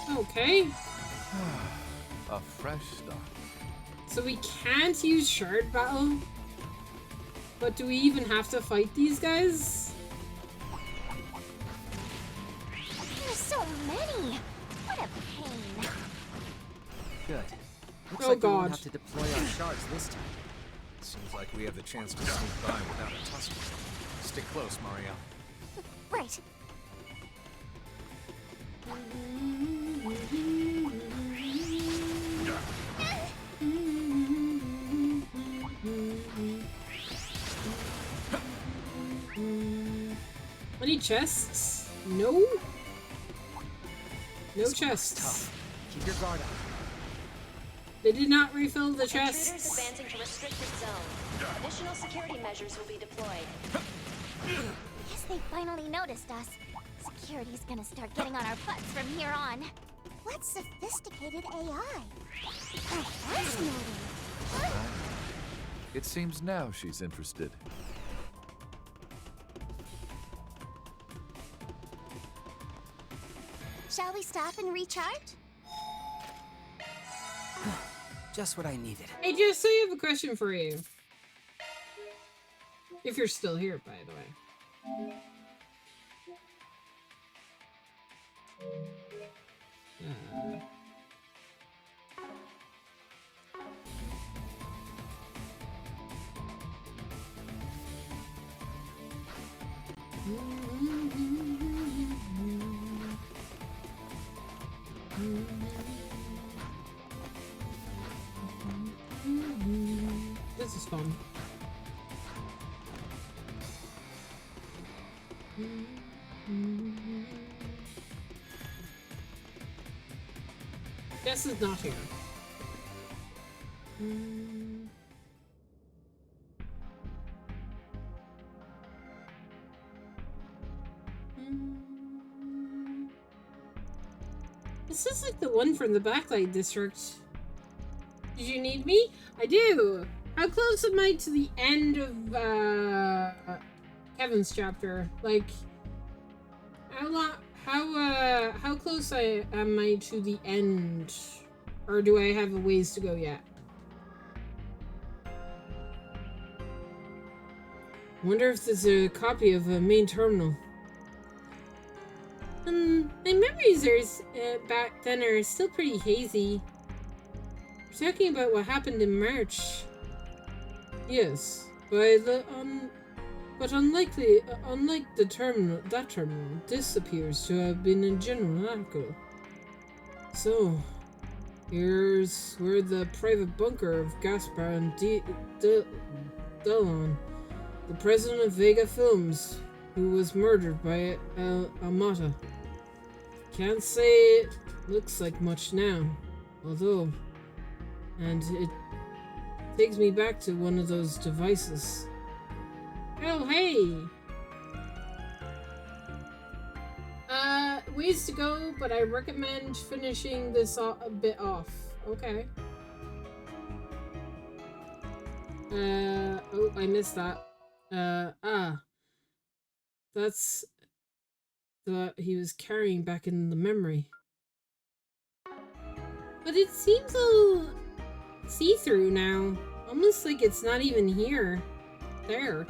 Okay. A fresh start. So we can't use Shard Battle? But do we even have to fight these guys? There's so many. What a pain. Good. Looks Oh, like we God. won't have to deploy our shards this time. Seems like we have the chance to sneak by without a tussle. Stick close, Mario. Right. Any chests? No? No chests. Keep your guard up. They did not refill the Intruders chests. advancing to restricted zone. Additional security measures will be deployed. Guess they finally noticed us. Security's gonna start getting on our butts from here on. What sophisticated AI. How fascinating. It seems now she's interested. Shall we stop and recharge? Just what I needed. Hey, Jess, I have a question for you. If you're still here, by the way. This is fun. Jess is not here. This is like the one from the Backlight District. Did you need me? I do! How close am I to the end of Kevin's chapter? Like, how close am I to the end? Or do I have a ways to go yet? Wonder if there's a copy of a main terminal. My memories are back then are still pretty hazy. We're talking about what happened in March. Yes, but unlike the terminal, this appears to have been a general article. So, here's where the private bunker of Gaspar and Delon, the president of Vega Films, who was murdered by Amata. Can't say it looks like much now, although, and it takes me back to one of those devices. Oh, hey! Ways to go, but I recommend finishing this a bit off. Okay. Oh, I missed that. That's the he was carrying back in the memory. But it seems a little see-through now. Almost like it's not even here. There.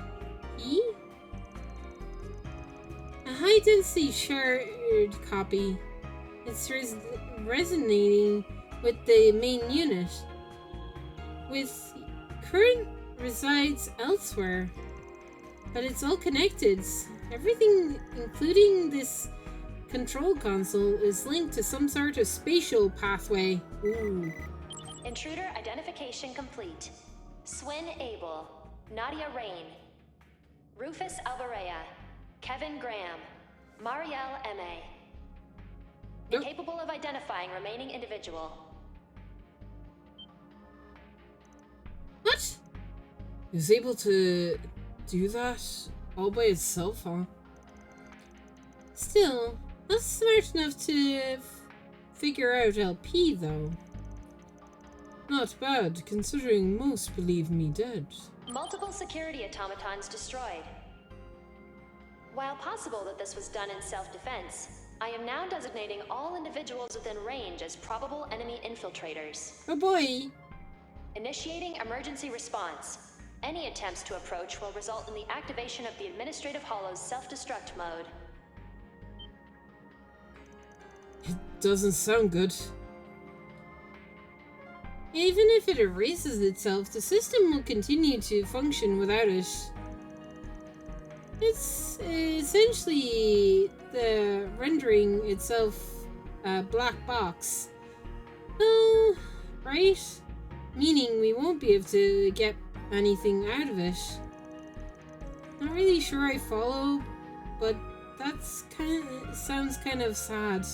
A high-density shared copy. It's resonating with the main unit. With current resides elsewhere. But it's all connected. Everything, including this control console, is linked to some sort of spatial pathway. Ooh. Intruder identification complete. Swin Abel, Nadia Rain, Rufus Alvarez, Kevin Graham, Marielle M.A. Incapable of identifying remaining individual. What? He was able to do that all by itself, huh? Still, not smart enough to figure out LP, though. Not bad, considering most believe me dead. Multiple security automatons destroyed. While possible that this was done in self-defense, I am now designating all individuals within range as probable enemy infiltrators. Oh boy! Initiating emergency response. Any attempts to approach will result in the activation of the Administrative Hollow's self-destruct mode. It doesn't sound good. Even if it erases itself, the system will continue to function without it. It's essentially the rendering itself a black box. Oh, right? Meaning we won't be able to get anything out of it. Not really sure I follow, but that's sounds kind of sad.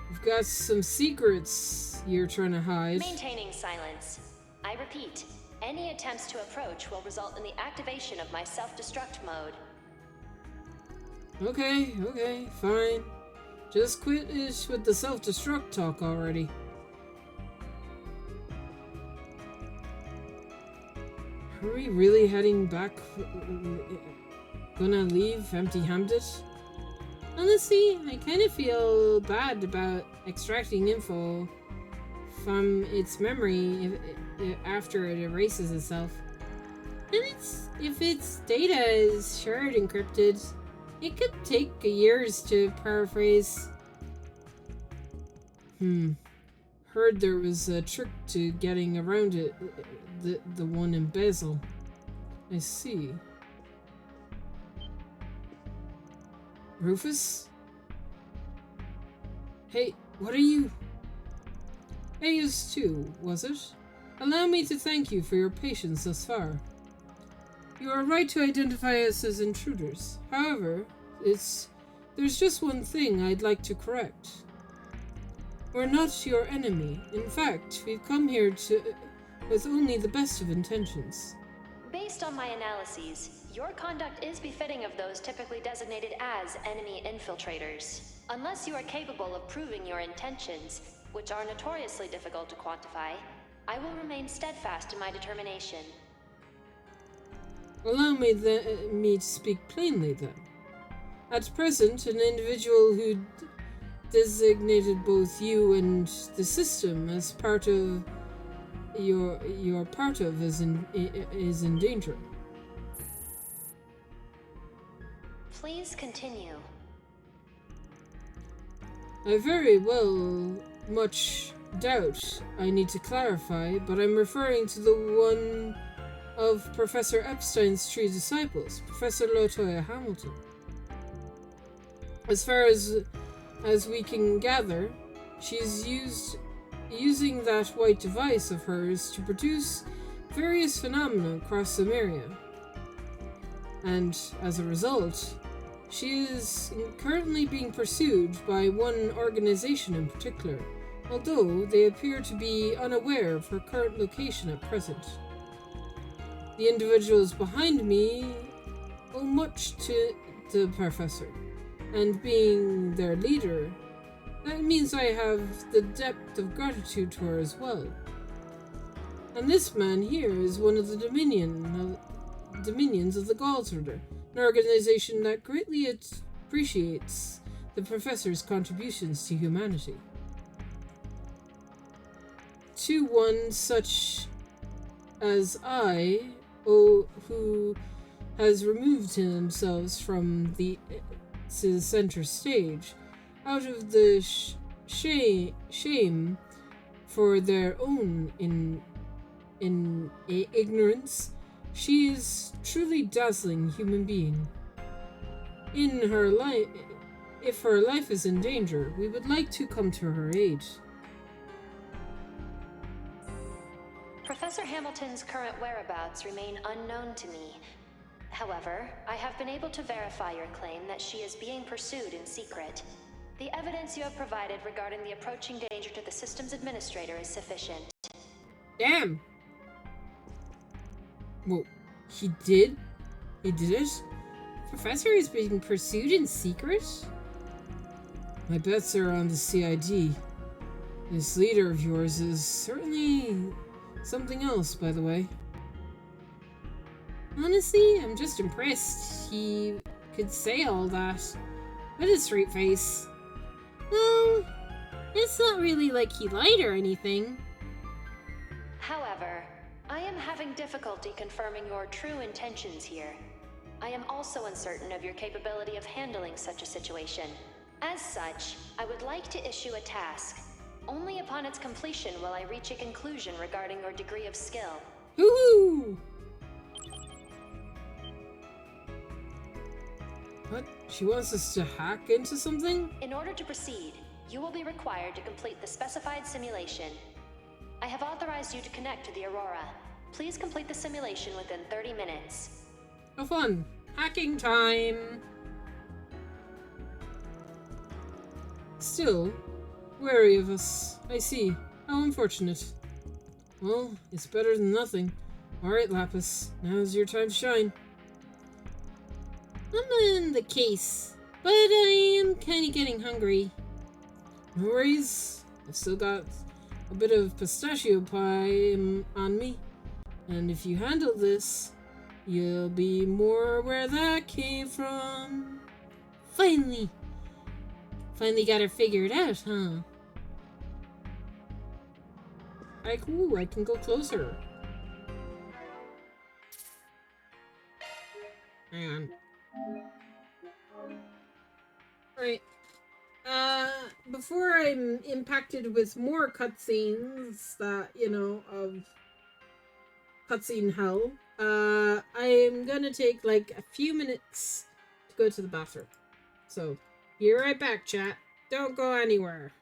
We've got some secrets you're trying to hide. Maintaining silence. I repeat, any attempts to approach will result in the activation of my self-destruct mode. Okay, fine. Just quit ish with the self-destruct talk already. Are we really heading back? Gonna leave empty-handed? Honestly, I kind of feel bad about extracting info from its memory after it erases itself. And if its data is shared encrypted, it could take years to paraphrase. Heard there was a trick to getting around it, the one in Basil. I see. Rufus? Hey, what are you? Ayus too, was it? Allow me to thank you for your patience thus far. You are right to identify us as intruders. However, there's just one thing I'd like to correct. We're not your enemy. In fact, we've come here with only the best of intentions. Based on my analyses, your conduct is befitting of those typically designated as enemy infiltrators. Unless you are capable of proving your intentions, which are notoriously difficult to quantify, I will remain steadfast in my determination. Allow me to speak plainly then. At present, an individual who designated both you and the system as part of you're part of is in danger. Please continue. I very well much doubt I need to clarify, but I'm referring to the one of Professor Epstein's true disciples, Professor Latoya Hamilton. As far as we can gather, she's using that white device of hers to produce various phenomena across Samaria. And as a result, she is currently being pursued by one organization in particular, although they appear to be unaware of her current location at present. The individuals behind me owe much to the professor, and being their leader, that means I have the depth of gratitude to her as well. And this man here is one of the dominions of the Galsrider, an organization that greatly appreciates the professor's contributions to humanity. To one such as I, who has removed himself from the center stage, out of the shame for their own ignorance, she is truly dazzling human being. If her life is in danger, we would like to come to her aid. Professor Hamilton's current whereabouts remain unknown to me. However, I have been able to verify your claim that she is being pursued in secret. The evidence you have provided regarding the approaching danger to the system's administrator is sufficient. Damn! Well, he did? He did it? Professor is being pursued in secret? My bets are on the CID. This leader of yours is certainly something else, by the way. Honestly, I'm just impressed he could say all that with a straight face. Well, it's not really like he lied or anything. However, I am having difficulty confirming your true intentions here. I am also uncertain of your capability of handling such a situation. As such, I would like to issue a task. Only upon its completion will I reach a conclusion regarding your degree of skill. Woohoo! What? She wants us to hack into something? In order to proceed, you will be required to complete the specified simulation. I have authorized you to connect to the Aurora. Please complete the simulation within 30 minutes. Oh fun! Hacking time! Still, wary of us. I see. How unfortunate. Well, it's better than nothing. Alright, Lapis. Now's your time to shine. I'm in the case, but I am kind of getting hungry. No worries. I've still got a bit of pistachio pie on me. And if you handle this, you'll be more where that came from. Finally got her figured out, huh? Like, ooh, I can go closer. Hang on. Right. Before I'm impacted with more cutscenes that, you know, of cutscene hell, I'm gonna take like a few minutes to go to the bathroom. So, be right back, chat. Don't go anywhere.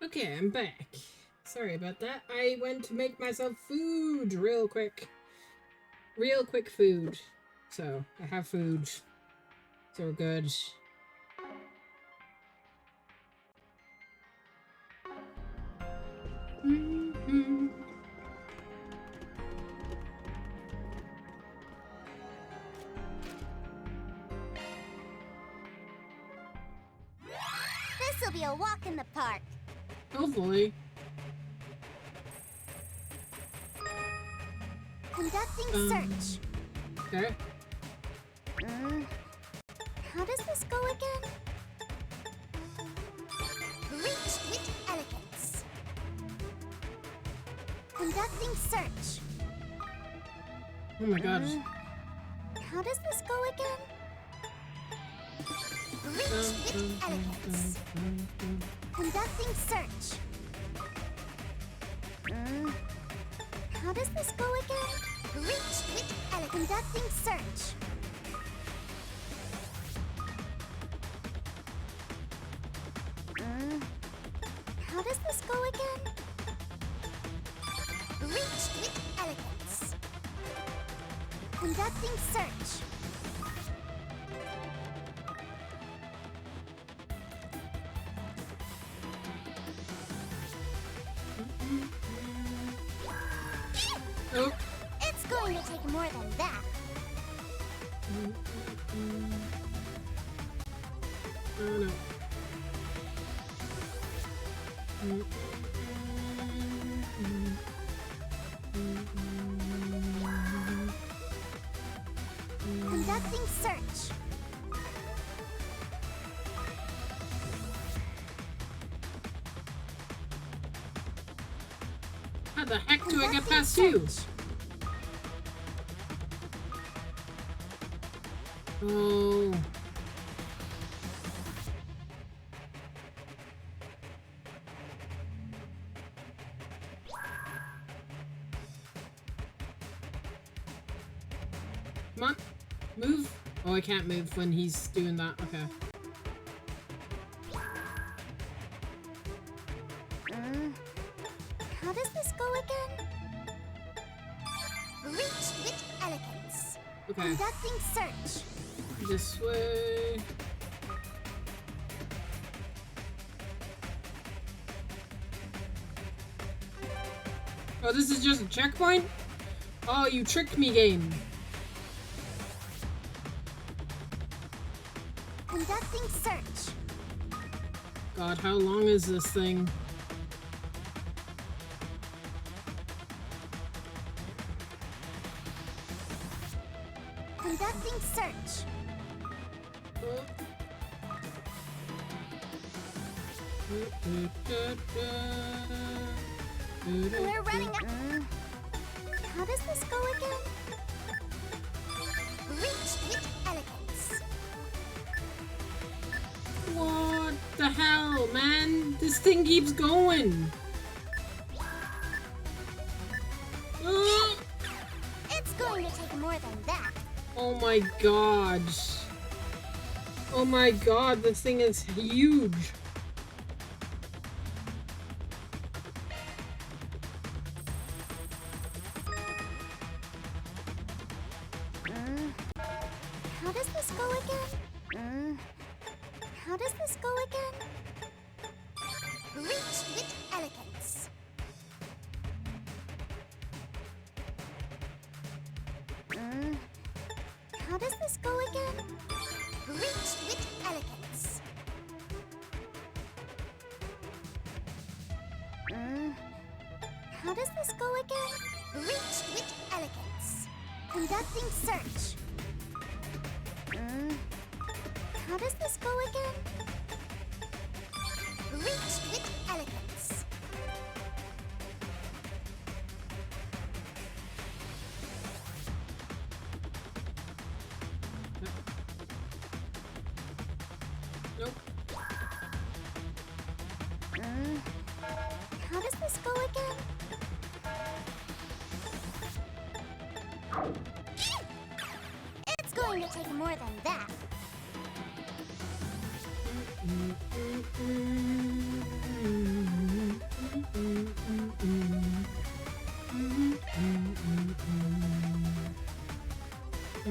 Okay, I'm back. Sorry about that. I went to make myself food real quick. Real quick food. So, I have food. So we're good. This'll be a walk in the park. Hopefully. Conducting search. Okay. How does this go again? Reach with elegance. Conducting search. Oh my god. How does this go again? Reach with elegance. Conducting search. How does this go again? Reach with elegance. Conducting search. How does this go again? Reach with elegance. Conducting search. Oh. It's going to take more than that. Oh no. Conducting search. How the heck do I get past you? Oh. Come on. Move. Oh, I can't move when he's doing that. Okay. How does this go again? Reach with elegance. Okay. Conducting search. This way. Oh, this is just a checkpoint? Oh, you tricked me, game. Conducting search. God, how long is this thing? Conducting search. We're running out. How does this go again? Reach with elegance. What the hell, man? This thing keeps going. It's going to take more than that. Oh my god. Oh my god, this thing is huge. How does this go again? How does this go again? Reach with elegance. How does this go again? Reach with elegance. How does this go again? Reach with elegance. Conducting search. How does this go again? Reach with elegance. Nope. How does this go again? It's going to take more than that. How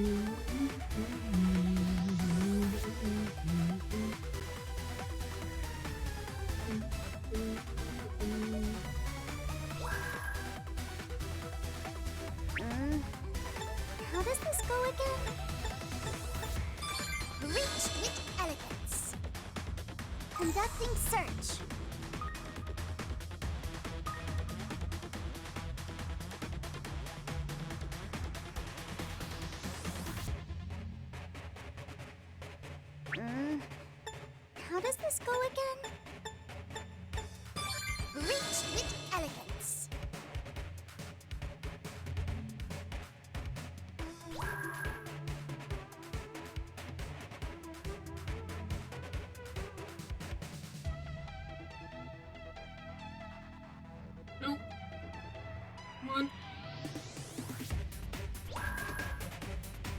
does this go again? Reach with elegance. Conducting search. How does this go again? Reach with elegance. Nope. Come on.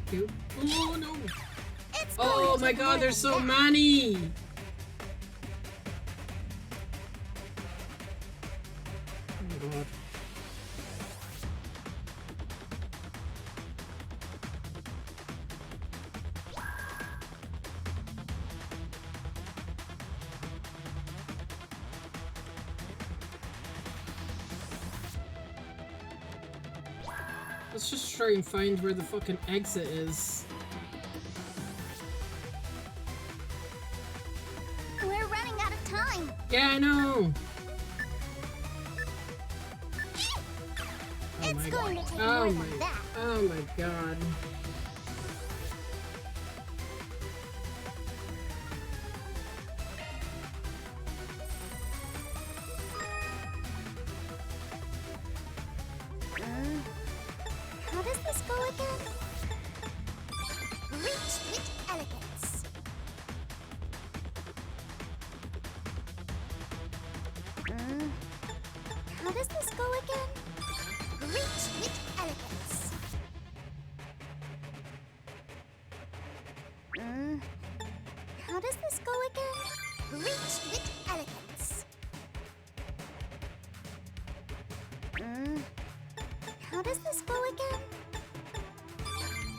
Two. Oh no! Oh my god, there's so many! Oh god. Let's just try and find where the fucking exit is. We're running out of time. Yeah, I know. It's going to take Oh more my, than that. oh my god. How does this go again? Reach with elegance. How does this go again? Reach with elegance. How does this go again? Reach with elegance. How does this go again?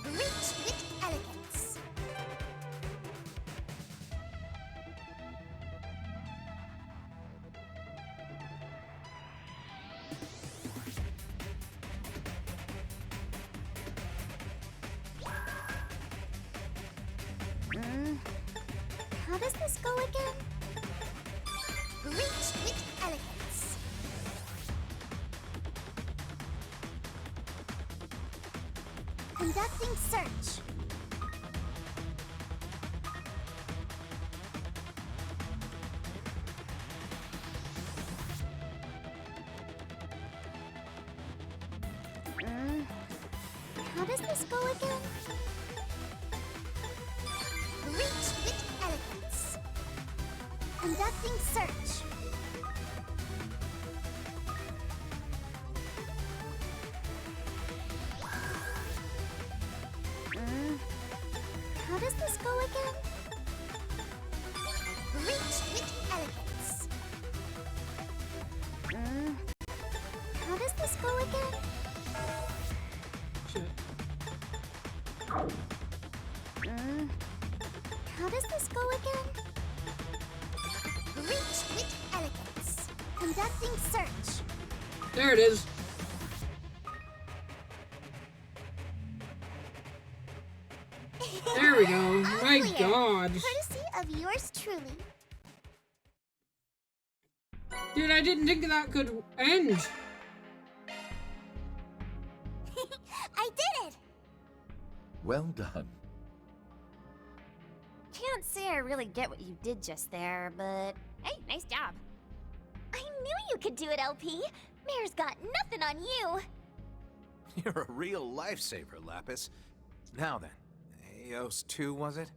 Reach with elegance. How does this go again? Reach with elegance. Conducting search. How does this go again? Reach with elegance. Conducting search. How does this go again? Reach with elegance. How does this go again? Shit. How does this go again? Reach with elegance. Conducting search. There it is. There we go. My Clear. god. Courtesy of yours truly. Dude, I didn't think that could end. I did it! Well done. Can't say I really get what you did just there, but hey, nice job. I knew you could do it, LP. Mayor's got nothing on you. You're a real lifesaver, Lapis. Now then, Eos 2, was it?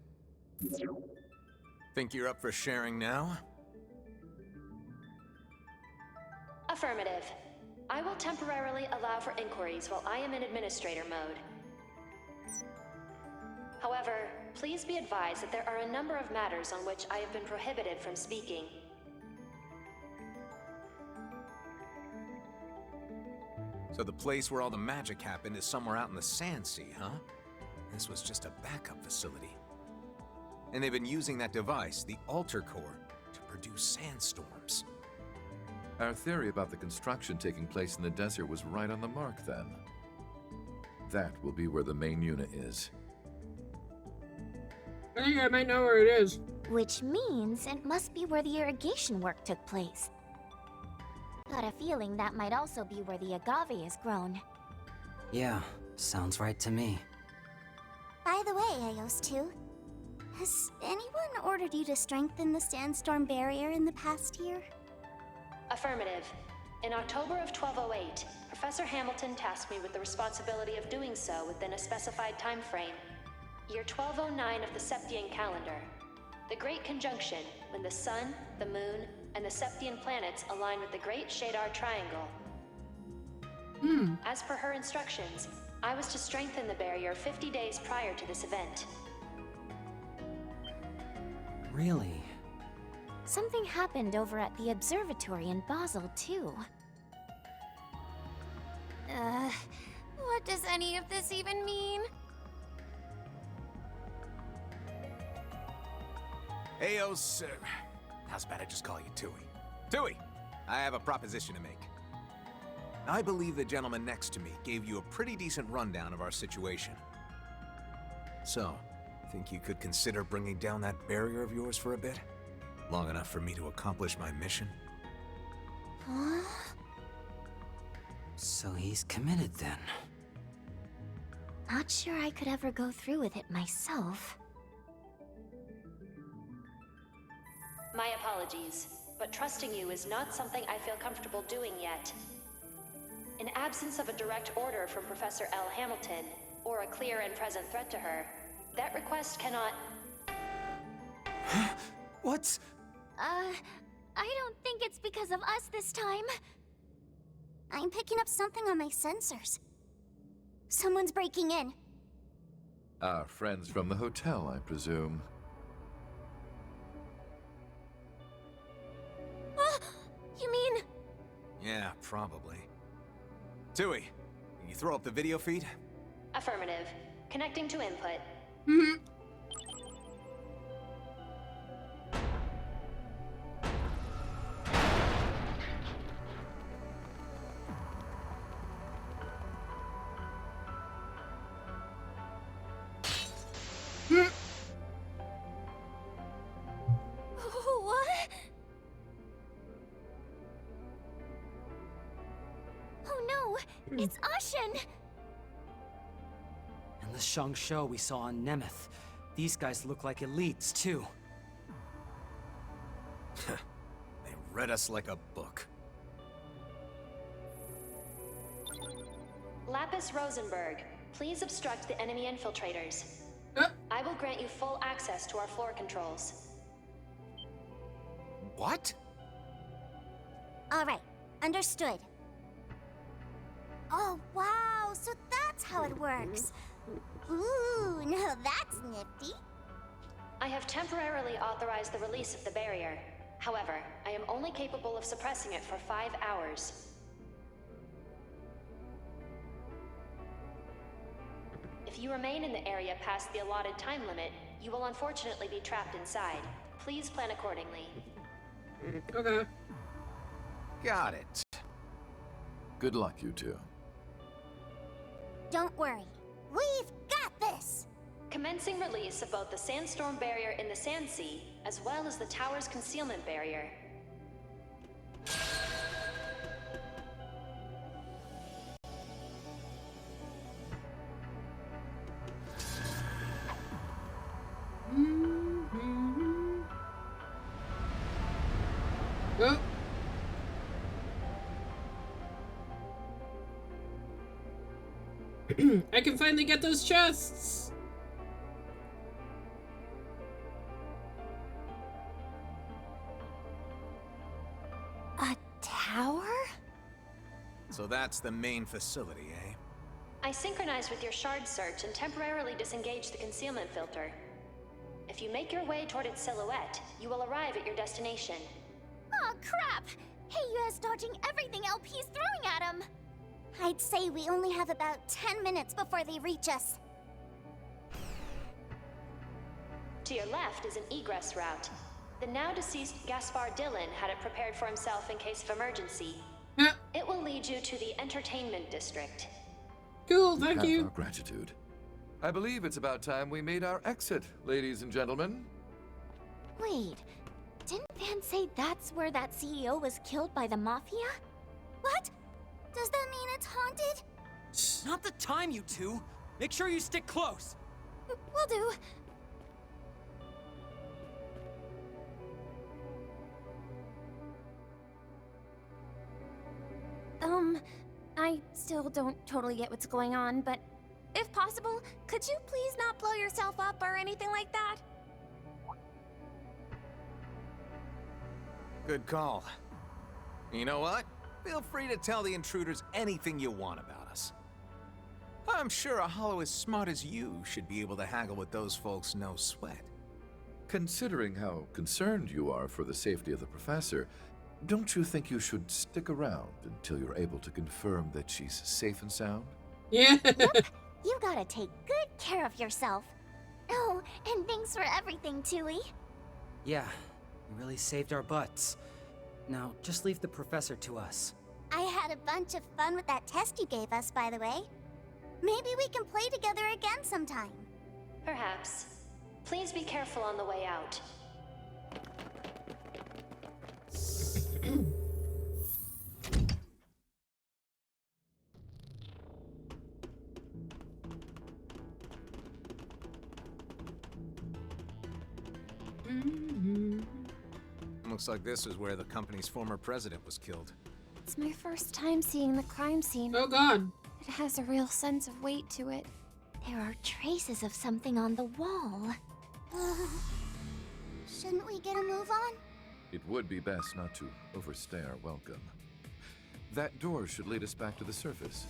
Think you're up for sharing now? Affirmative. I will temporarily allow for inquiries while I am in administrator mode. However, please be advised that there are a number of matters on which I have been prohibited from speaking. So the place where all the magic happened is somewhere out in the Sand Sea, huh? this was just a backup facility. And they've been using that device, the Alter Core, to produce sandstorms. Our theory about the construction taking place in the desert was right on the mark then. That will be where the main unit is. I think I might know where it is. Which means it must be where the irrigation work took place. Got a feeling that might also be where the agave is grown. Yeah, sounds right to me. By the way, Eos 2, has anyone ordered you to strengthen the sandstorm barrier in the past year? Affirmative. In October of 1208, Professor Hamilton tasked me with the responsibility of doing so within a specified time frame. Year 1209 of the Septian calendar. The Great Conjunction, when the Sun, the Moon, and the Septian planets align with the Great Shadar Triangle. As per her instructions, I was to strengthen the barrier 50 days prior to this event. Really? Something happened over at the observatory in Basel, too. What does any of this even mean? Eos, how's about I just call you Tui? Tui, I have a proposition to make. I believe the gentleman next to me gave you a pretty decent rundown of our situation. So, think you could consider bringing down that barrier of yours for a bit? Long enough for me to accomplish my mission? Huh? So he's committed then. Not sure I could ever go through with it myself. My apologies, but trusting you is not something I feel comfortable doing yet. In absence of a direct order from Professor L. Hamilton, or a clear and present threat to her, that request cannot... What? I don't think it's because of us this time. I'm picking up something on my sensors. Someone's breaking in. Our friends from the hotel, I presume. You mean... Yeah, probably. Tui, can you throw up the video feed? Affirmative. Connecting to input. What? Oh no, it's Ashen! And the Shang-Shou we saw on Nemeth. These guys look like elites, too. They read us like a book. Lapis Rosenberg, please obstruct the enemy infiltrators. I will grant you full access to our floor controls. What? Alright, understood. Oh wow, so that's how it works. Ooh, now that's nifty. I have temporarily authorized the release of the barrier. However, I am only capable of suppressing it for 5 hours. If you remain in the area past the allotted time limit, you will unfortunately be trapped inside. Please plan accordingly. Okay. Got it. Good luck, you two. Don't worry, we've got this! Commencing release of both the sandstorm barrier in the Sand Sea, as well as the tower's concealment barrier. Oh. I can finally get those chests! A tower? So that's the main facility, eh? I synchronized with your shard search and temporarily disengaged the concealment filter. If you make your way toward its silhouette, you will arrive at your destination. Aw, crap! Heiyua's dodging everything LP's throwing at him! I'd say we only have about 10 minutes before they reach us. To your left is an egress route. The now deceased Gaspar Dillon had it prepared for himself in case of emergency. It will lead you to the entertainment district. Cool, thank Have you. our gratitude. I believe it's about time we made our exit, ladies and gentlemen. Wait, didn't Van say that's where that CEO was killed by the Mafia? What? Does that mean it's haunted? Not the time, you two! Make sure you stick close! Will do. I still don't totally get what's going on, but if possible, could you please not blow yourself up or anything like that? Good call. You know what? Feel free to tell the intruders anything you want about us. I'm sure a hollow as smart as you should be able to haggle with those folks no sweat. Considering how concerned you are for the safety of the professor, don't you think you should stick around until you're able to confirm that she's safe and sound? Yeah. Yep. You gotta take good care of yourself. Oh, and thanks for everything, Tui. Yeah, you really saved our butts. Now, just leave the professor to us. I had a bunch of fun with that test you gave us, by the way. Maybe we can play together again sometime. Perhaps. Please be careful on the way out. Looks like this is where the company's former president was killed. It's my first time seeing the crime scene. Oh god. It has a real sense of weight to it. There are traces of something on the wall. Shouldn't we get a move on? It would be best not to overstay our welcome. That door should lead us back to the surface.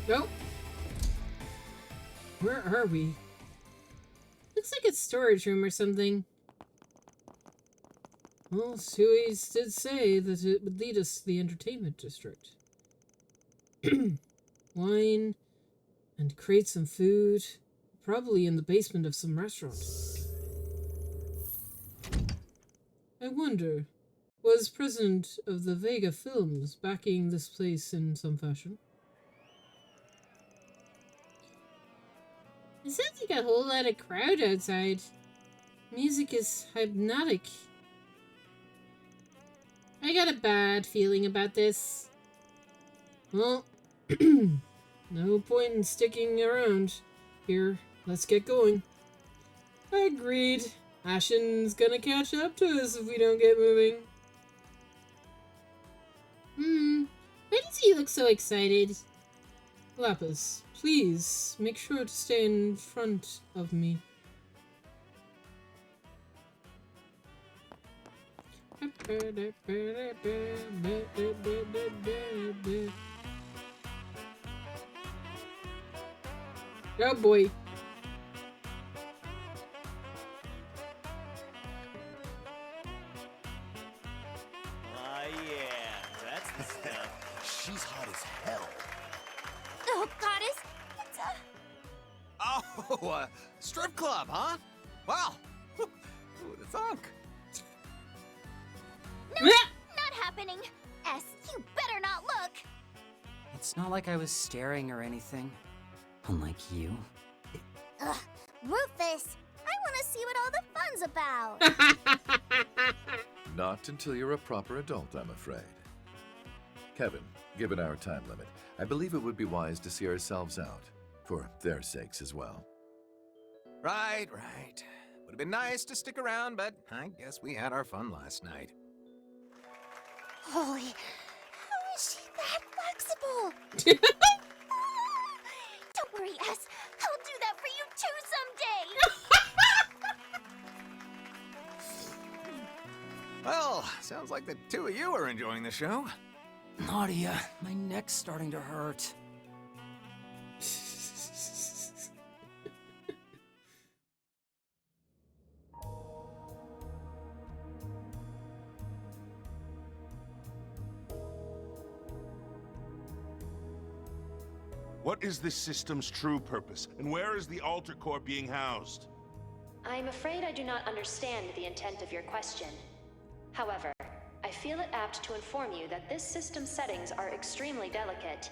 Nope. Where are we? Looks like a storage room or something. Well, Sui's did say that it would lead us to the entertainment district. Wine and crates and food. Probably in the basement of some restaurant. I wonder, was president of the Vega Films backing this place in some fashion? It sounds like a whole lot of crowd outside. Music is hypnotic. I got a bad feeling about this. Well, no point in sticking around. Here, let's get going. Agreed. Ashen's gonna catch up to us if we don't get moving. Why does he look so excited? Lapis, please make sure to stay in front of me. Oh boy. Yeah, that's the stuff. She's hot as hell. Oh, goddess! It's Oh, strip club, huh? Wow. Who would have thunk? No, not happening. S, you better not look. It's not like I was staring or anything. Unlike you. Ugh, Rufus, I want to see what all the fun's about. Not until you're a proper adult, I'm afraid. Kevin, given our time limit, I believe it would be wise to see ourselves out. For their sakes as well. Right. Would have been nice to stick around, but I guess we had our fun last night. Holy, how is she that flexible? Don't worry, S. I'll do that for you too someday. Well, sounds like the two of you are enjoying the show. Nadia, my neck's starting to hurt. What is this system's true purpose, and where is the Alter Core being housed? I'm afraid I do not understand the intent of your question. However, I feel it apt to inform you that this system's settings are extremely delicate.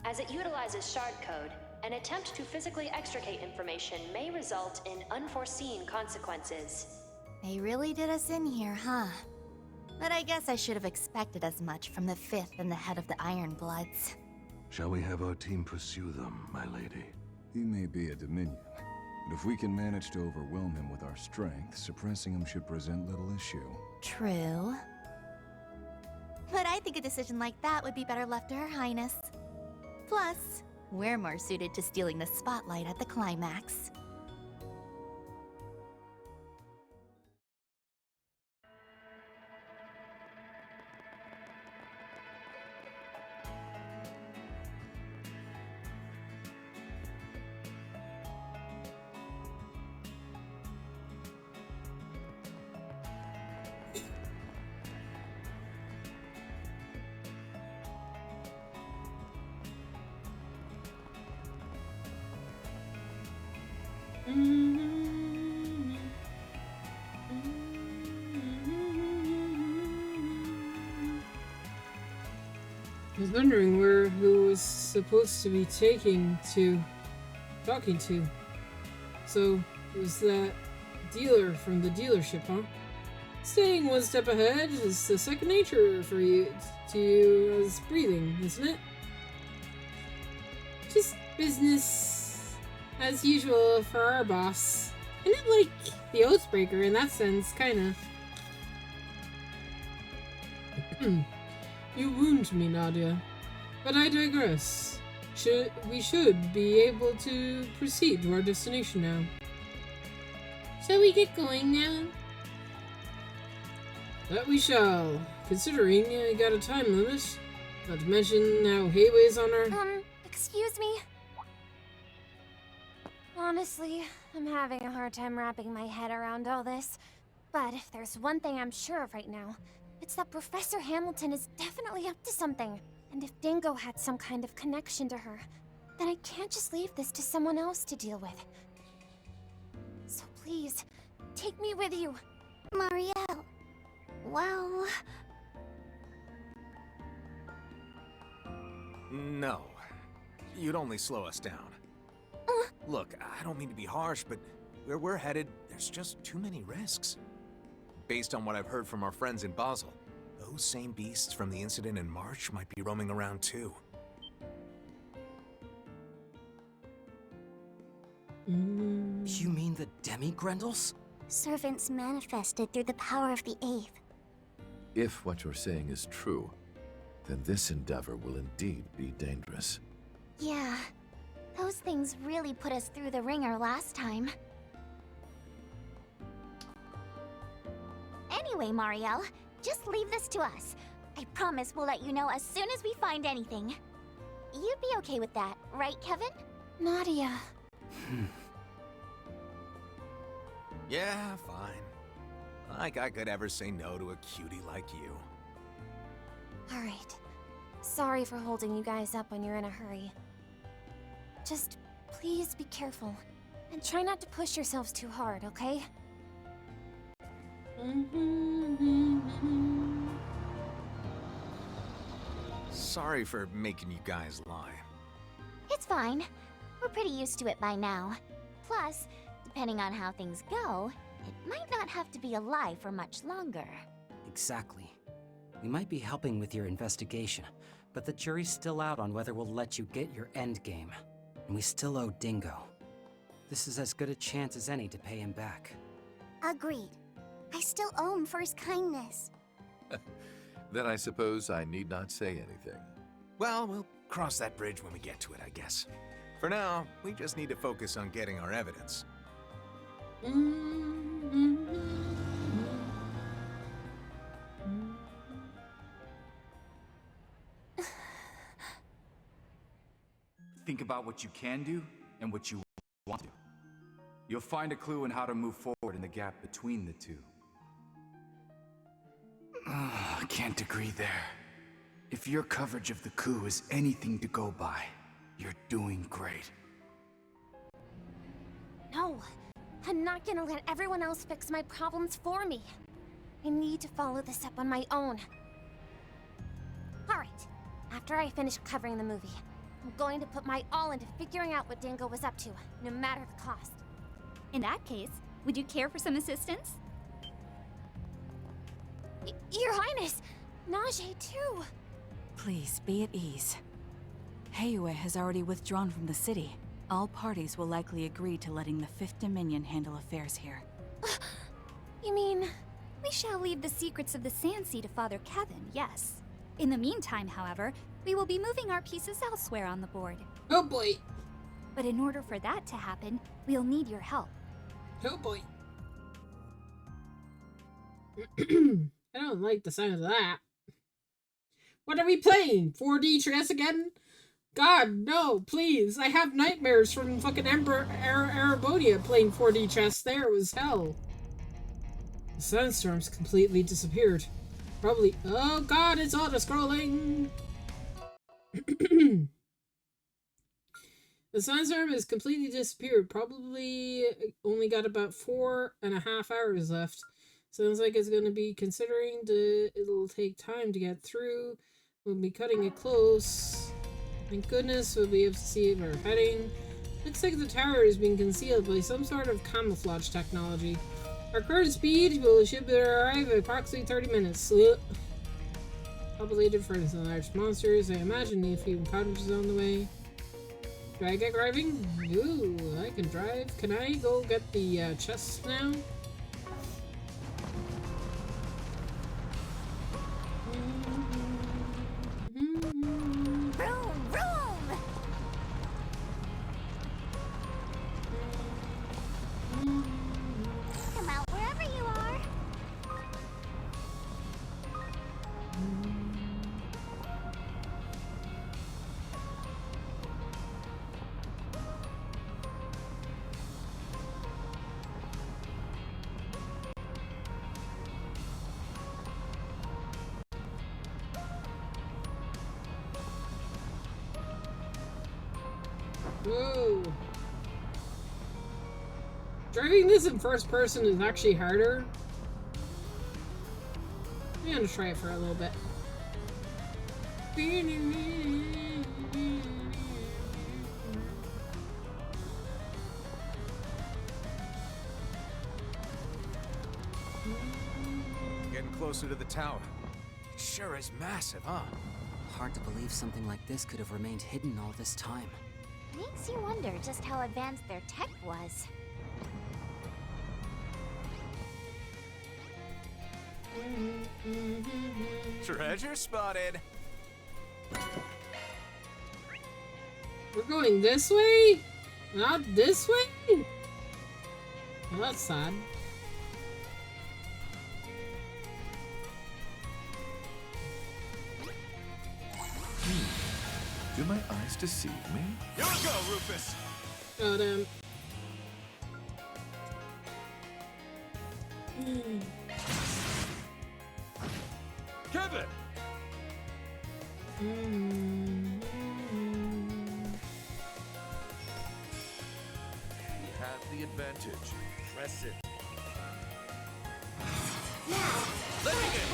As it utilizes shard code, an attempt to physically extricate information may result in unforeseen consequences. They really did us in here, huh? But I guess I should have expected as much from the Fifth and the head of the Ironbloods. Shall we have our team pursue them, my lady? He may be a Dominion, but if we can manage to overwhelm him with our strength, suppressing him should present little issue. True. But I think a decision like that would be better left to Her Highness. Plus, we're more suited to stealing the spotlight at the climax. I was wondering who was supposed to be talking to. So, it was that dealer from the dealership, huh? Staying one step ahead is the second nature for you as breathing, isn't it? Just business as usual for our boss. Isn't it like the Oathbreaker in that sense, kinda? You wound me, Nadia. But I digress. We should be able to proceed to our destination now. Shall we get going now? That we shall, considering I got a time limit. Not to mention how Hayway's on our... Excuse me? Honestly, I'm having a hard time wrapping my head around all this. But if there's one thing I'm sure of right now, it's that Professor Hamilton is definitely up to something. And if Dingo had some kind of connection to her, then I can't just leave this to someone else to deal with. So please, take me with you. Marielle. Well... No. You'd only slow us down. Look, I don't mean to be harsh, but where we're headed, there's just too many risks. Based on what I've heard from our friends in Basel, those same beasts from the incident in March might be roaming around too. You mean the Demi-Grendels? Servants manifested through the power of the Eighth. If what you're saying is true, then this endeavor will indeed be dangerous. Yeah, those things really put us through the ringer last time. Anyway, Marielle, just leave this to us. I promise we'll let you know as soon as we find anything. You'd be okay with that, right, Kevin? Nadia. Yeah, fine. Like I could ever say no to a cutie like you. Alright. Sorry for holding you guys up when you're in a hurry. Just please be careful. And try not to push yourselves too hard, okay? Sorry for making you guys lie. It's fine. We're pretty used to it by now. Plus, depending on how things go, it might not have to be a lie for much longer. Exactly. We might be helping with your investigation, but the jury's still out on whether we'll let you get your endgame. And we still owe Dingo. This is as good a chance as any to pay him back. Agreed. I still owe him for his kindness. Then I suppose I need not say anything. Well, we'll cross that bridge when we get to it, I guess. For now, we just need to focus on getting our evidence. Think about what you can do and what you want to. You'll find a clue in how to move forward in the gap between the two. Can't agree there. If your coverage of the coup is anything to go by, you're doing great. No, I'm not gonna let everyone else fix my problems for me. I need to follow this up on my own. Alright, after I finish covering the movie, I'm going to put my all into figuring out what Dingo was up to, no matter the cost. In that case, would you care for some assistance? Your Highness! Najee, too! Please, be at ease. Heiyue has already withdrawn from the city. All parties will likely agree to letting the Fifth Dominion handle affairs here. You mean... We shall leave the secrets of the Sand Sea to Father Kevin, yes. In the meantime, however, we will be moving our pieces elsewhere on the board. Oh boy! But in order for that to happen, we'll need your help. Oh boy. I don't like the sound of that. What are we playing? 4D chess again? God, no, please. I have nightmares from fucking Emperor Arabodia playing 4D chess. There was hell. The sandstorm's completely disappeared. Probably. Oh god, it's auto-scrolling! The sandstorm has completely disappeared. Probably only got about 4.5 hours left. Sounds like it's going to be considering it'll take time to get through. We'll be cutting it close. Thank goodness we'll be able to see where we're heading. Looks like the tower is being concealed by some sort of camouflage technology. Our current speed should arrive at approximately 30 minutes. Populated for some large monsters. I imagine a few cottages on the way. Do I get driving? Ooh, I can drive. Can I go get the chests now? Come out wherever you are. Whoa. Driving this in first person is actually harder. I'm gonna try it for a little bit. Getting closer to the tower. It sure is massive, huh? Hard to believe something like this could have remained hidden all this time. Makes you wonder just how advanced their tech was. Treasure spotted! We're going this way? Not this way? Well, that's sad. Do my eyes deceive me? Here we go, Rufus! Got him. Kevin! You have the advantage. Press it. Let me in!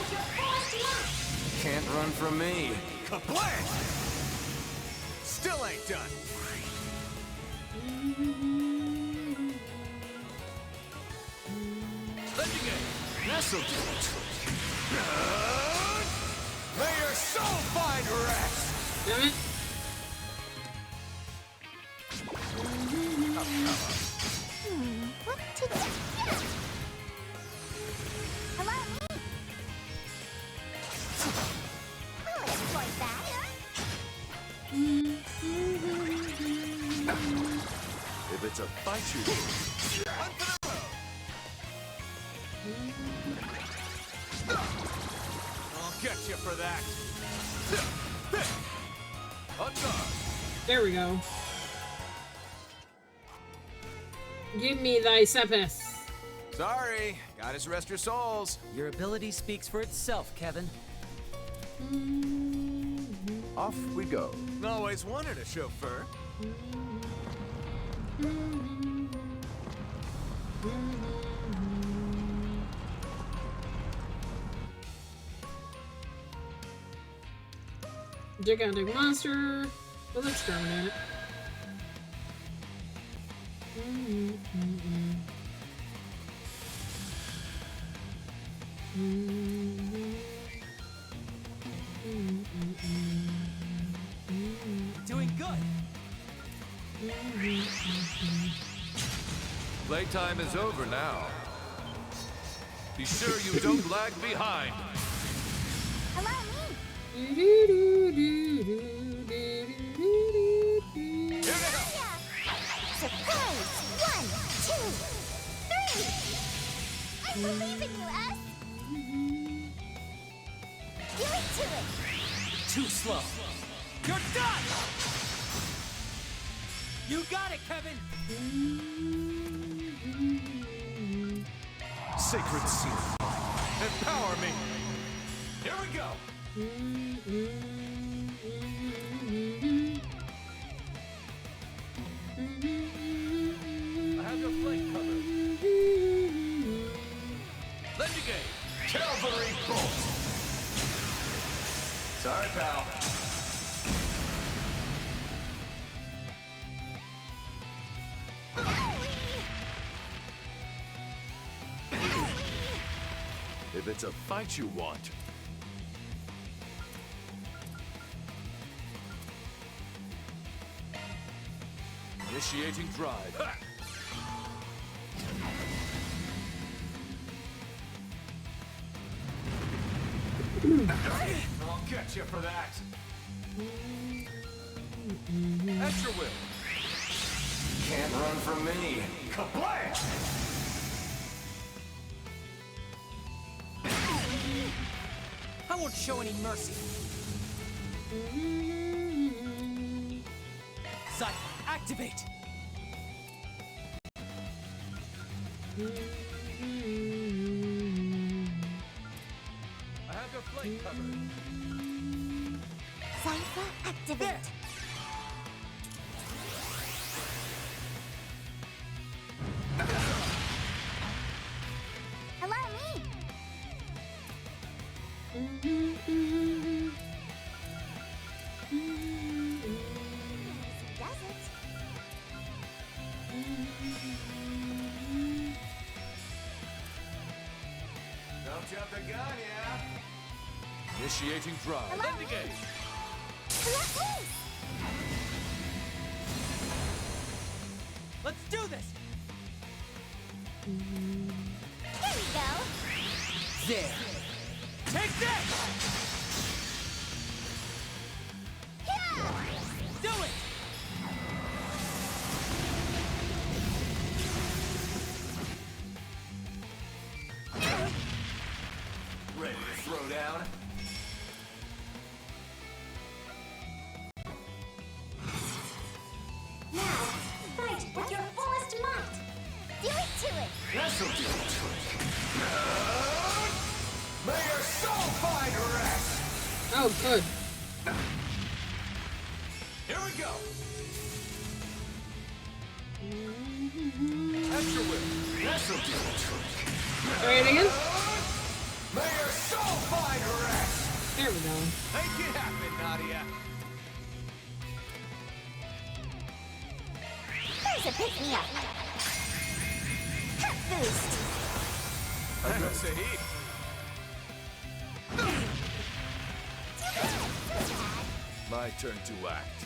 Can't run from me. Kablam! Still ain't done. Let me in. This'll do it. May your soul find rest. Damn it. What to do? If it's a fight you I'll get you for that. There we go. Give me thy Sepis. Sorry, gotta rest your souls. Your ability speaks for itself, Kevin. Off we go. Always wanted a chauffeur. Gigantic monster. Well, let's terminate it. Doing good. Playtime is over now. Be sure you don't lag behind. Allow me! Surprise! 1, 2, 3! I believe in you, us! Do it to it! Too slow. You're done! You got it, Kevin! Sacred seal. Empower me. Here we go. I have your flank covered. Lendigate! Cavalry bolt. Sorry, pal. If it's a fight you want, initiating drive. Ha! I'll get you for that. At your will. Can't run from me. Kablam! I won't show any mercy. Sight, activate! I have your flank covered. Cypher, activate! Allow me! Does it? Don't jump the gun, yeah? Initiating drive. Allow me. Lendigate! Let loose! Let's do this! There you go! There! Take that! Yeah! Do it! Ready to throw down? Now, fight with your fullest might! Do it to it! This'll do it. May your soul find rest! Oh, good. Here we go. At your will. This'll do it. Try it again. May your soul find rest! There we go. Make it happen, Nadia. There's a pick-me-up! Heart boost! I don't say heat. My turn to act.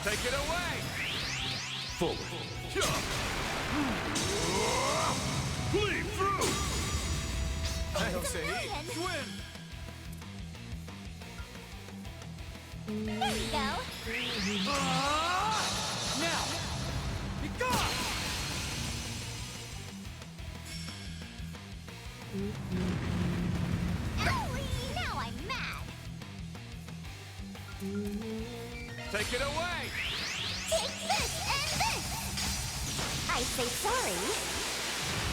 Take it away! Forward. Bleed through! I don't say heat. Twin! There you go! Now! Owie! Now I'm mad! Take it away! Take this and this! I say sorry,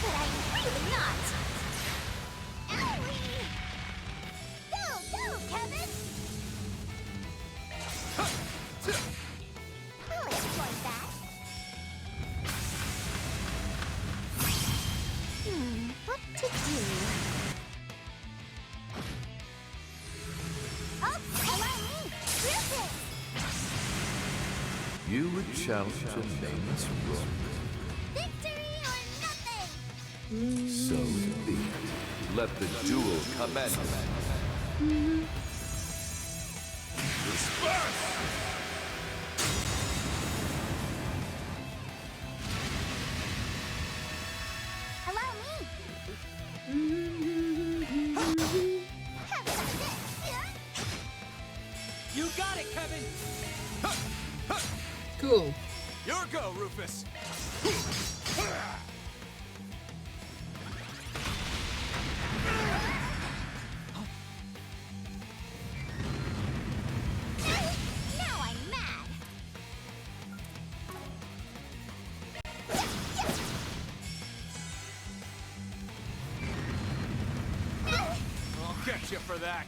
but I'm really not. Owie! Go, go, Kevin! I'll exploit that. What to do? Oh, hello! Rufus! You would challenge a nameless rook. Victory or nothing! So be it. Let the duel commence. Disperse! Allow me! You got it, Kevin! Cool. Your go, Rufus! Now I'm mad! I'll get you for that!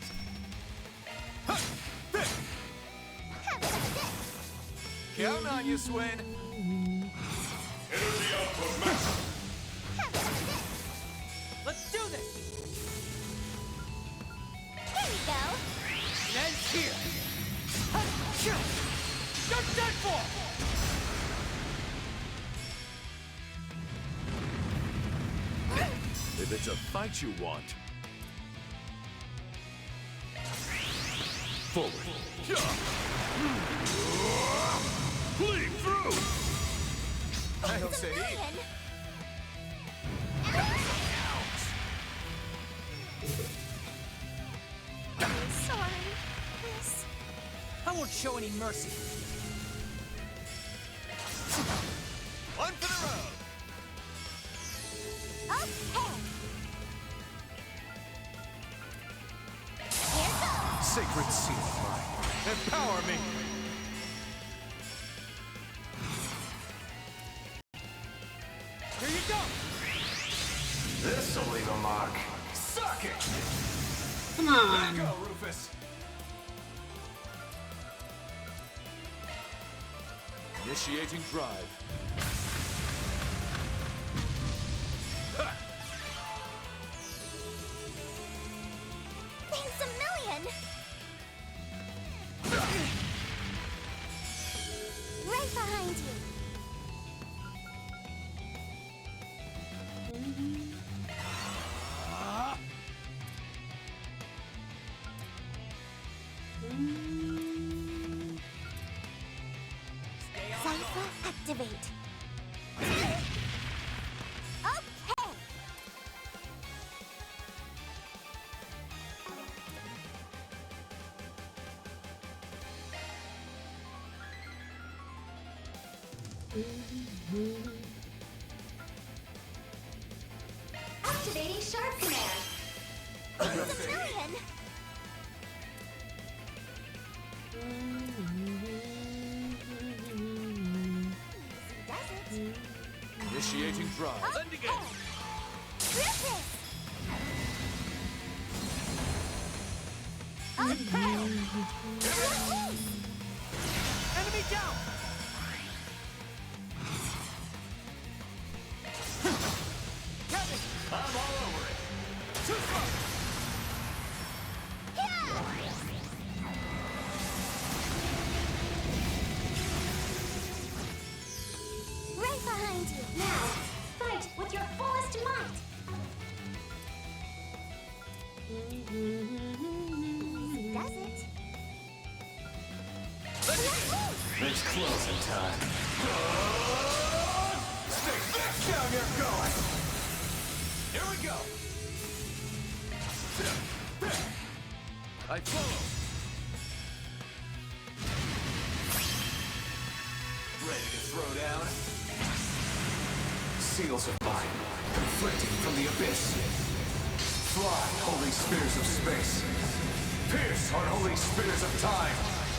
Count on you, Swin! Energy output maximum. Let's do this! Here we go! And here! You're done for! If it's a fight you want. Forward. Bleed through! I don't say I'm sorry, Chris. I won't show any mercy. One for the road! Okay! Sacred seal of mine. Empower me! Here you go! This'll leave a mark. Suck it! Come on. Let go, Rufus! Initiating drive. Thanks a million! Right behind you! Cypher activate! Okay! Activating Sharp Command. Thanks a million! Does it? Initiating drive. Rufus! Enemy down! Kevin! I'm all over it. Too slow! Right behind you! Now, fight with your fullest might. Does it? It's closing time. Stay back down, you're going! Here we go! I follow! Ready to throw down? Seals of mine, conflicting from the abyss. Fly, holy spears of space. Pierce, unholy spears of time.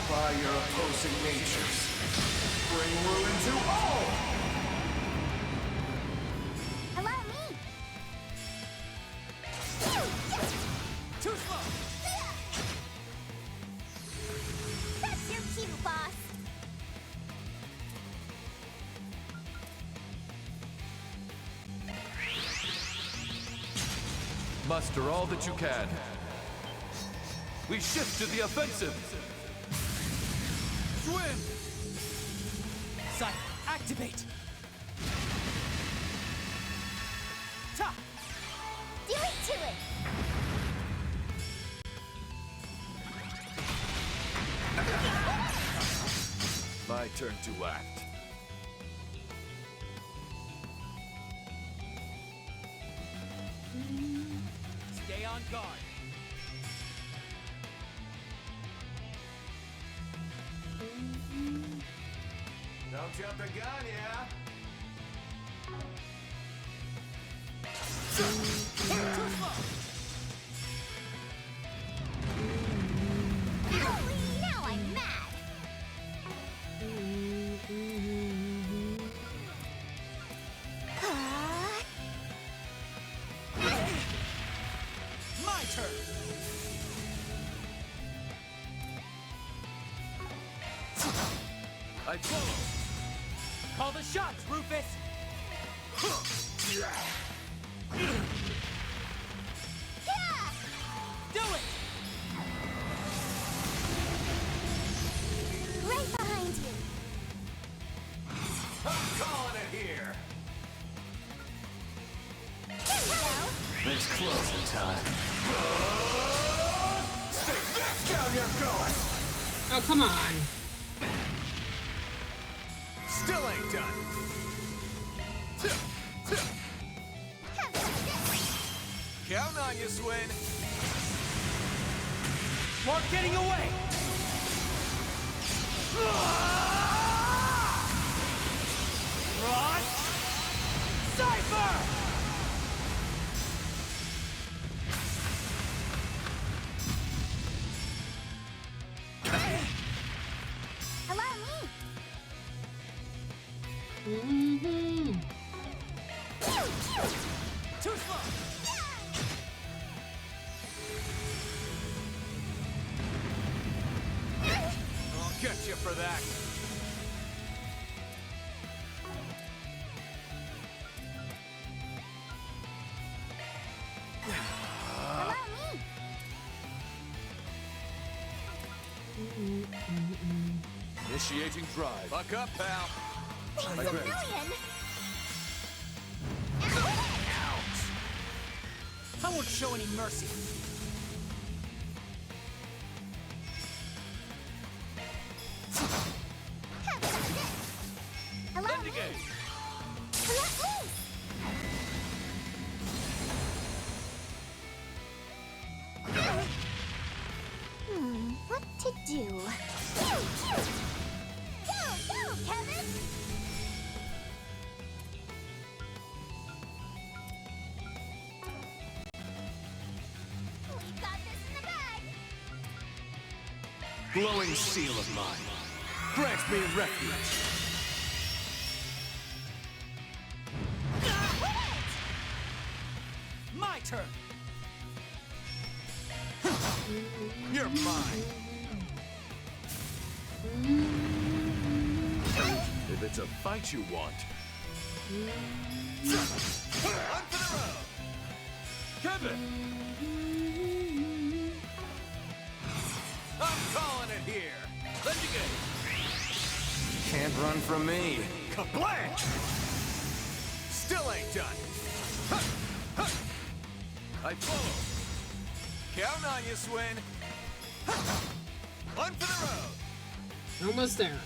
By your opposing natures. Bring ruin to all! Allow me! Too slow! That's your cue, boss! Muster all that you can. We shift to the offensive. Swim! Sight, activate! Ta! Do it to it! My turn to act. Stay on guard. Don't jump the gun, yeah? Now I'm mad! My turn! I follow. Call the shots, Rufus! Do it! Right behind you! I'm calling it here. There we go! It's closing time. Stay back down you're going! Oh, come on. Still ain't done. Count on you, Swin. More getting away! Rod! Cypher! Allow me! Too slow! I'll get you for that. Allow me! Initiating drive. Buck up, pal. Thanks a million! I won't show any mercy. Allow me! Let loose! What to do? Go, Kevin! We got this in the bag! Glowing seal of mine. Grant me refuge. My turn! You're mine. If it's a fight you want. Run for the road. Kevin! I'm calling it here. Renegade! Can't run from me. Kablam! Still ain't done. I follow. Count on you, Swin. Run for the road. Almost there.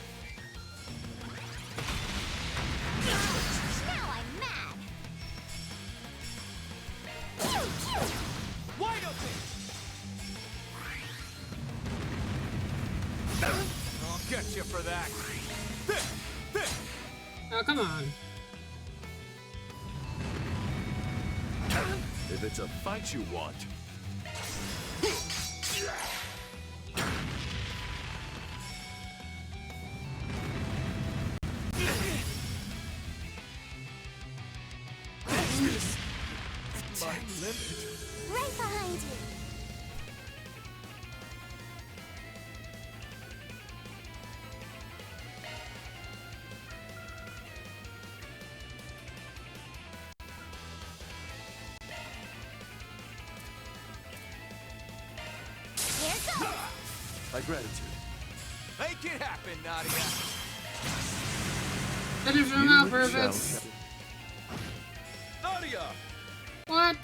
Now I'm mad! Wide open! I'll get you for that. Oh, come on. If it's a fight you want. My limit. Right behind you. Here goes. My gratitude. Make it happen, Nadia. Finish him You out, shall Rufus. Nadia! What?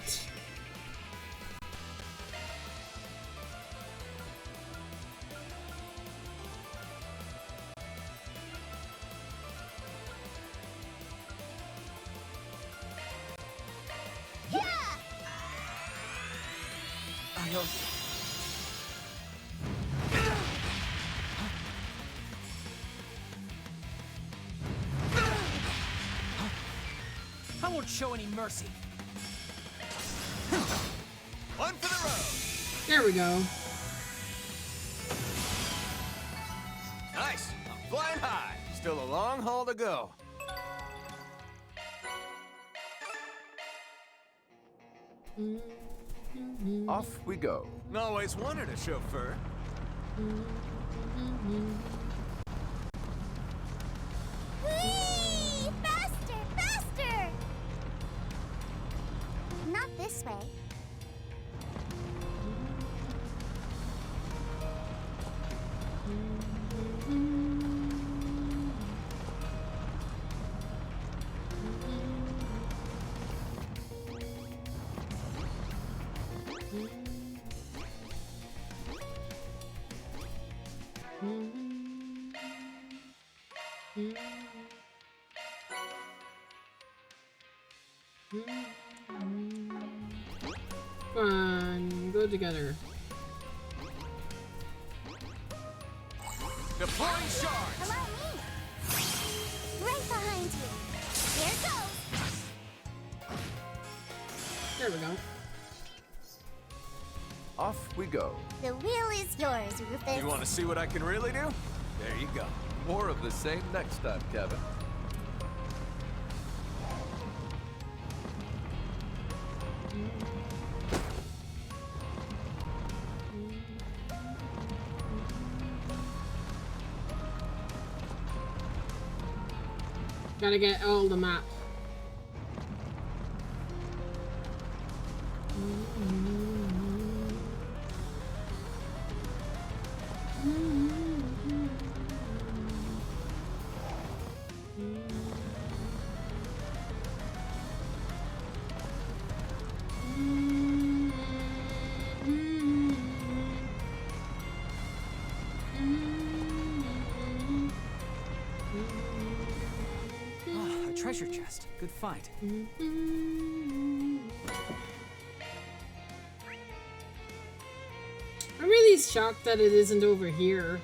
I won't show any mercy. One for the road. There we go. Nice. I'm flying high. Still a long haul to go. Off we go. Always wanted a chauffeur. Whee! Faster, faster! Not this way. Come on, go together. Deploying charge. Allow me. Right behind you. Here goes. There we go. Off we go. The wheel is yours, Rufus. You want to see what I can really do? There you go. More of the same next time, Kevin. Gotta get all the map. A treasure chest. Good find. I'm really shocked that it isn't over here.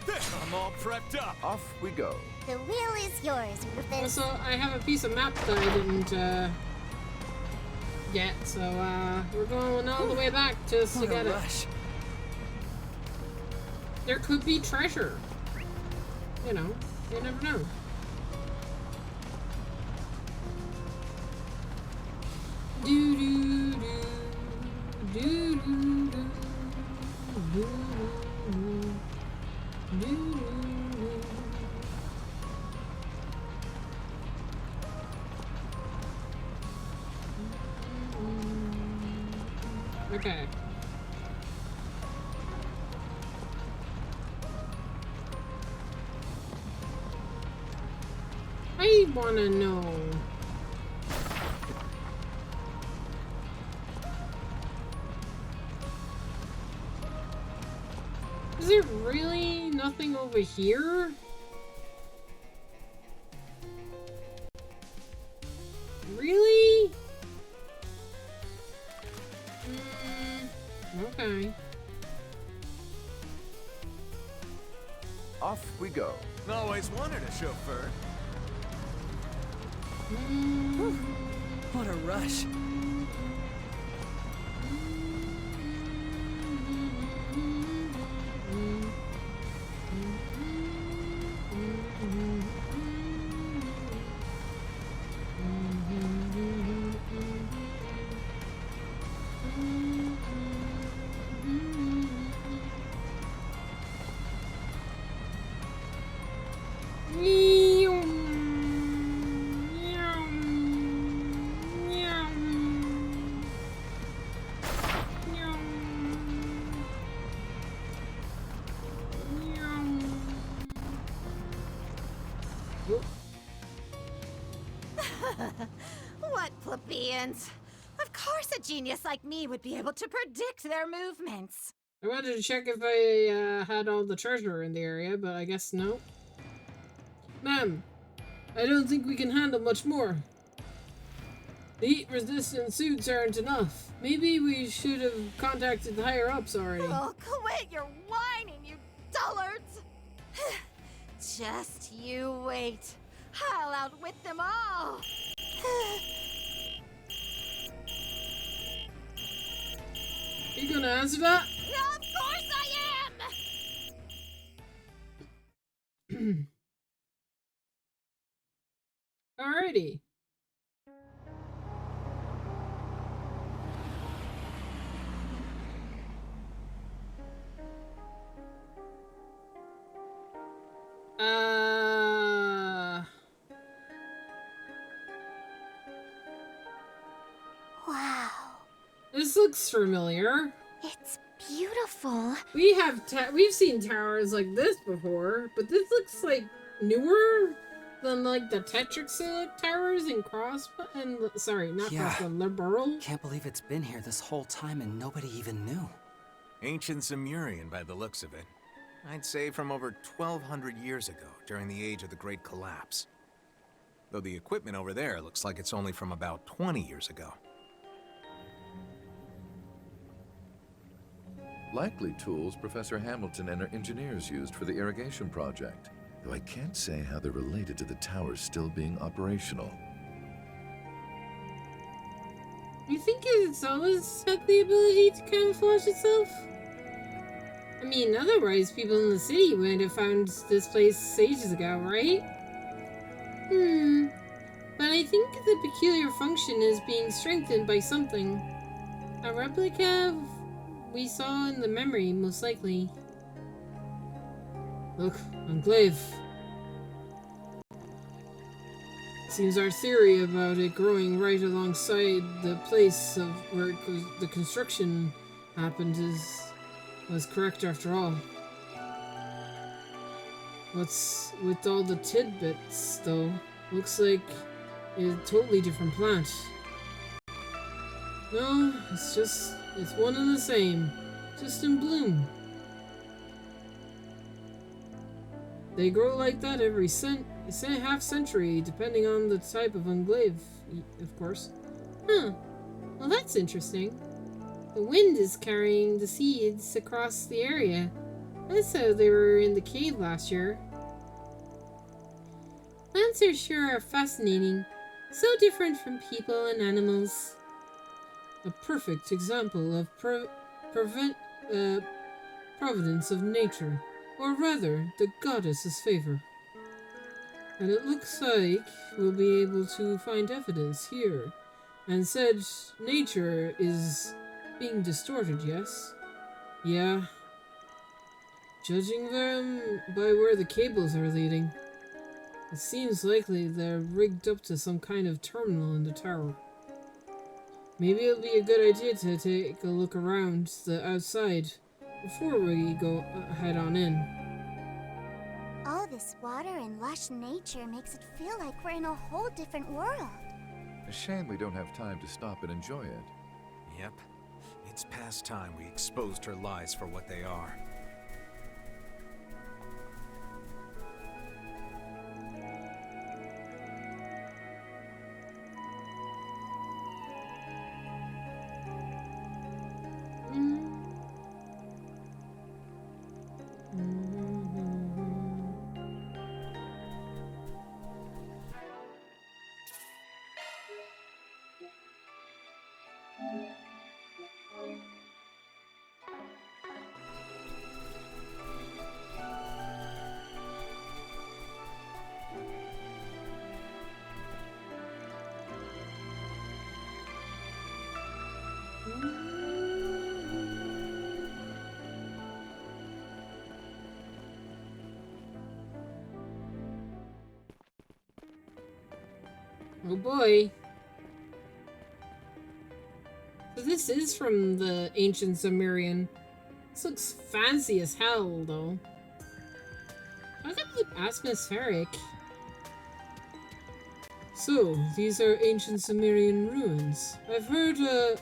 I'm all prepped up. Off we go. The wheel is yours, Rufus. Also, I have a piece of map that I didn't get, so we're going all the way back just to What a get it. rush. There could be treasure. You know, you never know. Do do do do do do do do. Okay. I wanna know. Is there really nothing over here? Really? Okay. Off we go. Always wanted a chauffeur. What a rush. What plebeians? Of course a genius like me would be able to predict their movements. I wanted to check if I had all the treasure in the area, but I guess no. Ma'am, I don't think we can handle much more. The heat-resistant suits aren't enough. Maybe we should have contacted the higher-ups already. Oh, quit your whining, you dullards! Just you wait. I'll outwit them all. You gonna answer that? Of course I am! Alrighty. Wow. This looks familiar. It's beautiful. We've seen towers like this before, but this looks like newer than like the Tetrixilic towers in Liberal. Can't believe it's been here this whole time and nobody even knew. Ancient Zemurian by the looks of it. I'd say from over 1,200 years ago, during the age of the Great Collapse. Though the equipment over there looks like it's only from about 20 years ago. Likely tools Professor Hamilton and her engineers used for the irrigation project. Though I can't say how they're related to the towers still being operational. You think it's always had the ability to camouflage itself? I mean, otherwise people in the city would have found this place ages ago, right? But I think the peculiar function is being strengthened by something. A replica we saw in the memory, most likely. Look, Enclave. Seems our theory about it growing right alongside the place of where the construction happened was correct after all. What's with all the tidbits, though? Looks like a totally different plant. No, it's one and the same. Just in bloom. They grow like that every half century, depending on the type of enclave, of course. Huh. Well, that's interesting. The wind is carrying the seeds across the area. That's how they were in the cave last year. Plants sure are fascinating. So different from people and animals. A perfect example of providence of nature. Or rather, the goddess's favor. And it looks like we'll be able to find evidence here. And said nature is being distorted, yes? Yeah. Judging them by where the cables are leading, it seems likely they're rigged up to some kind of terminal in the tower. Maybe it'll be a good idea to take a look around the outside before we go head on in. All this water and lush nature makes it feel like we're in a whole different world. A shame we don't have time to stop and enjoy it. Yep. It's past time we exposed her lies for what they are. Oh boy. So this is from the ancient Sumerian. This looks fancy as hell, though. How does it look atmospheric? So, these are ancient Sumerian ruins. I've heard there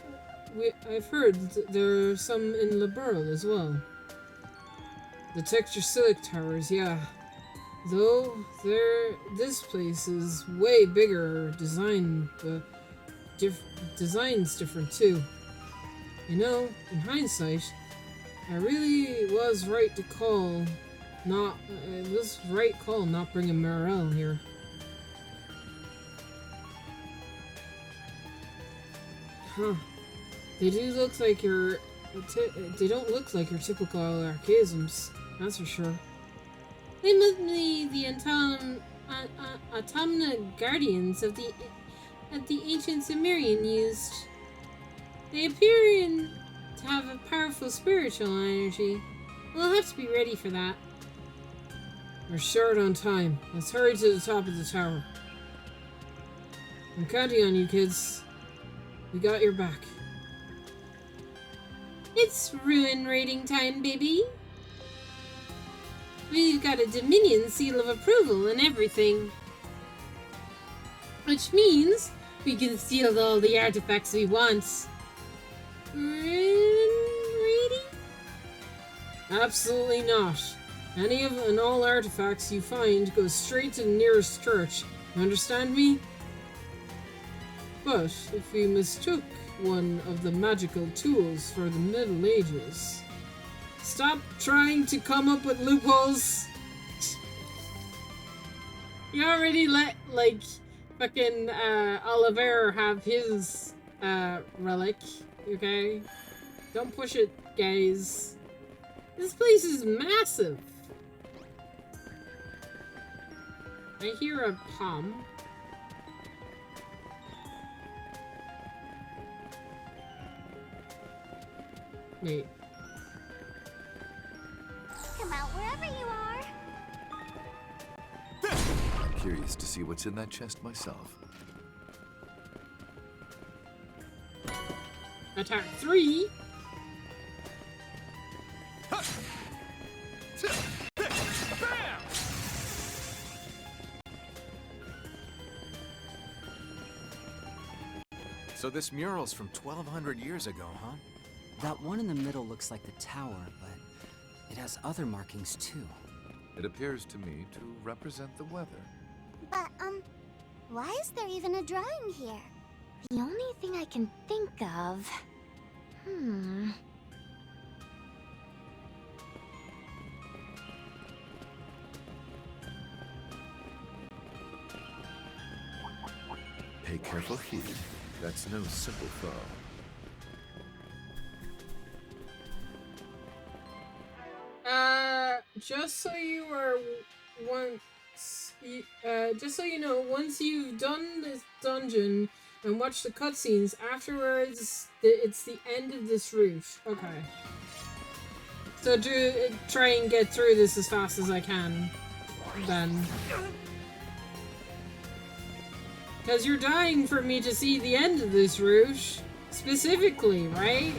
are some in Liberl as well. The Texture Silic Towers, yeah. Though, this place is way bigger, design's different too. You know, in hindsight, I really was right to call not bringing Morel here. Huh. They don't look like your typical archaisms, that's for sure. They must be the Autumna Guardians of the ancient Sumerian used. They appear to have a powerful spiritual energy. We'll have to be ready for that. We're short on time. Let's hurry to the top of the tower. I'm counting on you, kids. We got your back. It's ruin raiding time, baby. We've got a Dominion seal of approval and everything. Which means we can steal all the artifacts we want. Raiding? Absolutely not. Any of and all artifacts you find go straight to the nearest church. You understand me? But if we mistook one of the magical tools for the Middle Ages... Stop trying to come up with loopholes! You already let, like, fucking, Oliver have his, relic, okay? Don't push it, guys. This place is massive! I hear a palm. Wait. Come out wherever you are. I'm curious to see what's in that chest myself. Attack 3. So this mural's from 1200 years ago, huh? That one in the middle looks like the tower, but it has other markings too. It appears to me to represent the weather. But, why is there even a drawing here? The only thing I can think of... Pay careful heed. That's no simple foe. Just so you are just so you know, once you've done this dungeon and watched the cutscenes, afterwards, it's the end of this route. Okay. So try and get through this as fast as I can, then. Because you're dying for me to see the end of this route, specifically, right?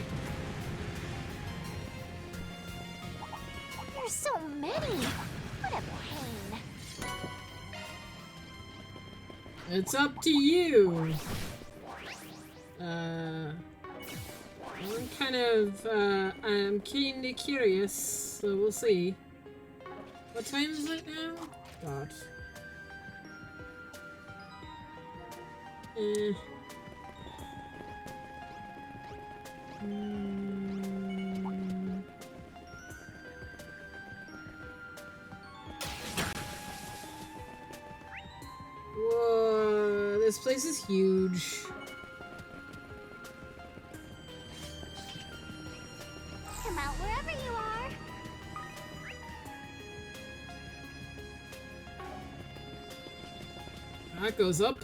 There's so many! What a pain. It's up to you. I'm kinda curious, so we'll see. What time is it now? God. Whoa, this place is huge. Come out wherever you are. That goes up.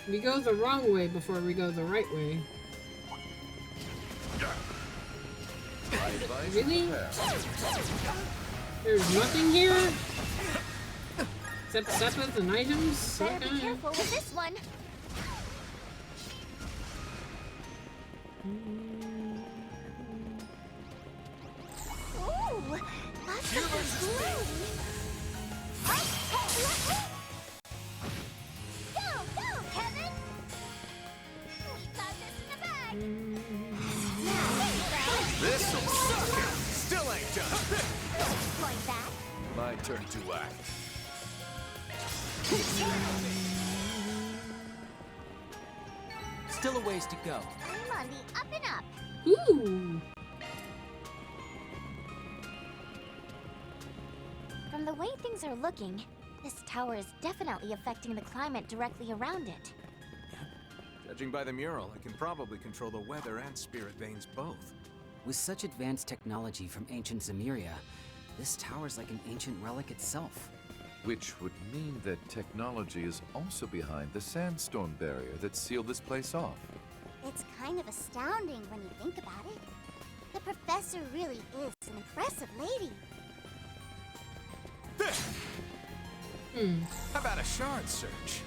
We go the wrong way before we go the right way. Really? There's nothing here? Except weapons and items. Better be careful with this one. Ooh, that's something glue. Go, Kevin! We got this in the bag. Now, there you go. This'll suck it! Still ain't done! Going back. My turn to act. Still a ways to go. I'm on the up and up. Ooh. From the way things are looking, this tower is definitely affecting the climate directly around it. Judging by the mural, I can probably control the weather and spirit veins both. With such advanced technology from ancient Zemuria, this tower's like an ancient relic itself. Which would mean that technology is also behind the sandstorm barrier that sealed this place off. It's kind of astounding when you think about it. The professor really is an impressive lady. How about a shard search?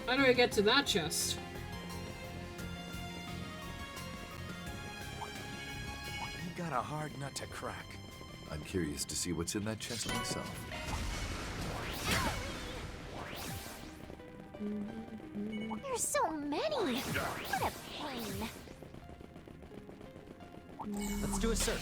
How do I get to that chest? You got a hard nut to crack. I'm curious to see what's in that chest myself. There's so many! What a pain! Let's do a search.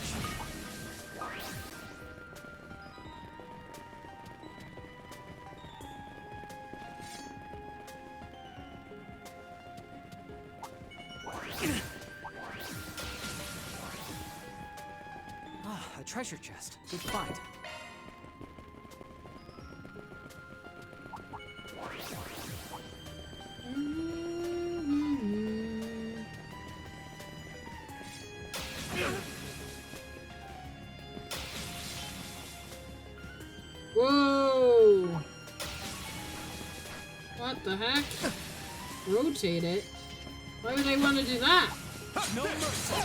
A treasure chest. Good find. Whoa! What the heck? Rotate it? Why would I want to do that? No mercy.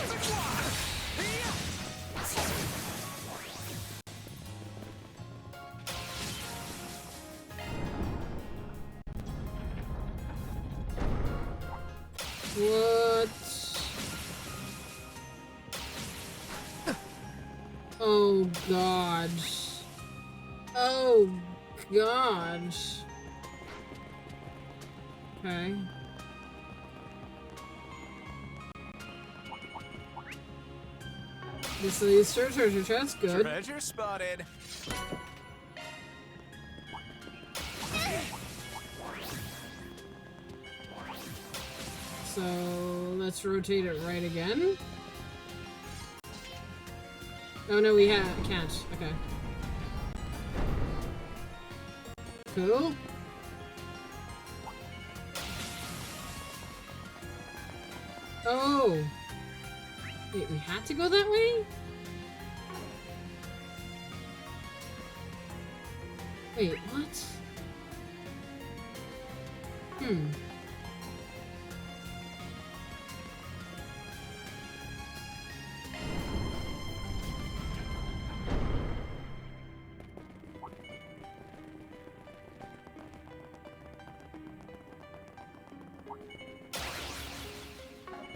What? Oh god. Oh god. Okay. This is treasure chest, good. Treasure spotted. So let's rotate it right again. Oh no, we can't. Okay. Cool. Oh. Wait, we had to go that way? Wait, what?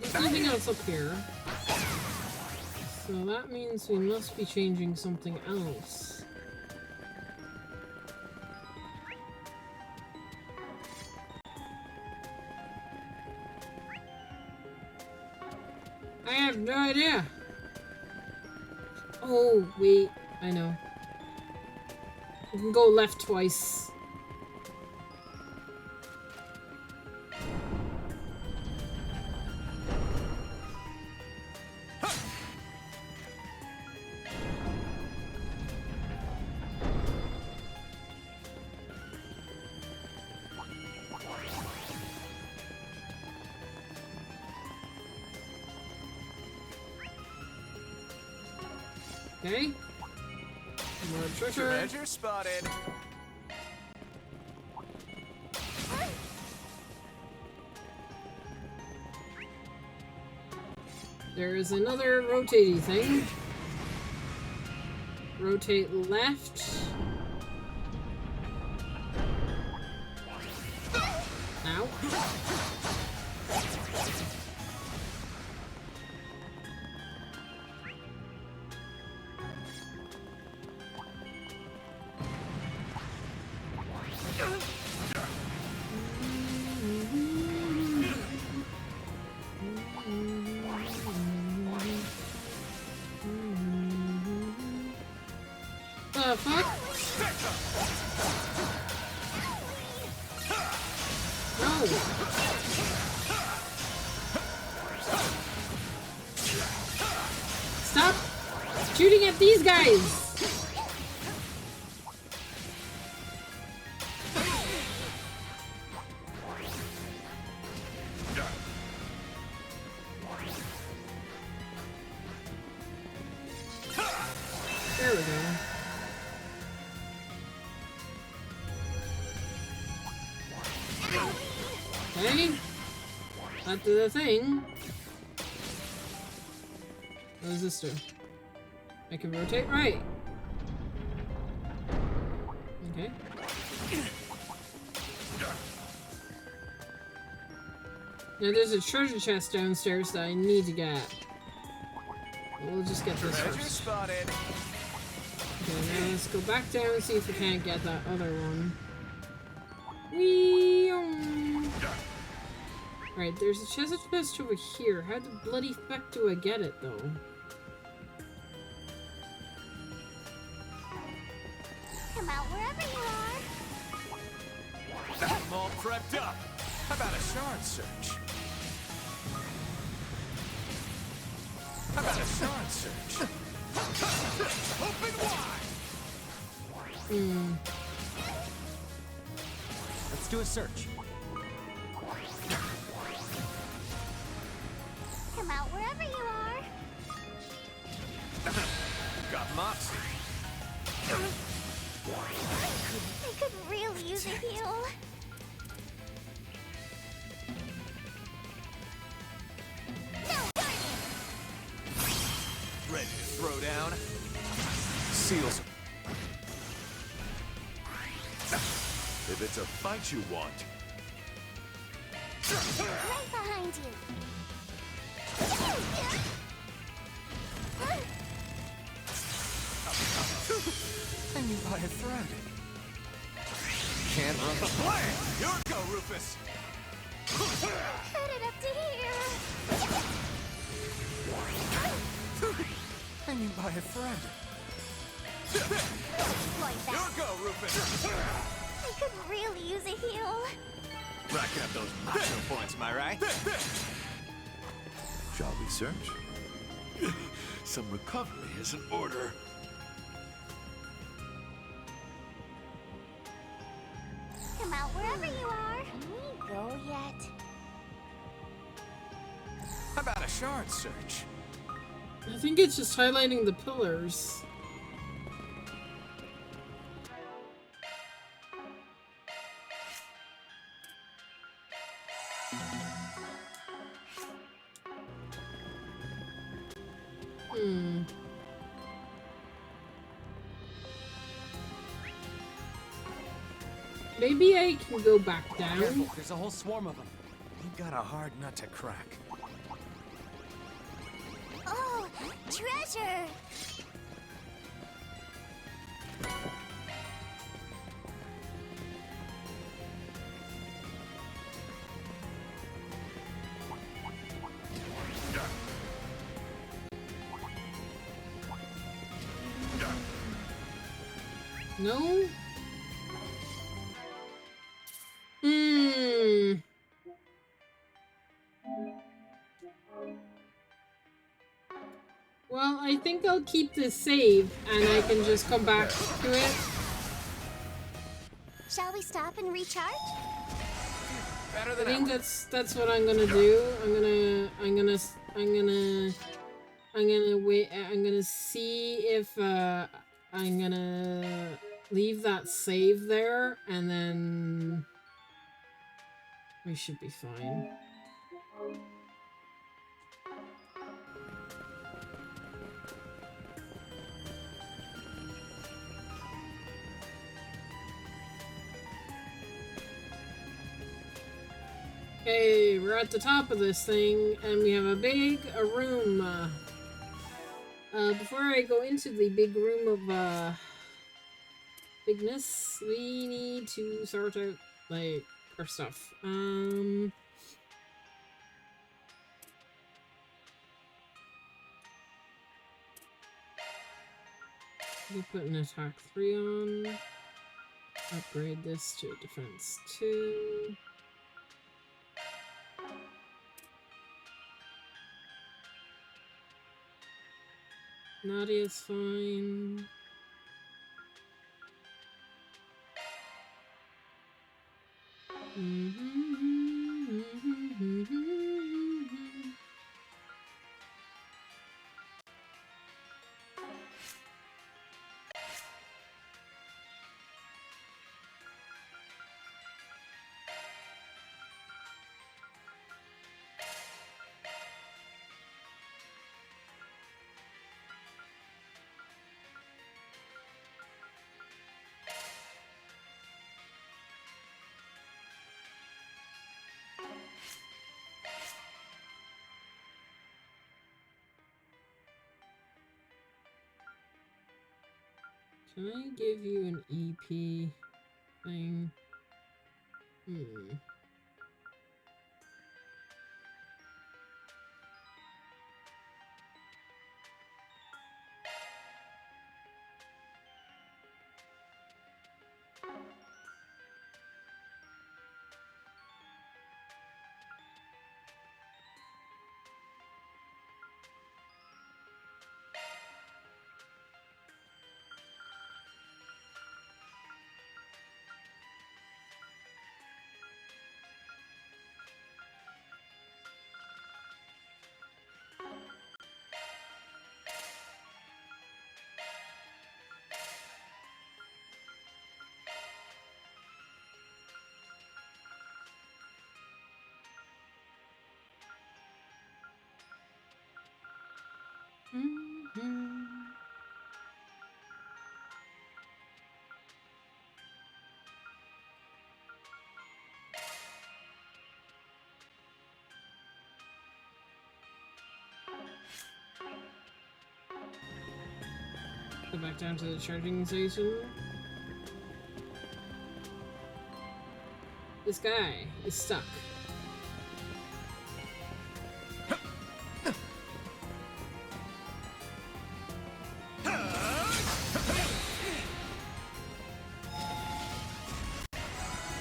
There's nothing else up here. So that means we must be changing something else. I have no idea. Oh, wait. I know. We can go left twice. Okay. More treasure. Treasure spotted. There is another rotating thing. rotate left. Now. The fuck? No. Stop shooting at these guys. There we go. Okay. That did the thing. What does this do? I can rotate right. Okay. Now there's a treasure chest downstairs that I need to get. We'll just get this Treasure first. spotted. Okay, now let's go back down and see if we can't get that other one. Whee! Alright, there's a treasure chest over here. How the bloody fuck do I get it, though? Come out wherever you are. I'm all prepped up. How about a shard search? How about a shard search? Open wide! Let's do a search. Come out wherever you are. Got Moxie. I could really use a heal. Ready to throw down? Seals. If it's a fight you want, Right behind you. Hanging by a thread. Can't run the play! Your go, Rufus! Headed up to here. Hanging by a thread. Like that. Your go, Rufus! I could really use a heal. Racking up those macho points, am I right? shall we search? Some recovery is in order. Come out wherever you are. Can we go yet? How about a shard search? I think it's just highlighting the pillars. Maybe I can go back down. Careful, there's a whole swarm of them. You got a hard nut to crack. Oh, treasure! No? Well, I think I'll keep this save and I can just come back to it. Shall we stop and recharge? Better I than think ever. that's what I'm gonna do. I'm gonna see if I'm gonna leave that save there and then we should be fine. Okay, we're at the top of this thing, and we have a big room. Before I go into the big room of bigness, we need to sort out like our stuff. We'll put an attack 3 on. Upgrade this to defense 2. Nadia's fine. Can I give you an EP thing? Go back down to the charging station. This guy is stuck.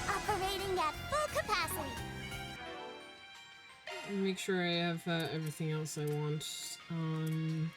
Operating at full capacity. Make sure I have everything else I want on.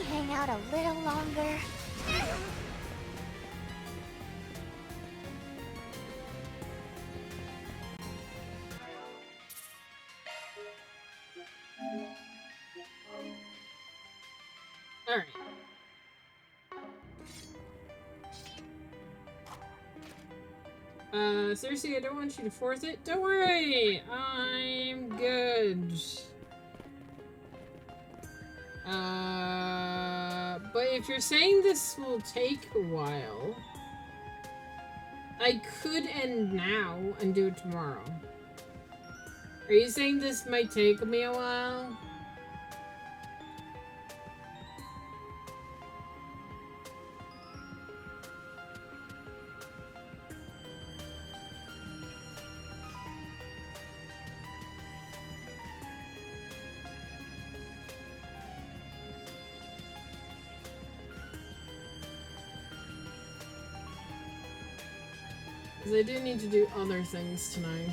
we hang out a little longer? Alright. Seriously, I don't want you to force it. Don't worry, I'm good. But if you're saying this will take a while, I could end now and do it tomorrow. Are you saying this might take me a while? Because I do need to do other things tonight.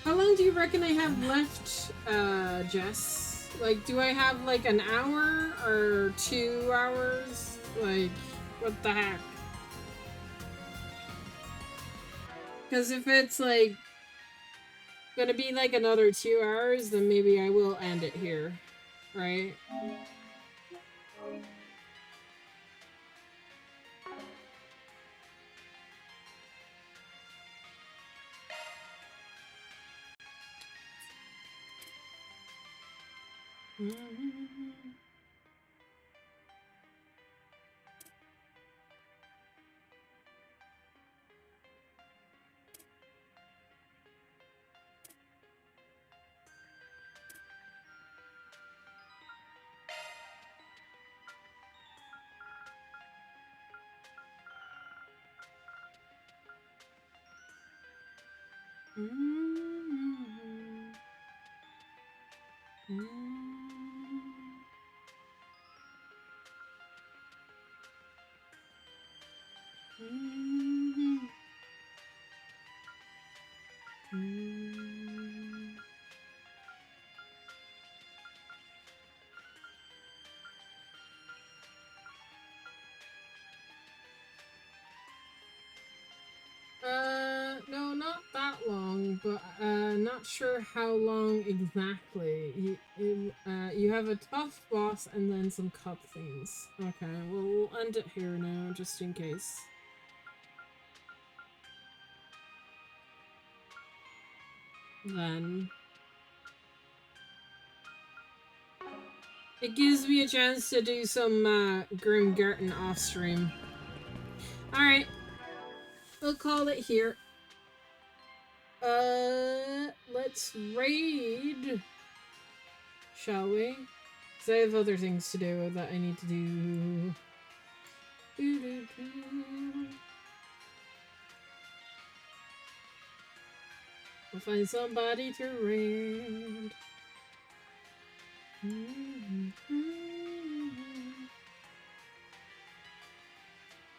How long do you reckon I have left, Jess? Like, do I have like an hour or 2 hours? Like, what the heck? Because if it's like gonna be like another 2 hours, then maybe I will end it here, right? No, not that long, but not sure how long exactly. You have a tough boss and then some cutscenes. Okay, well, we'll end it here now, just in case. Then it gives me a chance to do some Grim Garten off stream. Alright, we'll call it here. Let's raid, shall we? Because I have other things to do that I need to do. We'll find somebody to raid.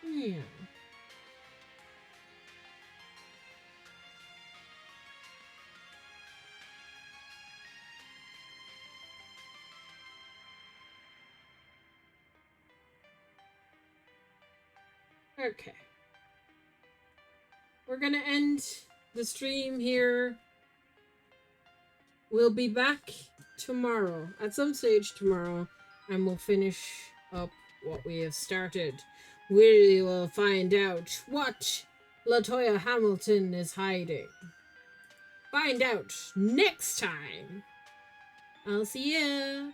Yeah. Okay. We're gonna end the stream here. We'll be back tomorrow, at some stage tomorrow, and we'll finish up what we have started. We will find out what LaToya Hamilton is hiding. Find out next time. I'll see ya.